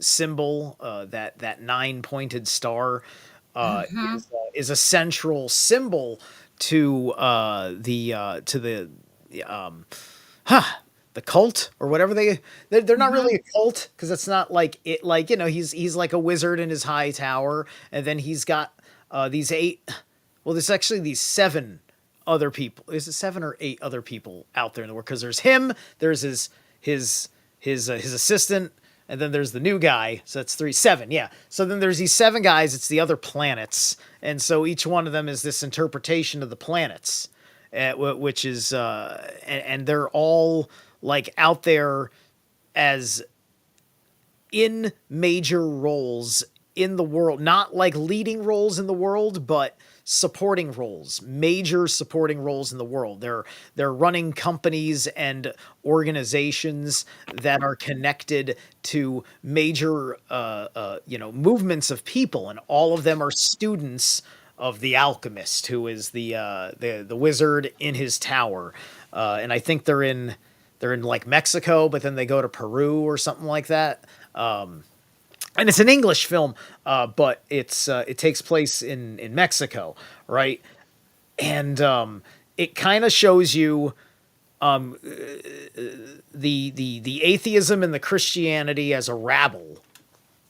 symbol, that 9-pointed star, Mm-hmm. is a central symbol to um, the cult or whatever they're not Mm-hmm. really a cult because it's not like it, like, he's like a wizard in his high tower, and then he's got these eight, well, there's actually these seven other people. Is it seven or eight other people out there in the world? Because there's him, there's his his assistant, and then there's the new guy. So that's three, seven, yeah. So then there's these seven guys. It's the other planets, and so each one of them is this interpretation of the planets, which is and they're all like out there as in major roles in the world, not like leading roles in the world, but supporting roles, major supporting roles in the world. They're running companies and organizations that are connected to major movements of people, and all of them are students of the alchemist, who is the wizard in his tower. And I think they're in like Mexico, but then they go to Peru or something like that. And it's an English film, but it takes place in Mexico, right? And it kind of shows you the atheism and the Christianity as a rabble,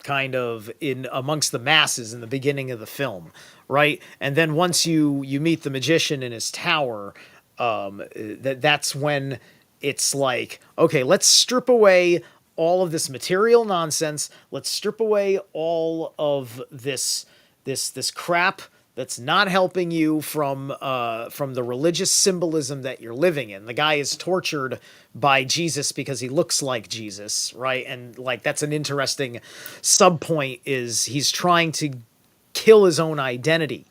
kind of in amongst the masses in the beginning of the film, right? And then once you meet the magician in his tower, that's when it's like, okay, let's strip away all of this material nonsense. Let's strip away all of this crap that's not helping you from the religious symbolism that you're living in. The guy is tortured by Jesus because he looks like Jesus, right? And like that's an interesting sub point, is he's trying to kill his own identity,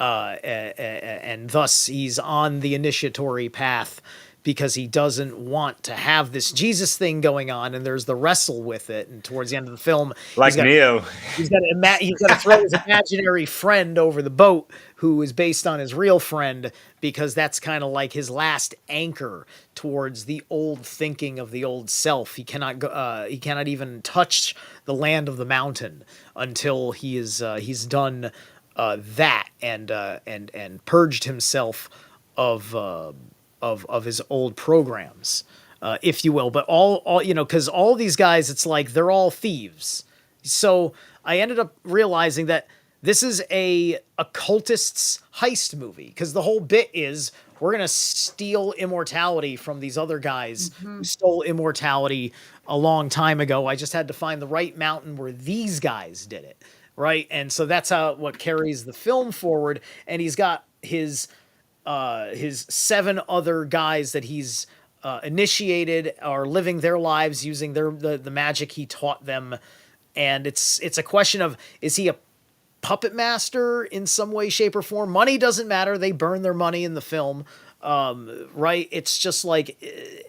and thus he's on the initiatory path because he doesn't want to have this Jesus thing going on, and there's the wrestle with it. And towards the end of the film, Like Neo. he's got to throw his imaginary friend over the boat, who is based on his real friend, because that's kind of like his last anchor towards the old thinking of the old self. He cannot go. He cannot even touch the land of the mountain until he's done that and purged himself of his old programs, if you will. But all because all these guys, it's like they're all thieves. So I ended up realizing that this is a occultist's heist movie, because the whole bit is we're gonna steal immortality from these other guys who stole immortality a long time ago. I just had to find the right mountain where these guys did it, right? And so that's what carries the film forward. And he's got his seven other guys that he's initiated are living their lives using the magic he taught them. And it's a question of, is he a puppet master in some way, shape, or form? Money doesn't matter. They burn their money in the film, right? It's just like,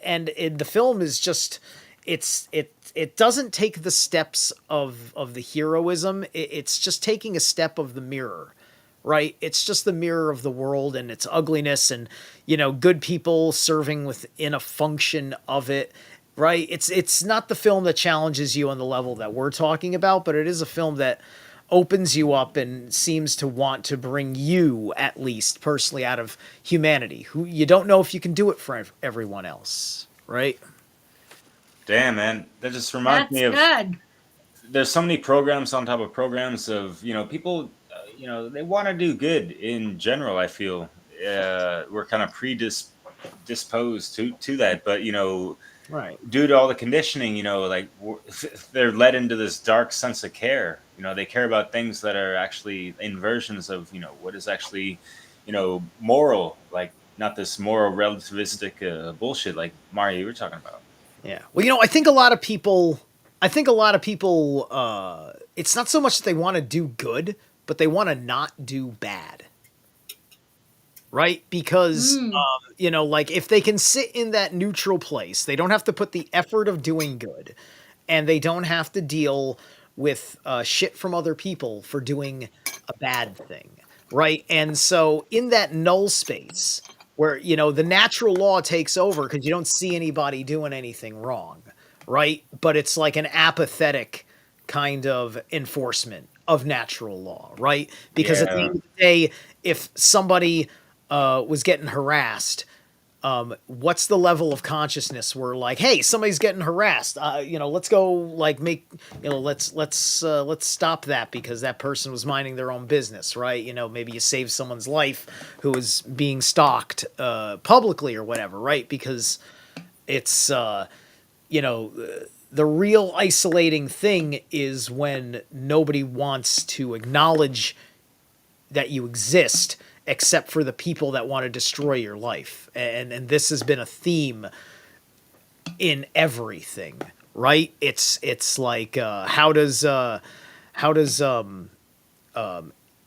and in the film is just, it doesn't take the steps of the heroism. It's just taking a step of the mirror, right? It's just the mirror of the world and its ugliness, and good people serving within a function of it, right? It's not the film that challenges you on the level that we're talking about, but it is a film that opens you up and seems to want to bring you, at least personally, out of humanity, who you don't know if you can do it for everyone else, right? Damn, man, that just reminds me of. Good. There's so many programs on top of programs of people. They want to do good in general. I feel we're kind of predisposed to that, but Right. due to all the conditioning, like they're led into this dark sense of care. They care about things that are actually inversions of what is actually moral, like not this moral relativistic bullshit like Mario you were talking about. Yeah. Well, I think a lot of people, it's not so much that they want to do good, but they want to not do bad. Right? Because, like if they can sit in that neutral place, they don't have to put the effort of doing good, and they don't have to deal with shit from other people for doing a bad thing, right? And so in that null space where, you know, the natural law takes over because you don't see anybody doing anything wrong, right? But it's like an apathetic kind of enforcement of natural law, right? Because at the Yeah. end of the day, if somebody was getting harassed, what's the level of consciousness where like, hey, somebody's getting harassed, you know, let's go like make, you know, let's stop that because that person was minding their own business, right? You know, maybe you save someone's life who was being stalked publicly or whatever, right? Because it's you know, the real isolating thing is when nobody wants to acknowledge that you exist except for the people that want to destroy your life. And this has been a theme in everything, right? It's like how does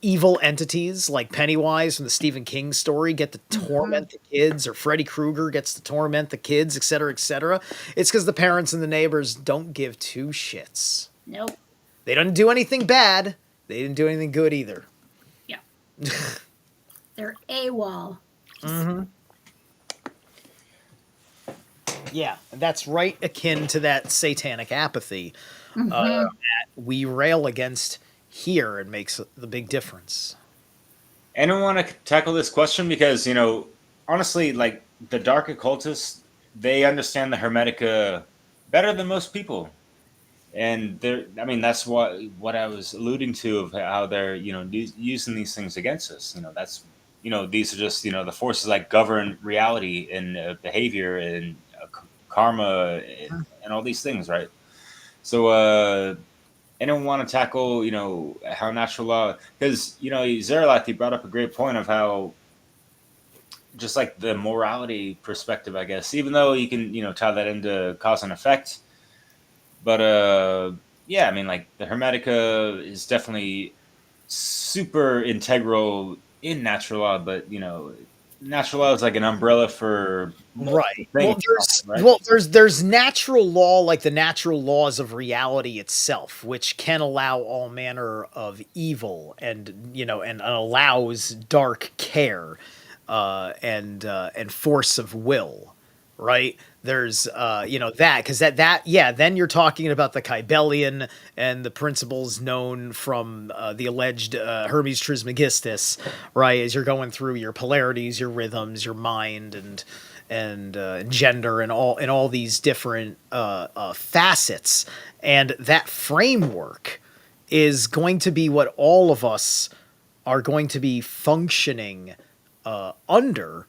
evil entities like Pennywise from the Stephen King story get to torment the kids, or Freddy Krueger gets to torment the kids, etc., etc.? It's because the parents and the neighbors don't give two shits. Nope. They didn't do anything bad. They didn't do anything good either. Yeah. They're AWOL. Yeah, that's right akin to that satanic apathy that we rail against here and makes the big difference. Anyone want to tackle this question? Because, you know, honestly, like the dark occultists, they understand the Hermetica better than most people. And they're, I mean, that's what I was alluding to of how they're, you know, using these things against us. You know, that's, you know, these are just, you know, the forces that govern reality and behavior and karma and all these things, right? So, anyone want to tackle, you know, how natural law? Because, you know, Zerilath, he brought up a great point of how just like the morality perspective, I guess, even though you can, you know, tie that into cause and effect. But yeah, I mean, like the Hermetica is definitely super integral in natural law, but you know, natural law is like an umbrella for Right. things, Well, right? there's natural law, like the natural laws of reality itself, which can allow all manner of evil, and you know, and allows dark care, and force of will. Right. There's you know, that because that yeah, then you're talking about the Kybellion and the principles known from the alleged Hermes Trismegistus, right? As you're going through your polarities, your rhythms, your mind, and gender, and all these different facets, and that framework is going to be what all of us are going to be functioning under.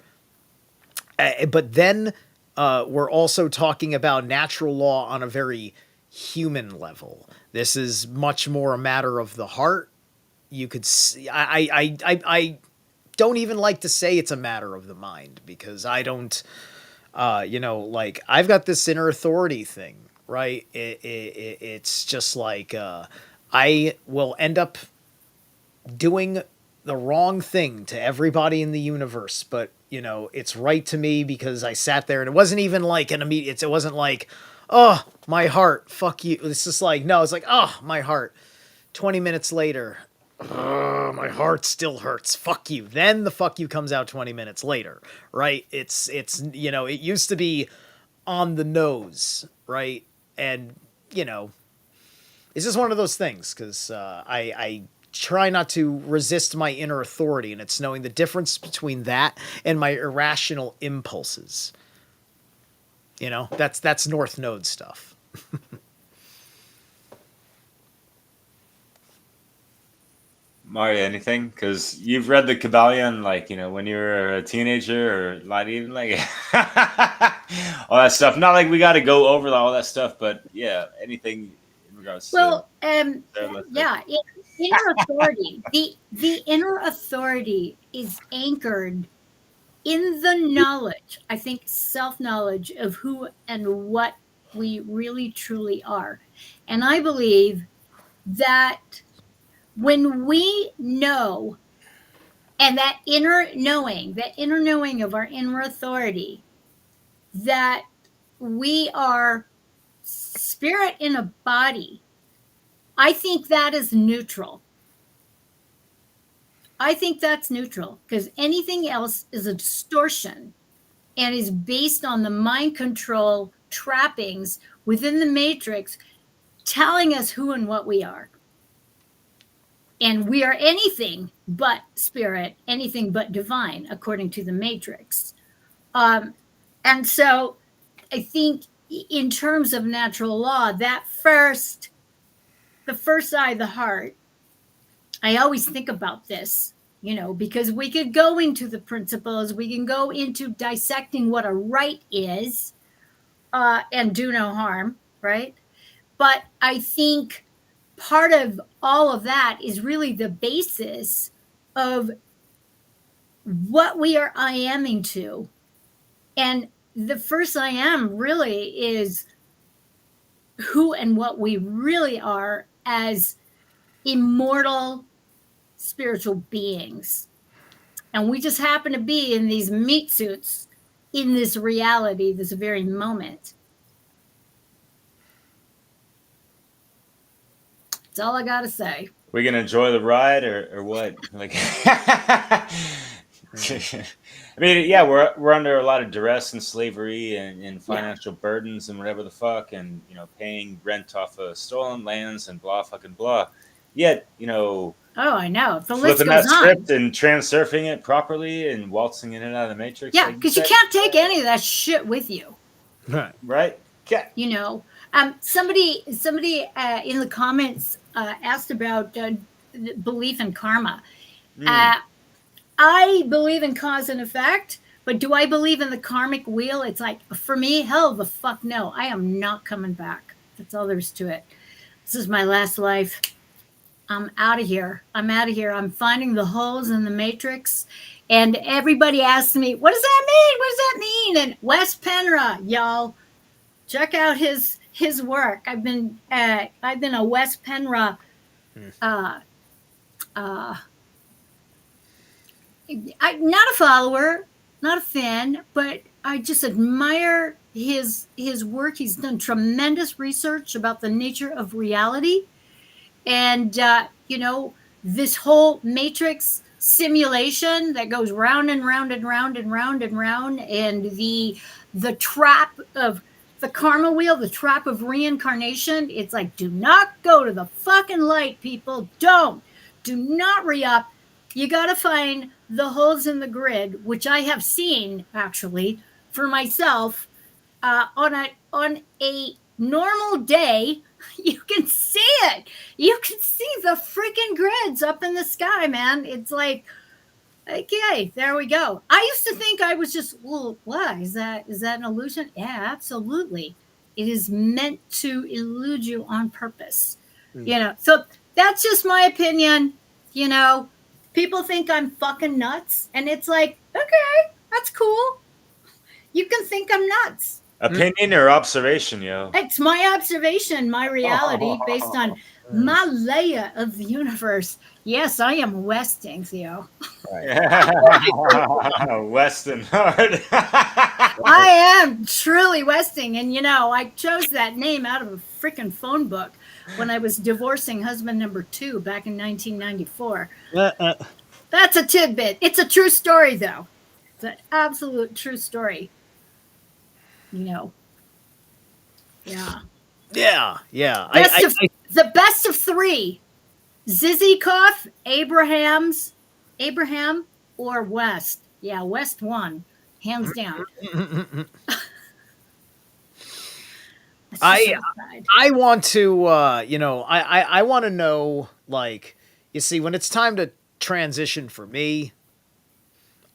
But then we're also talking about natural law on a very human level. This is much more a matter of the heart. You could see, I don't even like to say it's a matter of the mind, because I don't, you know, like I've got this inner authority thing, right? It's just like I will end up doing the wrong thing to everybody in the universe, but you know, it's right to me because I sat there, and it wasn't even like an immediate, it wasn't like, oh, my heart, fuck you. It's just like, no, it's like, oh, my heart. 20 minutes later, oh, my heart still hurts. Fuck you. Then the fuck you comes out 20 minutes later, right? It's, you know, it used to be on the nose, right? And, you know, it's just one of those things, because I try not to resist my inner authority, and it's knowing the difference between that and my irrational impulses. You know, that's North Node stuff. Mario, anything? Because you've read the Kybalion, like, you know, when you were a teenager, or like even like all that stuff. Not like we got to go over all that stuff, but yeah, anything in regards to. Yeah, inner authority. The inner authority is anchored in the knowledge, I think, self-knowledge of who and what we really truly are. And I believe that when we know, and that inner knowing of our inner authority, that we are spirit in a body, I think that is neutral. I think that's neutral because anything else is a distortion and is based on the mind control trappings within the matrix telling us who and what we are. And we are anything but spirit, anything but divine, according to the matrix. And so I think in terms of natural law, the first eye of the heart, I always think about this, because we could go into the principles, we can go into dissecting what a right is, and do no harm, right? But I think part of all of that is really the basis of what we are I aming to. And the first I am really is who and what we really are as immortal spiritual beings. And we just happen to be in these meat suits in this reality, this very moment. That's all I got to say. We gonna enjoy the ride or what? Like, I mean, yeah, we're under a lot of duress and slavery and financial burdens and whatever the fuck, and paying rent off of stolen lands and blah fucking blah. Yet, oh, I know. The list flipping goes that script and transurfing it properly and waltzing in and out of the matrix. Yeah, because you can't take any of that shit with you. Right. Yeah. Somebody in the comments asked about belief in karma. I believe in cause and effect, but do I believe in the karmic wheel? It's like, for me, hell the fuck no. I am not coming back. That's all there is to it. This is my last life. I'm out of here. I'm finding the holes in the matrix. And everybody asks me, what does that mean? What does that mean? And Wes Penra, y'all, check out his work. I've been a Wes Penra I'm not a follower, not a fan, but I just admire his work. He's done tremendous research about the nature of reality. And, this whole matrix simulation that goes round and round and round and round and round, and the trap of the karma wheel, the trap of reincarnation. It's like, do not go to the fucking light, people. Do not re-up. You got to find the holes in the grid, which I have seen actually for myself on a normal day. You can see it. You can see the freaking grids up in the sky, man. It's like, okay, there we go. I used to think I was just, well, what? Is that an illusion? Yeah, absolutely. It is meant to elude you on purpose. So that's just my opinion. People think I'm fucking nuts, and it's like, okay, that's cool. You can think I'm nuts. Opinion or observation, yo? It's my observation, my reality, based on my layer of the universe. Yes, I am Westing, Theo. Weston hard. I am truly Westing, and I chose that name out of a freaking phone book when I was divorcing husband number 2 back in 1994. That's a tidbit. It's a true story, though. It's an absolute true story. Yeah. Yeah. The best of 3. Zizikoff, Abraham, or West. Yeah, West won. Hands down. I want to, I want to know, like, you see, when it's time to transition for me,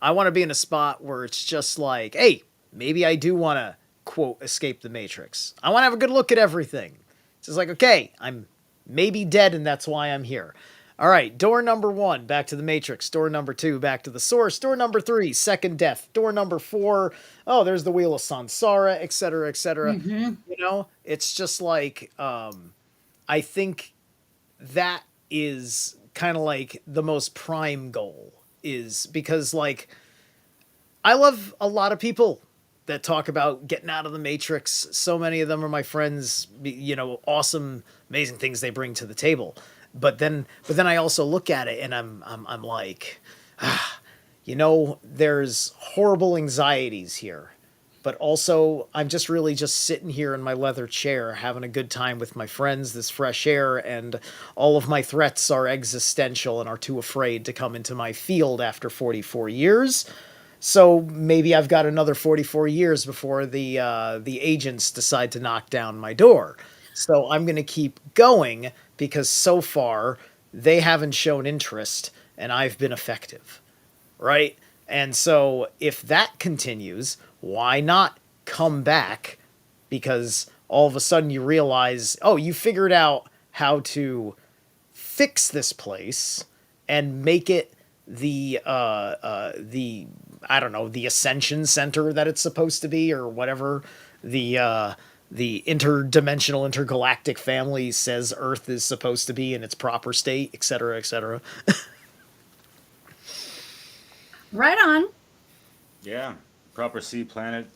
I want to be in a spot where it's just like, hey, maybe I do want to, quote, escape the matrix. I want to have a good look at everything. It's just like, okay, I'm maybe dead and that's why I'm here. All right, door number 1, back to the matrix. Door number 2, back to the source. Door number 3, second death. Door number 4, oh, there's the wheel of Sansara, etc., etc. It's just like, I think that is kind of like the most prime goal, is because, like, I love a lot of people that talk about getting out of the Matrix. So many of them are my friends, you know, awesome, amazing things they bring to the table. But then I also look at it and I'm like, you know, there's horrible anxieties here. But also, I'm just really just sitting here in my leather chair having a good time with my friends, this fresh air, and all of my threats are existential and are too afraid to come into my field after 44 years. So maybe I've got another 44 years before the agents decide to knock down my door. So I'm going to keep going because so far they haven't shown interest and I've been effective, right? And so if that continues, why not come back? Because all of a sudden you realize, oh, you figured out how to fix this place and make it the I don't know, the Ascension Center that it's supposed to be, or whatever the interdimensional intergalactic family says Earth is supposed to be in its proper state, etc., etc. Right on. Yeah, proper sea planet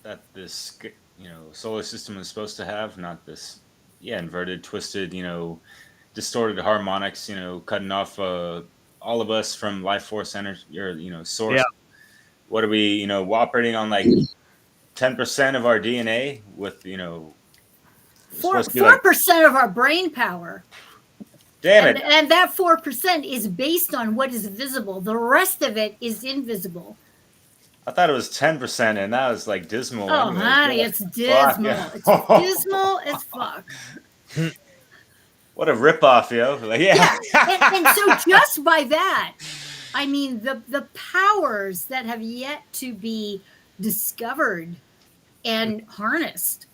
that this, you know, solar system is supposed to have, not this, yeah, inverted, twisted, you know, distorted harmonics, you know, cutting off all of us from life force energy, or, you know, source. Yeah. What are we, you know, operating on like 10% of our DNA with, you know, 4% of our brain power. Damn it. And that 4% is based on what is visible. The rest of it is invisible. I thought it was 10%, and that was like dismal. Oh, anyway. honey, it's dismal. Yeah. It's dismal as fuck. What a ripoff, yo! Like, yeah. And so just by that, I mean the powers that have yet to be discovered and harnessed.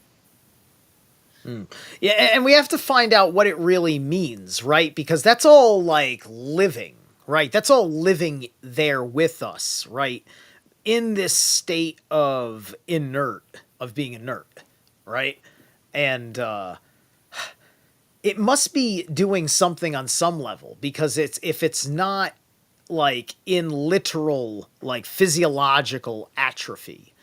Yeah, and we have to find out what it really means, right? Because that's all like living, right? That's all living there with us, right? In this state of being inert, right? And it must be doing something on some level, because if it's not like in literal, like physiological atrophy,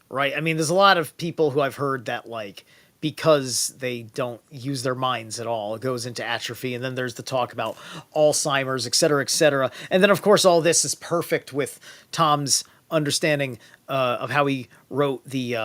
right? I mean, there's a lot of people who I've heard that like, because they don't use their minds at all, it goes into atrophy. And then there's the talk about Alzheimer's, et cetera, et cetera. And then of course, all this is perfect with Tom's understanding of how he wrote the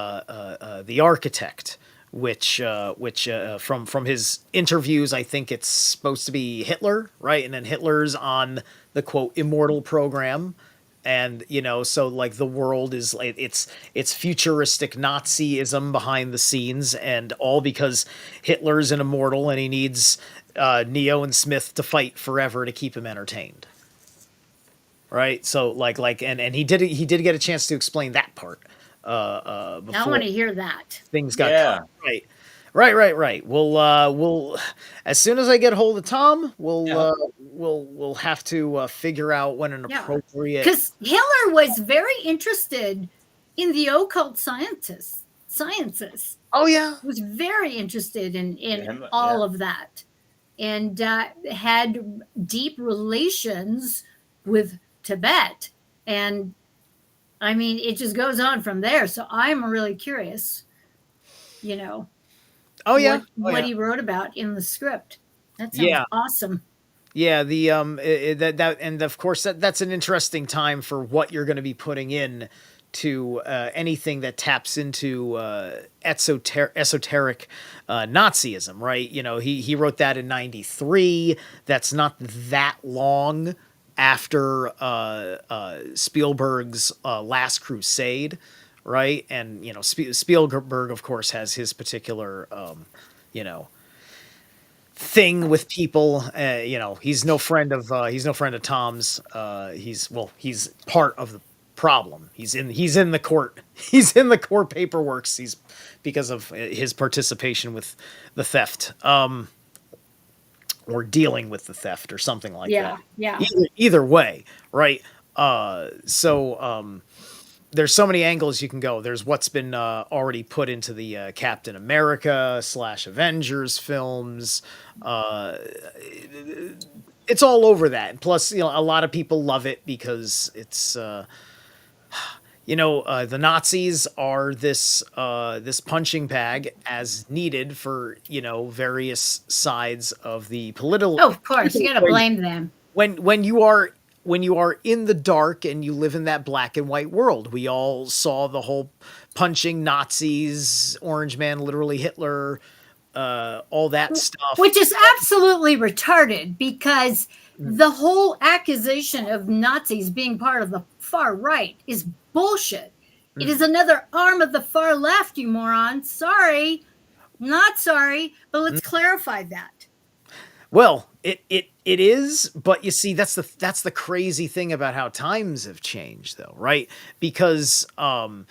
Architect, which from his interviews, I think it's supposed to be Hitler, right? And then Hitler's on the quote Immortal program. And, you know, so like the world is like, it's futuristic Nazism behind the scenes, and all because Hitler's an immortal and he needs Neo and Smith to fight forever to keep him entertained. Right. So and he did get a chance to explain that part. Before I want to hear that. Things got cut. Right. We'll as soon as I get hold of Tom, we'll have to figure out when an appropriate. Because Hitler was very interested in the occult sciences. Oh yeah, he was very interested in all of that, and had deep relations with Tibet, and I mean it just goes on from there. So I'm really curious, you know. Oh yeah, what he wrote about in the script. That sounds awesome. Yeah, the that and of course that's an interesting time for what you're going to be putting in to anything that taps into esoteric Nazism, right? You know, he wrote that in '93. That's not that long after Spielberg's Last Crusade. Right. And, you know, Spielberg, of course, has his particular, you know, thing with people. You know, he's no friend of Tom's. He's part of the problem. He's in the court. He's in the court paperwork. He's because of his participation with the theft, or dealing with the theft or something like that. Yeah. Either way. Right. There's so many angles you can go. There's what's been already put into the Captain America / Avengers films. It's all over that. Plus, you know, a lot of people love it because it's, The Nazis are this punching bag as needed for various sides of the political. Oh, of course, you got to blame them. When you are in the dark and you live in that black and white world, we all saw the whole punching Nazis, Orange Man, literally Hitler, all that stuff, which is absolutely retarded because the whole accusation of Nazis being part of the far right is bullshit. It is another arm of the far left, you moron. Sorry, not sorry, but let's clarify that. Well, it is, but you see, that's the crazy thing about how times have changed, though, right? Because the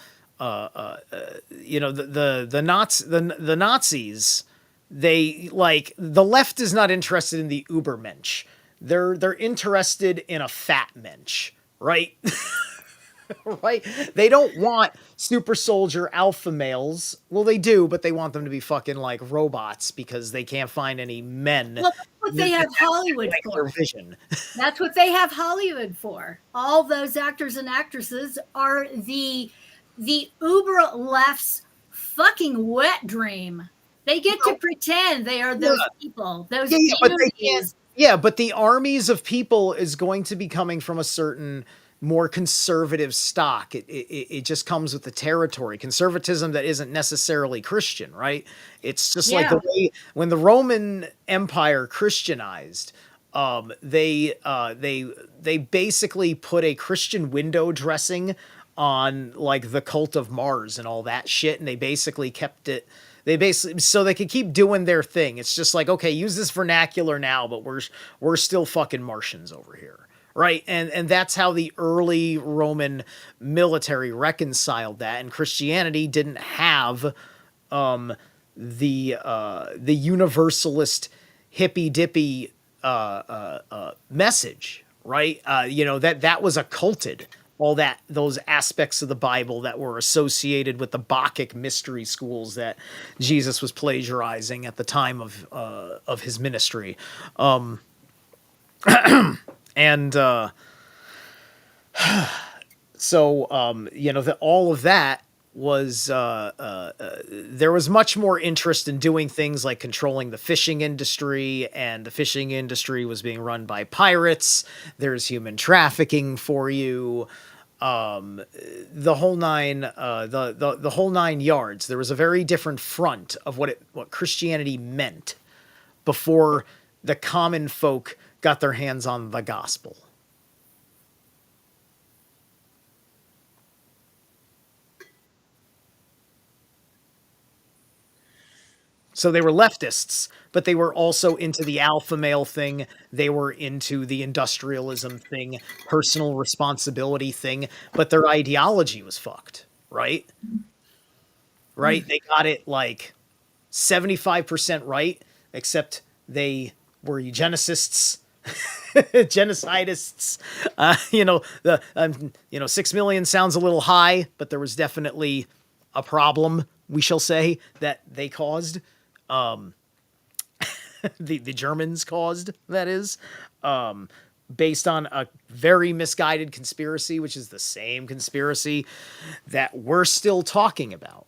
Nazis, they like the left is not interested in the Ubermensch. They're interested in a fat mensch, right? Right? They don't want super soldier alpha males. Well, they do, but they want them to be fucking like robots because they can't find any men. Well, that's what they have Hollywood for. Vision. That's what they have Hollywood for. All those actors and actresses are the uber left's fucking wet dream. They get to pretend they are those people. Those but they can't. Yeah, but the armies of people is going to be coming from a certain more conservative stock. It just comes with the territory. Conservatism that isn't necessarily Christian, right? It's just like the way when the Roman Empire Christianized, they basically put a Christian window dressing on like the cult of Mars and all that shit, and they basically kept it. So they could keep doing their thing. It's just like, okay, use this vernacular now, but we're still fucking Martians over here. Right. And that's how the early Roman military reconciled that. And Christianity didn't have the universalist hippy dippy message. Right. That was occulted. All those aspects of the Bible that were associated with the Bacchic mystery schools that Jesus was plagiarizing at the time of his ministry. And so all of that was there was much more interest in doing things like controlling the fishing industry, and the fishing industry was being run by pirates. There's human trafficking for you. The whole nine, the whole 9 yards. There was a very different front of what Christianity meant before the common folk got their hands on the gospel. So they were leftists, but they were also into the alpha male thing. They were into the industrialism thing, personal responsibility thing, but their ideology was fucked, right? Right? They got it like 75% right, except they were eugenicists, genocidists. 6 million sounds a little high, but there was definitely a problem, we shall say, that they caused. The Germans caused, that is, based on a very misguided conspiracy, which is the same conspiracy that we're still talking about,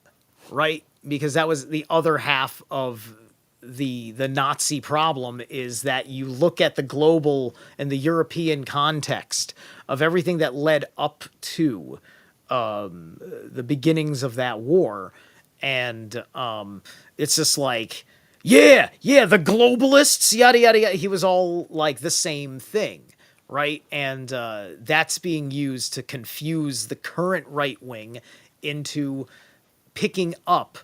right? Because that was the other half of the Nazi problem, is that you look at the global and the European context of everything that led up to the beginnings of that war, and it's just like, the globalists, yada yada yada. He was all like the same thing, right? And that's being used to confuse the current right wing into picking up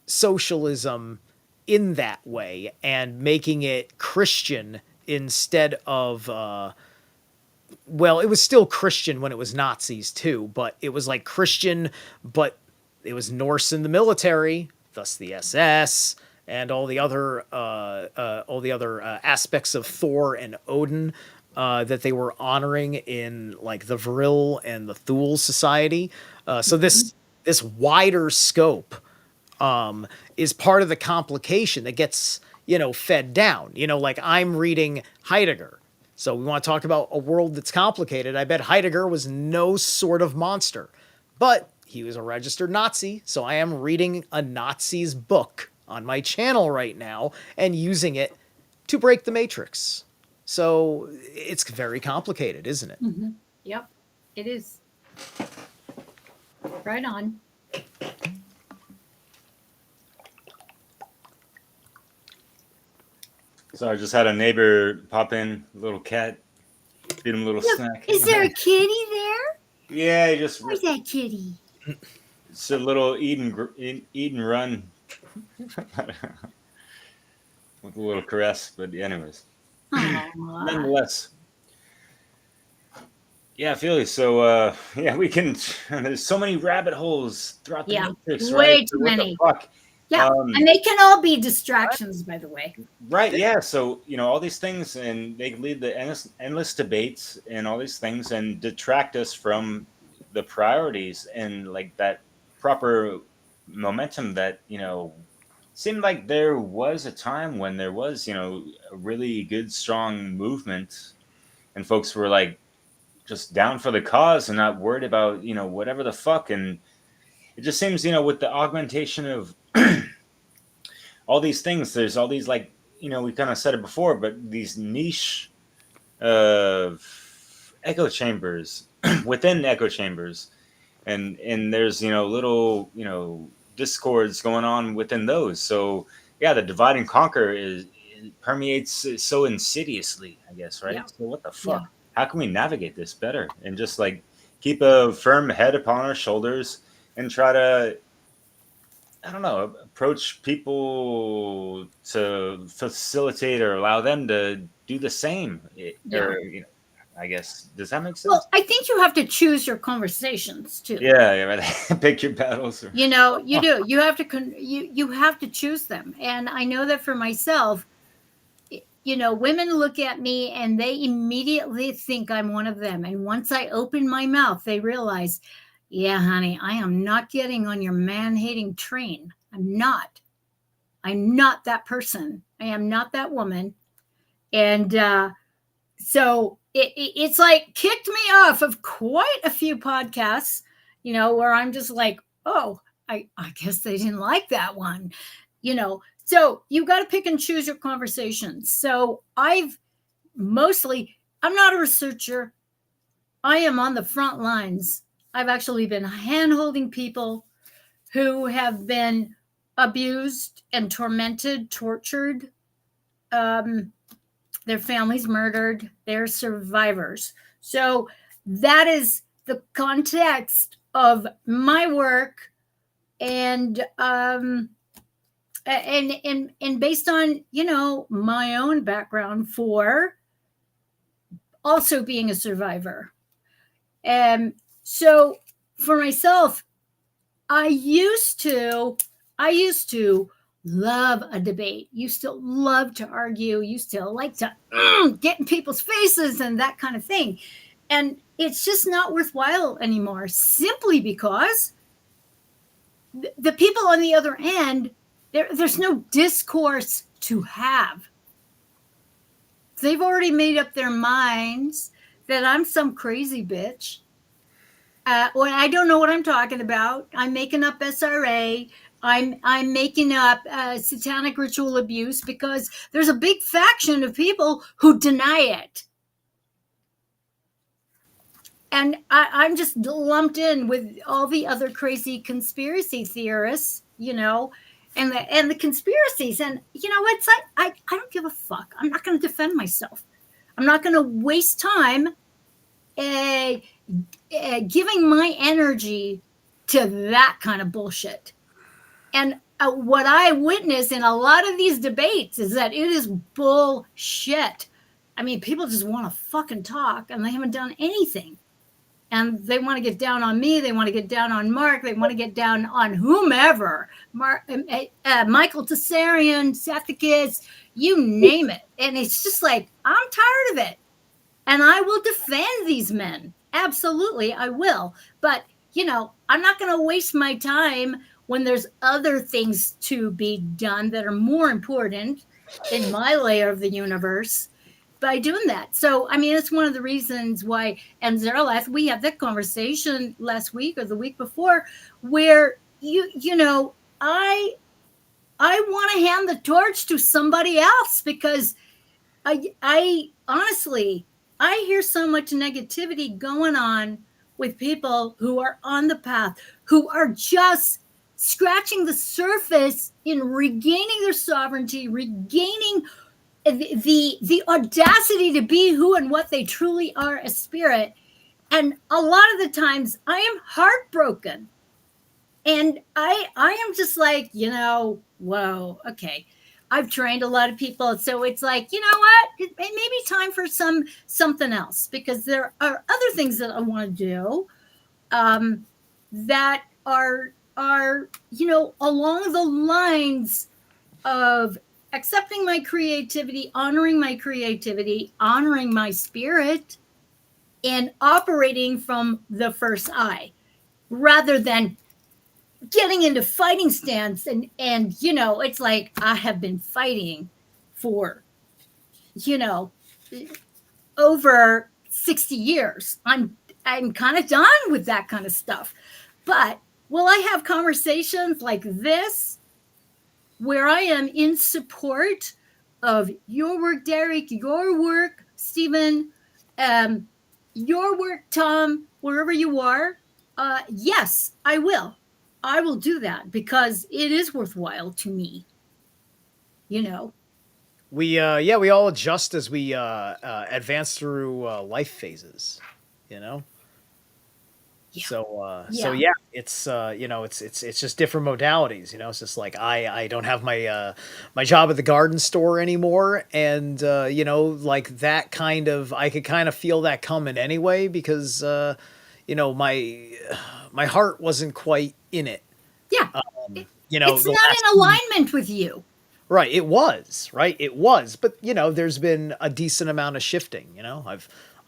socialism in that way and making it Christian instead of it was still Christian when it was Nazis too, but it was like Christian, but it was Norse in the military, thus the SS and all the other aspects of Thor and Odin that they were honoring in like the Vril and the Thule society. So this wider scope is part of the complication that gets, fed down. Like I'm reading Heidegger. So we want to talk about a world that's complicated. I bet Heidegger was no sort of monster. But he was a registered Nazi, so I am reading a Nazi's book on my channel right now and using it to break the Matrix. So it's very complicated, isn't it? Mm-hmm. Yep, it is. Right on. So I just had a neighbor pop in, little cat, feed him a little snack. Is there a kitty there? Yeah, he just Where's that kitty? it's a little eat and run with a little caress. But anyways, nonetheless, yeah, I feel you. So yeah, we can. There's so many rabbit holes throughout the Matrix, way right? too What many. the fuck? Yeah, and they can all be distractions, by the way. Right, yeah. So, all these things, and they lead to endless debates and all these things and detract us from the priorities and like that proper momentum that, seemed like there was a time when there was, a really good, strong movement and folks were like just down for the cause and not worried about, whatever the fuck. And it just seems, with the augmentation of all these things, there's all these like, we kind of said it before, but these niche echo chambers within echo chambers, and there's little discords going on within those. So yeah, the divide and conquer it permeates so insidiously, I guess, right? Yeah. So what the fuck? Yeah. How can we navigate this better and just like keep a firm head upon our shoulders and try to, I don't know, approach people to facilitate or allow them to do the same? Or, I guess, does that make sense? Well, I think you have to choose your conversations too. Yeah, right. Pick your battles. You do. You have to you have to choose them. And I know that for myself, women look at me and they immediately think I'm one of them. And once I open my mouth, they realize, yeah, honey, I am not getting on your man-hating train. I'm not that person. I am not that woman. And so it's like kicked me off of quite a few podcasts, where I'm just like, oh, I guess they didn't like that one, So you got to pick and choose your conversations. So I'm not a researcher. I am on the front lines. I've actually been hand-holding people who have been abused and tormented, tortured, their families murdered, they're survivors. So that is the context of my work, and based on my own background for also being a survivor. So for myself, I used to love a debate, used to love to argue, used to like to get in people's faces and that kind of thing. And it's just not worthwhile anymore, simply because the people on the other end, there's no discourse to have. They've already made up their minds that I'm some crazy bitch. Well, I don't know what I'm talking about. I'm making up SRA. I'm making up satanic ritual abuse, because there's a big faction of people who deny it. And I'm just lumped in with all the other crazy conspiracy theorists, and the conspiracies. And it's like, I don't give a fuck. I'm not going to defend myself. I'm not going to waste time giving my energy to that kind of bullshit. And what I witness in a lot of these debates is that it is bullshit. I mean, people just want to fucking talk, and they haven't done anything. And they want to get down on me. They want to get down on Mark. They want to get down on whomever. Michael Tessarian, Sethicus, you name it. And it's just like, I'm tired of it. And I will defend these men. Absolutely, I will. But, I'm not going to waste my time when there's other things to be done that are more important in my layer of the universe. by doing that. So, I mean, it's one of the reasons why, and Zerilath, we had that conversation last week or the week before, where you know, I want to hand the torch to somebody else, because I honestly, I hear so much negativity going on with people who are on the path, who are just scratching the surface in regaining their sovereignty, regaining the audacity to be who and what they truly are as spirit. And a lot of the times I am heartbroken, and I am just like, you know, whoa, okay, I've trained a lot of people, so it's like, you know what, it may be time for something else, because there are other things that I want to do, that are you know, along the lines of accepting my creativity, honoring my spirit, and operating from the first eye, rather than getting into fighting stance. And you know, it's like, I have been fighting for, you know, over 60 years. I'm kind of done with that kind of stuff. But will I have conversations like this, where I am in support of your work, Derek, your work, Stephen, your work, Tom, wherever you are? Yes, I will. I will do that, because it is worthwhile to me. You know. We all adjust as we advance through life phases, you know. Yeah. So yeah, it's you know, it's just different modalities, you know. It's just like I don't have my my job at the garden store anymore, and you know, like that kind of, I could kind of feel that coming anyway, because you know, my heart wasn't quite in it. Yeah. You know, it's not in alignment with you. Right, it was, but you know, there's been a decent amount of shifting, you know.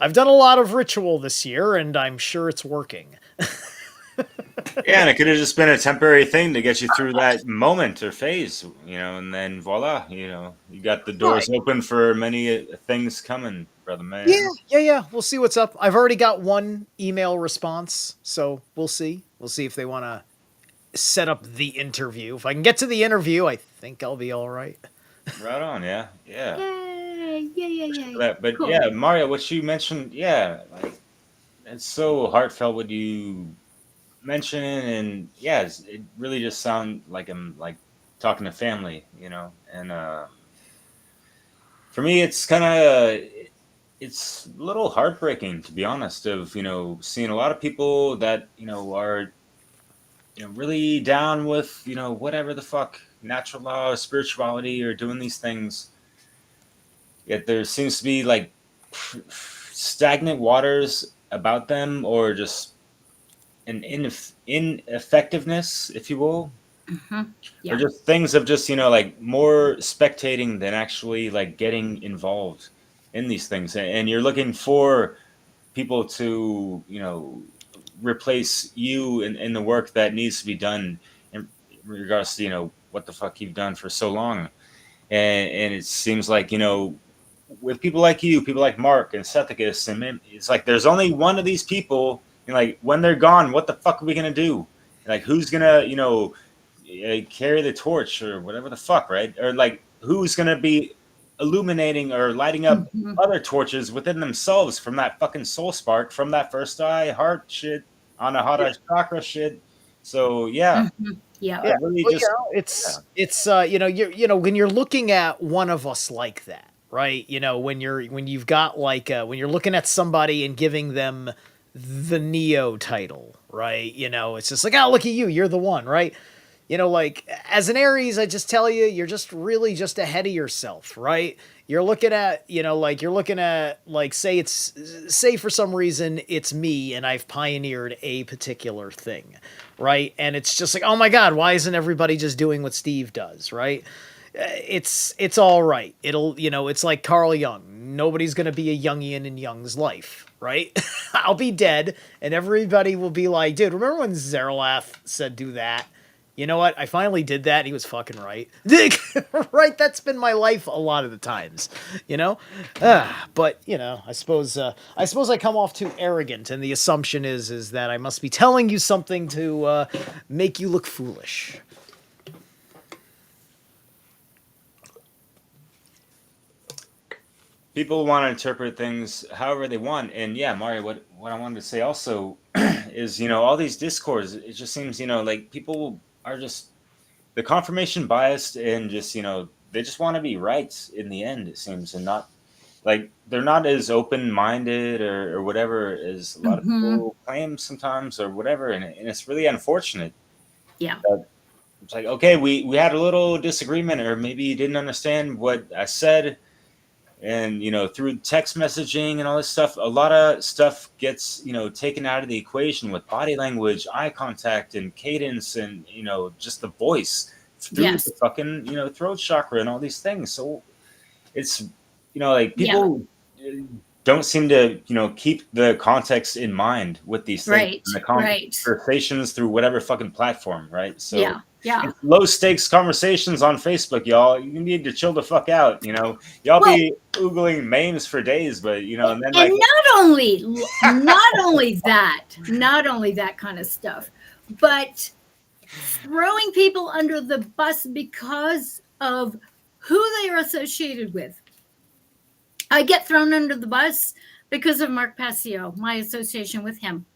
I've done a lot of ritual this year, and I'm sure it's working. Yeah, and it could have just been a temporary thing to get you through that moment or phase, you know, and then voila, you know, you got the doors open for many things coming, brother man. Yeah. We'll see what's up. I've already got one email response, so we'll see. We'll see if they want to set up the interview. If I can get to the interview, I think I'll be all right. Right on, yeah. Yeah. But cool. yeah, Mario, what you mentioned, yeah, like it's so heartfelt what you mentioned, and yeah, it really just sounds like I'm like talking to family, you know. And for me, it's kind of it's a little heartbreaking, to be honest, of, you know, seeing a lot of people that, you know, are, you know, really down with, you know, whatever the fuck, natural law, spirituality, or doing these things. Yet there seems to be like stagnant waters about them, or just an ineffectiveness, if you will. Yeah. Or just things of just, you know, like more spectating than actually like getting involved in these things. And you're looking for people to, you know, replace you in the work that needs to be done in regards to, you know, what the fuck you've done for so long. And it seems like, you know, with people like you, people like Mark and Sethicus, and it's like there's only one of these people, and like when they're gone, what the fuck are we gonna do? Like, who's gonna, you know, carry the torch or whatever the fuck, right? Or like, who's gonna be illuminating or lighting up other torches within themselves from that fucking soul spark, from that first eye heart shit, on a hot chakra shit. So yeah. Really, well, just, you know, it's you know, you know, when you're looking at one of us like that, right? You know, when you've got like when you're looking at somebody and giving them the Neo title, right? You know, it's just like, oh, look at you, you're the one, right? You know, like as an Aries, I just tell you, you're just really just ahead of yourself, right? You're looking at, you know, like say for some reason it's me and I've pioneered a particular thing, right? And it's just like, oh my God, why isn't everybody just doing what Steve does, right? It's all right. It'll, you know, it's like Carl Jung. Nobody's going to be a Jungian in Jung's life, right? I'll be dead and everybody will be like, dude, remember when Zerilath said do that? you know what? I finally did that. He was fucking right. Right? That's been my life a lot of the times, you know? But, you know, I suppose I come off too arrogant, and the assumption is that I must be telling you something to make you look foolish. People want to interpret things however they want, and yeah, Mario, what I wanted to say also is, you know, all these discourse, it just seems, you know, like people are just the confirmation biased, and just, you know, they just want to be right in the end, it seems, and not like they're not as open minded or whatever as a lot of people claim sometimes or whatever, and it's really unfortunate. Yeah. It's like, okay, we had a little disagreement, or maybe you didn't understand what I said. And, you know, through text messaging and all this stuff, a lot of stuff gets, you know, taken out of the equation with body language, eye contact, and cadence, and, you know, just the voice through Yes. the fucking, you know, throat chakra and all these things. So it's, you know, like Yeah. people don't seem to, you know, keep the context in mind with these things Right. and the Right. conversations through whatever fucking platform, right? So Yeah. Yeah. it's low stakes conversations on Facebook, y'all. You need to chill the fuck out, you know. Y'all Well- be oogling memes for days, but, you know, and then like And not only that kind of stuff, but throwing people under the bus because of who they are associated with. I get thrown under the bus because of Mark Passio, my association with him.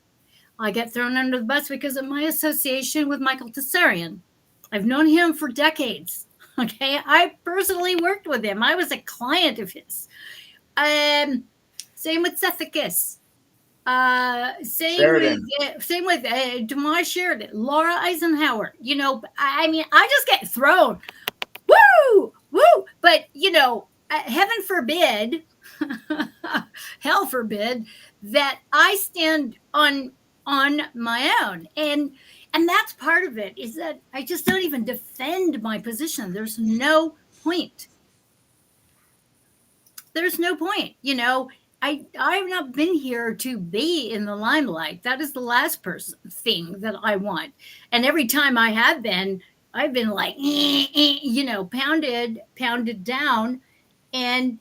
I get thrown under the bus because of my association with Michael Tessarian. I've known him for decades. Okay, I personally worked with him. I was a client of his. Same with Sethicus. Sheridan. Same with Demar Sheridan, Laura Eisenhower. You know, I mean, I just get thrown. Woo, woo. But you know, heaven forbid, hell forbid that I stand on my own, and that's part of it, is that I just don't even defend my position. There's no point. There's no point. You know, I've not been here to be in the limelight. That is the last thing that I want. And every time I have been, I've been like, you know, pounded down, and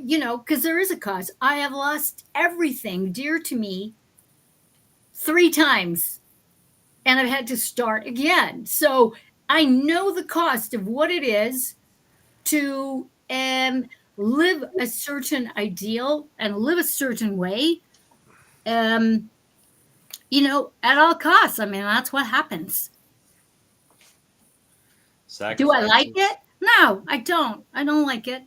you know, because there is a cost. I have lost everything dear to me 3 times, and I've had to start again. So I know the cost of what it is to live a certain ideal and live a certain way, you know, at all costs. I mean, that's what happens. Do I like it? No, I don't. I don't like it.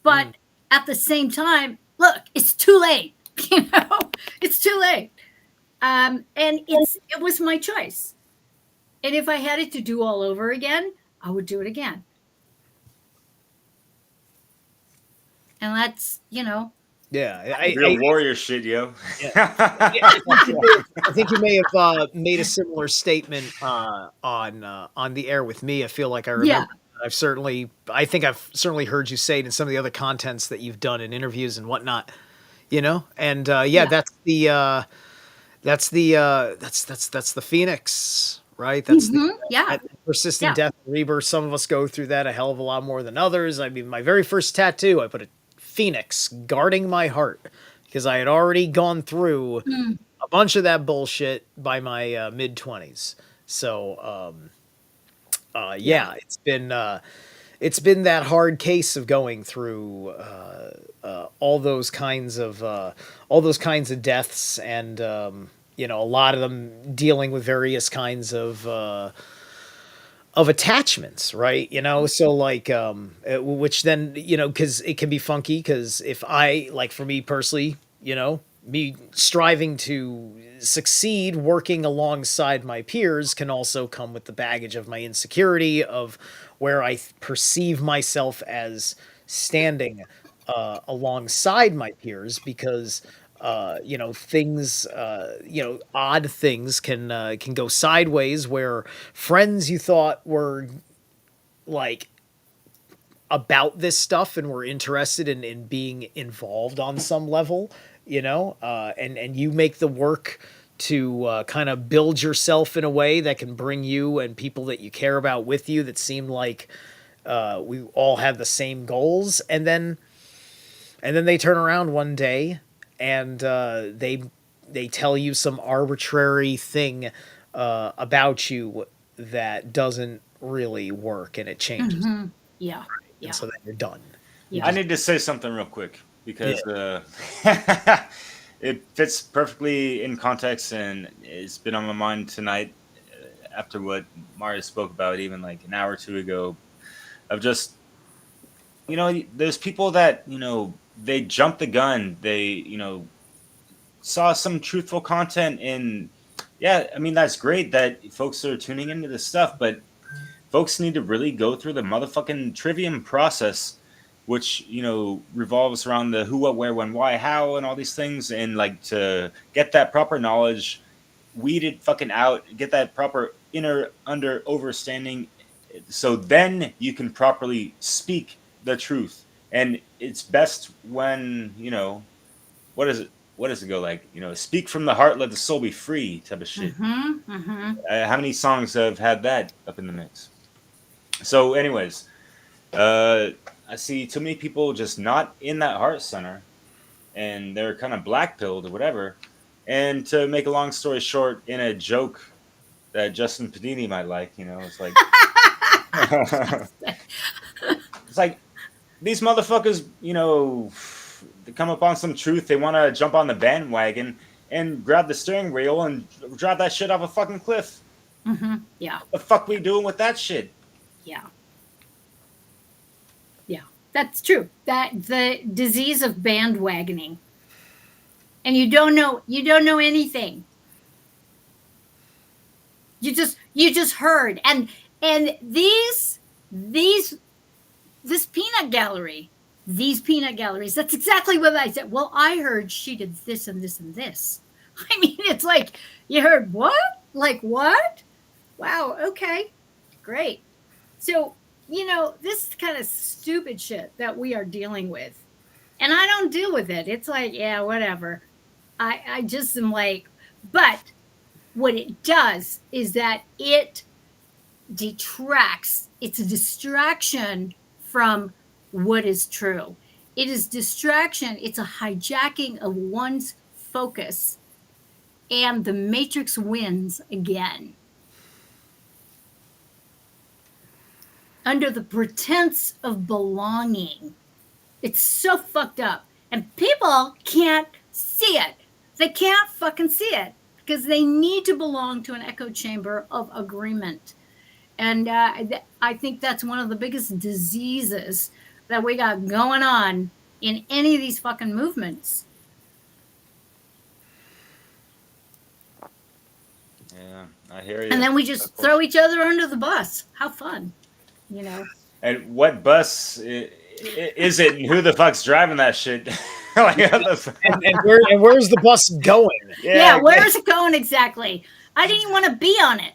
But at the same time, look, it's too late. You know, it's too late. And it was my choice. And if I had it to do all over again, I would do it again. And that's, you know. Yeah, real warrior shit, yo. Yeah. I think you may have made a similar statement on the air with me. I feel like I remember. Yeah. I think I've certainly heard you say it in some of the other contents that you've done in interviews and whatnot. You know, and that's the Phoenix, right? That's the persistent death and rebirth. Some of us go through that a hell of a lot more than others. I mean, my very first tattoo, I put a Phoenix guarding my heart, because I had already gone through a bunch of that bullshit by my mid-20s. So it's been that hard case of going through all those kinds of deaths, and you know, a lot of them dealing with various kinds of attachments, right? You know, so like, which then, you know, because it can be funky, because if I, like, for me personally, you know, me striving to succeed working alongside my peers can also come with the baggage of my insecurity of where I perceive myself as standing alongside my peers, because you know, things, you know, odd things can go sideways, where friends you thought were like about this stuff and were interested in being involved on some level, you know, and you make the work to kind of build yourself in a way that can bring you and people that you care about with you that seem like we all have the same goals, and then they turn around one day and they tell you some arbitrary thing about you that doesn't really work, and it changes. Mm-hmm. Yeah. And so then you're done. I need to say something real quick because it fits perfectly in context, and it's been on my mind tonight after what Mario spoke about even like an hour or two ago, of just, there's people that, they jumped the gun. They, saw some truthful content, and that's great that folks are tuning into this stuff, but folks need to really go through the motherfucking trivium process, which, revolves around the who, what, where, when, why, how, and all these things, and like to get that proper knowledge, weed it fucking out, get that proper inner under overstanding, so then you can properly speak the truth. And it's best when, what does it go like? Speak from the heart, let the soul be free type of shit. Mm-hmm. Mm-hmm. How many songs have had that up in the mix? So anyways, I see too many people just not in that heart center, and they're kind of black-pilled or whatever. And to make a long story short, in a joke that Justin Padini might like, it's like... it's like, these motherfuckers, they come up on some truth, they want to jump on the bandwagon and grab the steering wheel and drive that shit off a fucking cliff. Mm-hmm. Yeah. What the fuck we doing with that shit? Yeah. Yeah, that's true. That the disease of bandwagoning. And you don't know anything. You just heard. And this peanut gallery, these peanut galleries, that's exactly what I said. Well, I heard she did this and this and this. I mean, it's like, you heard what? Like what? Wow, okay, great. So, this kind of stupid shit that we are dealing with, and I don't deal with it. It's like, yeah, whatever. I just am like, but what it does is that it detracts. It's a distraction from what is true. It is distraction. It's a hijacking of one's focus, and the Matrix wins again. Under the pretense of belonging. It's so fucked up. And people can't see it. They can't fucking see it because they need to belong to an echo chamber of agreement. And I think that's one of the biggest diseases that we got going on in any of these fucking movements. Yeah, I hear you. And then we just throw each other under the bus. How fun, And what bus is it, and who the fuck's driving that shit? and where's the bus going? Yeah, where is it going exactly? I didn't even want to be on it.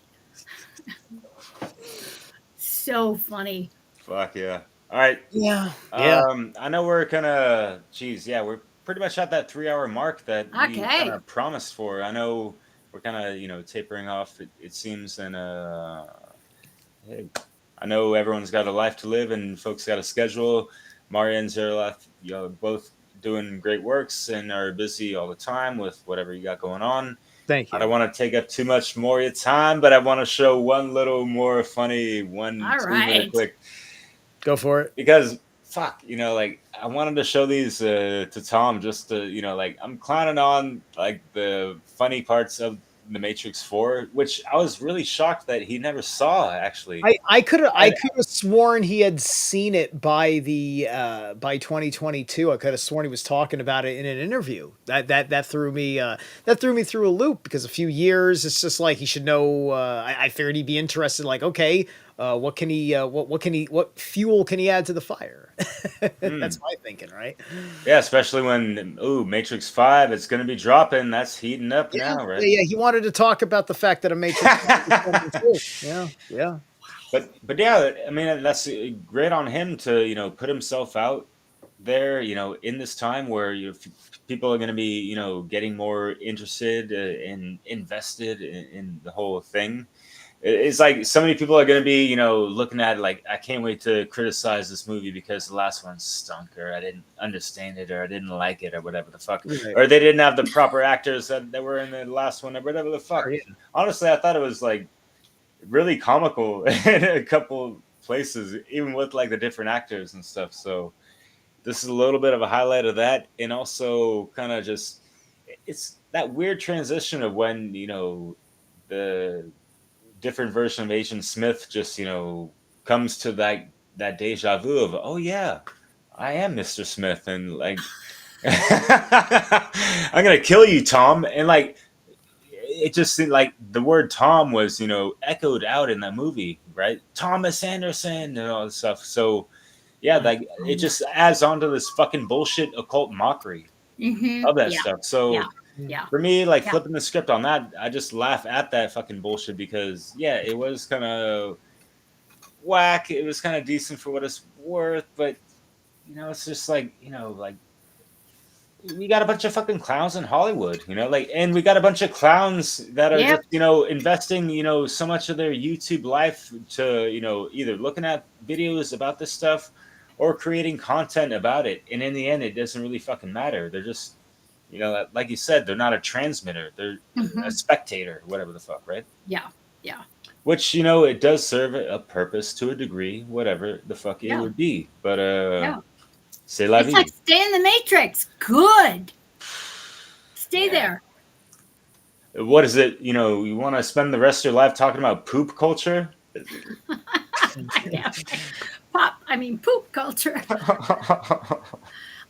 So funny. Fuck yeah. All right. Yeah. I know we're we're pretty much at that 3-hour mark that we kind of promised for. I know we're kind of, tapering off, it seems, and hey, I know everyone's got a life to live and folks got a schedule. Marja and Zerilath, both doing great works and are busy all the time with whatever you got going on. Thank you. I don't want to take up too much more of your time, but I want to show one little more funny really quick. Go for it. Because I wanted to show these to Tom just to, I'm clowning on the funny parts of The Matrix 4, which I was really shocked that he never saw, actually. I could have sworn he had seen it by 2022. I could have sworn he was talking about it in an interview. That threw me through a loop, because a few years, it's just like he should know. I figured he'd be interested, okay, what fuel can he add to the fire? That's my thinking, right? Yeah, especially when Matrix 5, it's going to be dropping. That's heating up now, right? Yeah, he wanted to talk about the fact that a Matrix. Yeah. But yeah, I mean, that's great on him to put himself out there, in this time where people are going to be, getting more interested and invested in the whole thing. It's like so many people are going to be, looking at it like, I can't wait to criticize this movie because the last one stunk, or I didn't understand it, or I didn't like it, or whatever the fuck, Right. or they didn't have the proper actors that were in the last one, or whatever the fuck. Sure, yeah. Honestly, I thought it was like really comical in a couple places, even with like the different actors and stuff. So this is a little bit of a highlight of that, and also kind of just it's that weird transition of when the different version of Agent Smith just comes to that deja vu of, oh yeah, I am Mr. Smith, and like I'm gonna kill you, Tom, and like it just seemed like the word Tom was echoed out in that movie, right? Thomas Anderson and all this stuff. So yeah, like it just adds on to this fucking bullshit occult mockery of that stuff. So for me, like flipping the script on that, I just laugh at that fucking bullshit because it was kind of whack. It was kind of decent for what it's worth, but it's just like we got a bunch of fucking clowns in Hollywood, and we got a bunch of clowns that are just, investing, so much of their YouTube life to, either looking at videos about this stuff or creating content about it. And in the end, it doesn't really fucking matter. They're just, like you said, they're not a transmitter. They're a spectator, whatever the fuck, right? Yeah. Yeah. Which, it does serve a purpose to a degree, whatever the fuck it would be. But, c'est la vie. It's like stay in the Matrix. Good. Stay there. What is it? You want to spend the rest of your life talking about poop culture? Poop culture.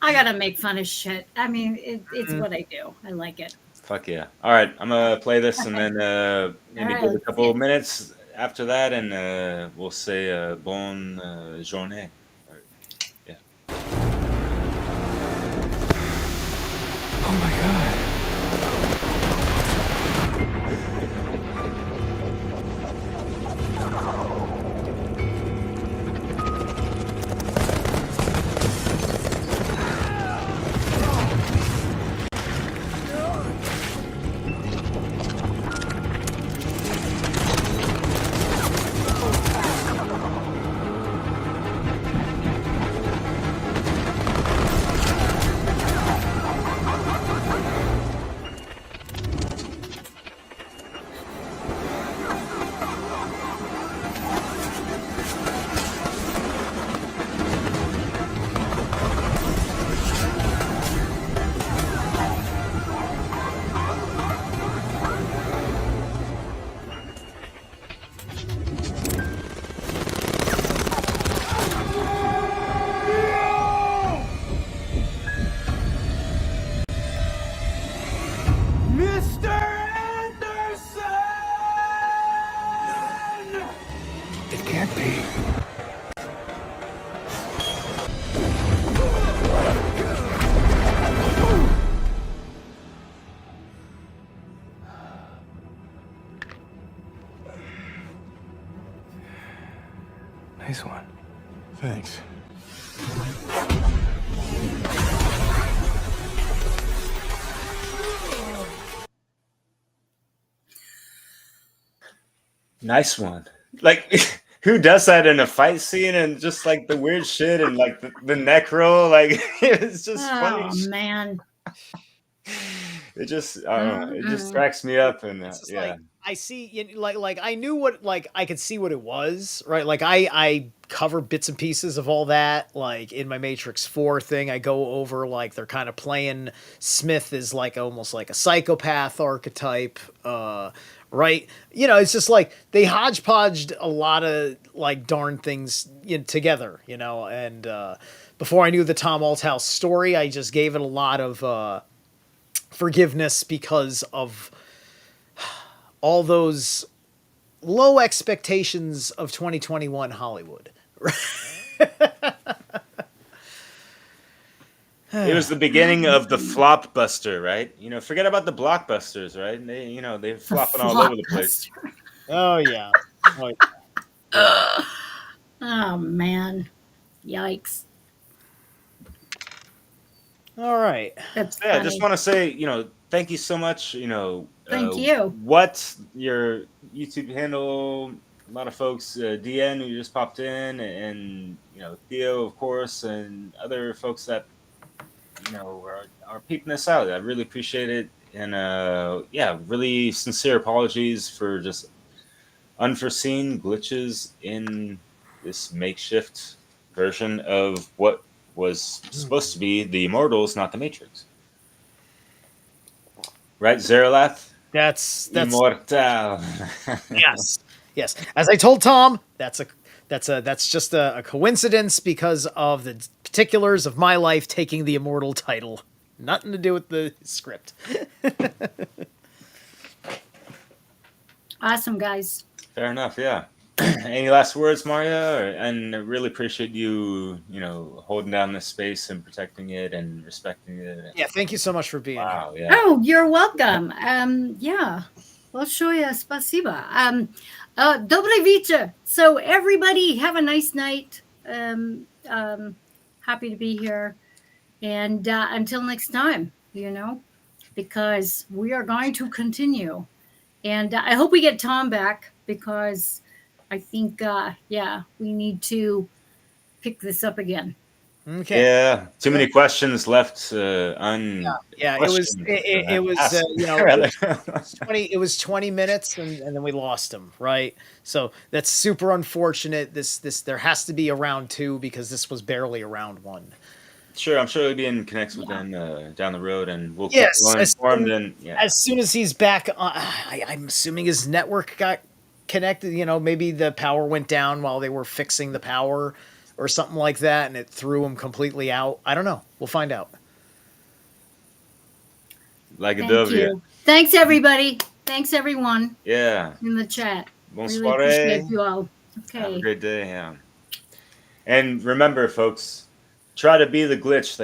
I gotta make fun of shit. I mean, it's what I do. I like it. Fuck yeah. All right, I'm gonna play this and then maybe give a couple of minutes after that, and we'll say bonne journée. Yeah. Oh my god. Nice one. Thanks. Nice one. Like, who does that in a fight scene and just like the weird shit and like the neck roll? Like, it's just funny. Oh man. It just, I don't know. It just cracks me up, and like, I see, like I knew what, like I could see what it was, right? Like I cover bits and pieces of all that, like in my Matrix 4 thing. I go over like they're kind of playing Smith as like almost like a psychopath archetype, right? It's just like they hodgepodged a lot of like darn things together, and before I knew the Tom Althouse story, I just gave it a lot of forgiveness because of all those low expectations of 2021 Hollywood. It was the beginning of the flop buster, right? Forget about the blockbusters, right? They, they're flopping all over the place. Oh yeah. Oh man. Yikes. All right. That's Yeah, I funny. just want to say, thank you so much. Thank you. What your YouTube handle? A lot of folks, DN who just popped in, and Theo, of course, and other folks that are peeping this out. I really appreciate it, and yeah, really sincere apologies for just unforeseen glitches in this makeshift version of what was supposed to be the Immortals, not the Matrix. Right, Zerilath? That's Immortal. yes. As I told Tom, that's just a coincidence because of the particulars of my life taking the immortal title. Nothing to do with the script. Awesome, guys. Fair enough, yeah. Any last words, Marja? And I really appreciate you, holding down this space and protecting it and respecting it. Yeah, thank you so much for being here. Wow, yeah. Oh, you're welcome. Yeah. Большое спасибо. Добрый вечер. So everybody have a nice night. Happy to be here. And until next time, because we are going to continue. And I hope we get Tom back because I think, we need to pick this up again. Okay. Yeah, too many questions left Yeah, it was 20 minutes and then we lost him, right? So that's super unfortunate. This there has to be a round 2 because this was barely a round 1. Sure, I'm sure he'll be in connects with them down the road, and we'll keep Yes, informed. As soon as he's back, I'm assuming his network got connected. Maybe the power went down while they were fixing the power or something like that, and it threw him completely out. I don't know. We'll find out. Like a Thank you. Thanks, everybody. Thanks, everyone. Yeah. In the chat. Bonsoir. Really appreciate you all. Okay. Have a great day. Yeah. And remember, folks, try to be the glitch that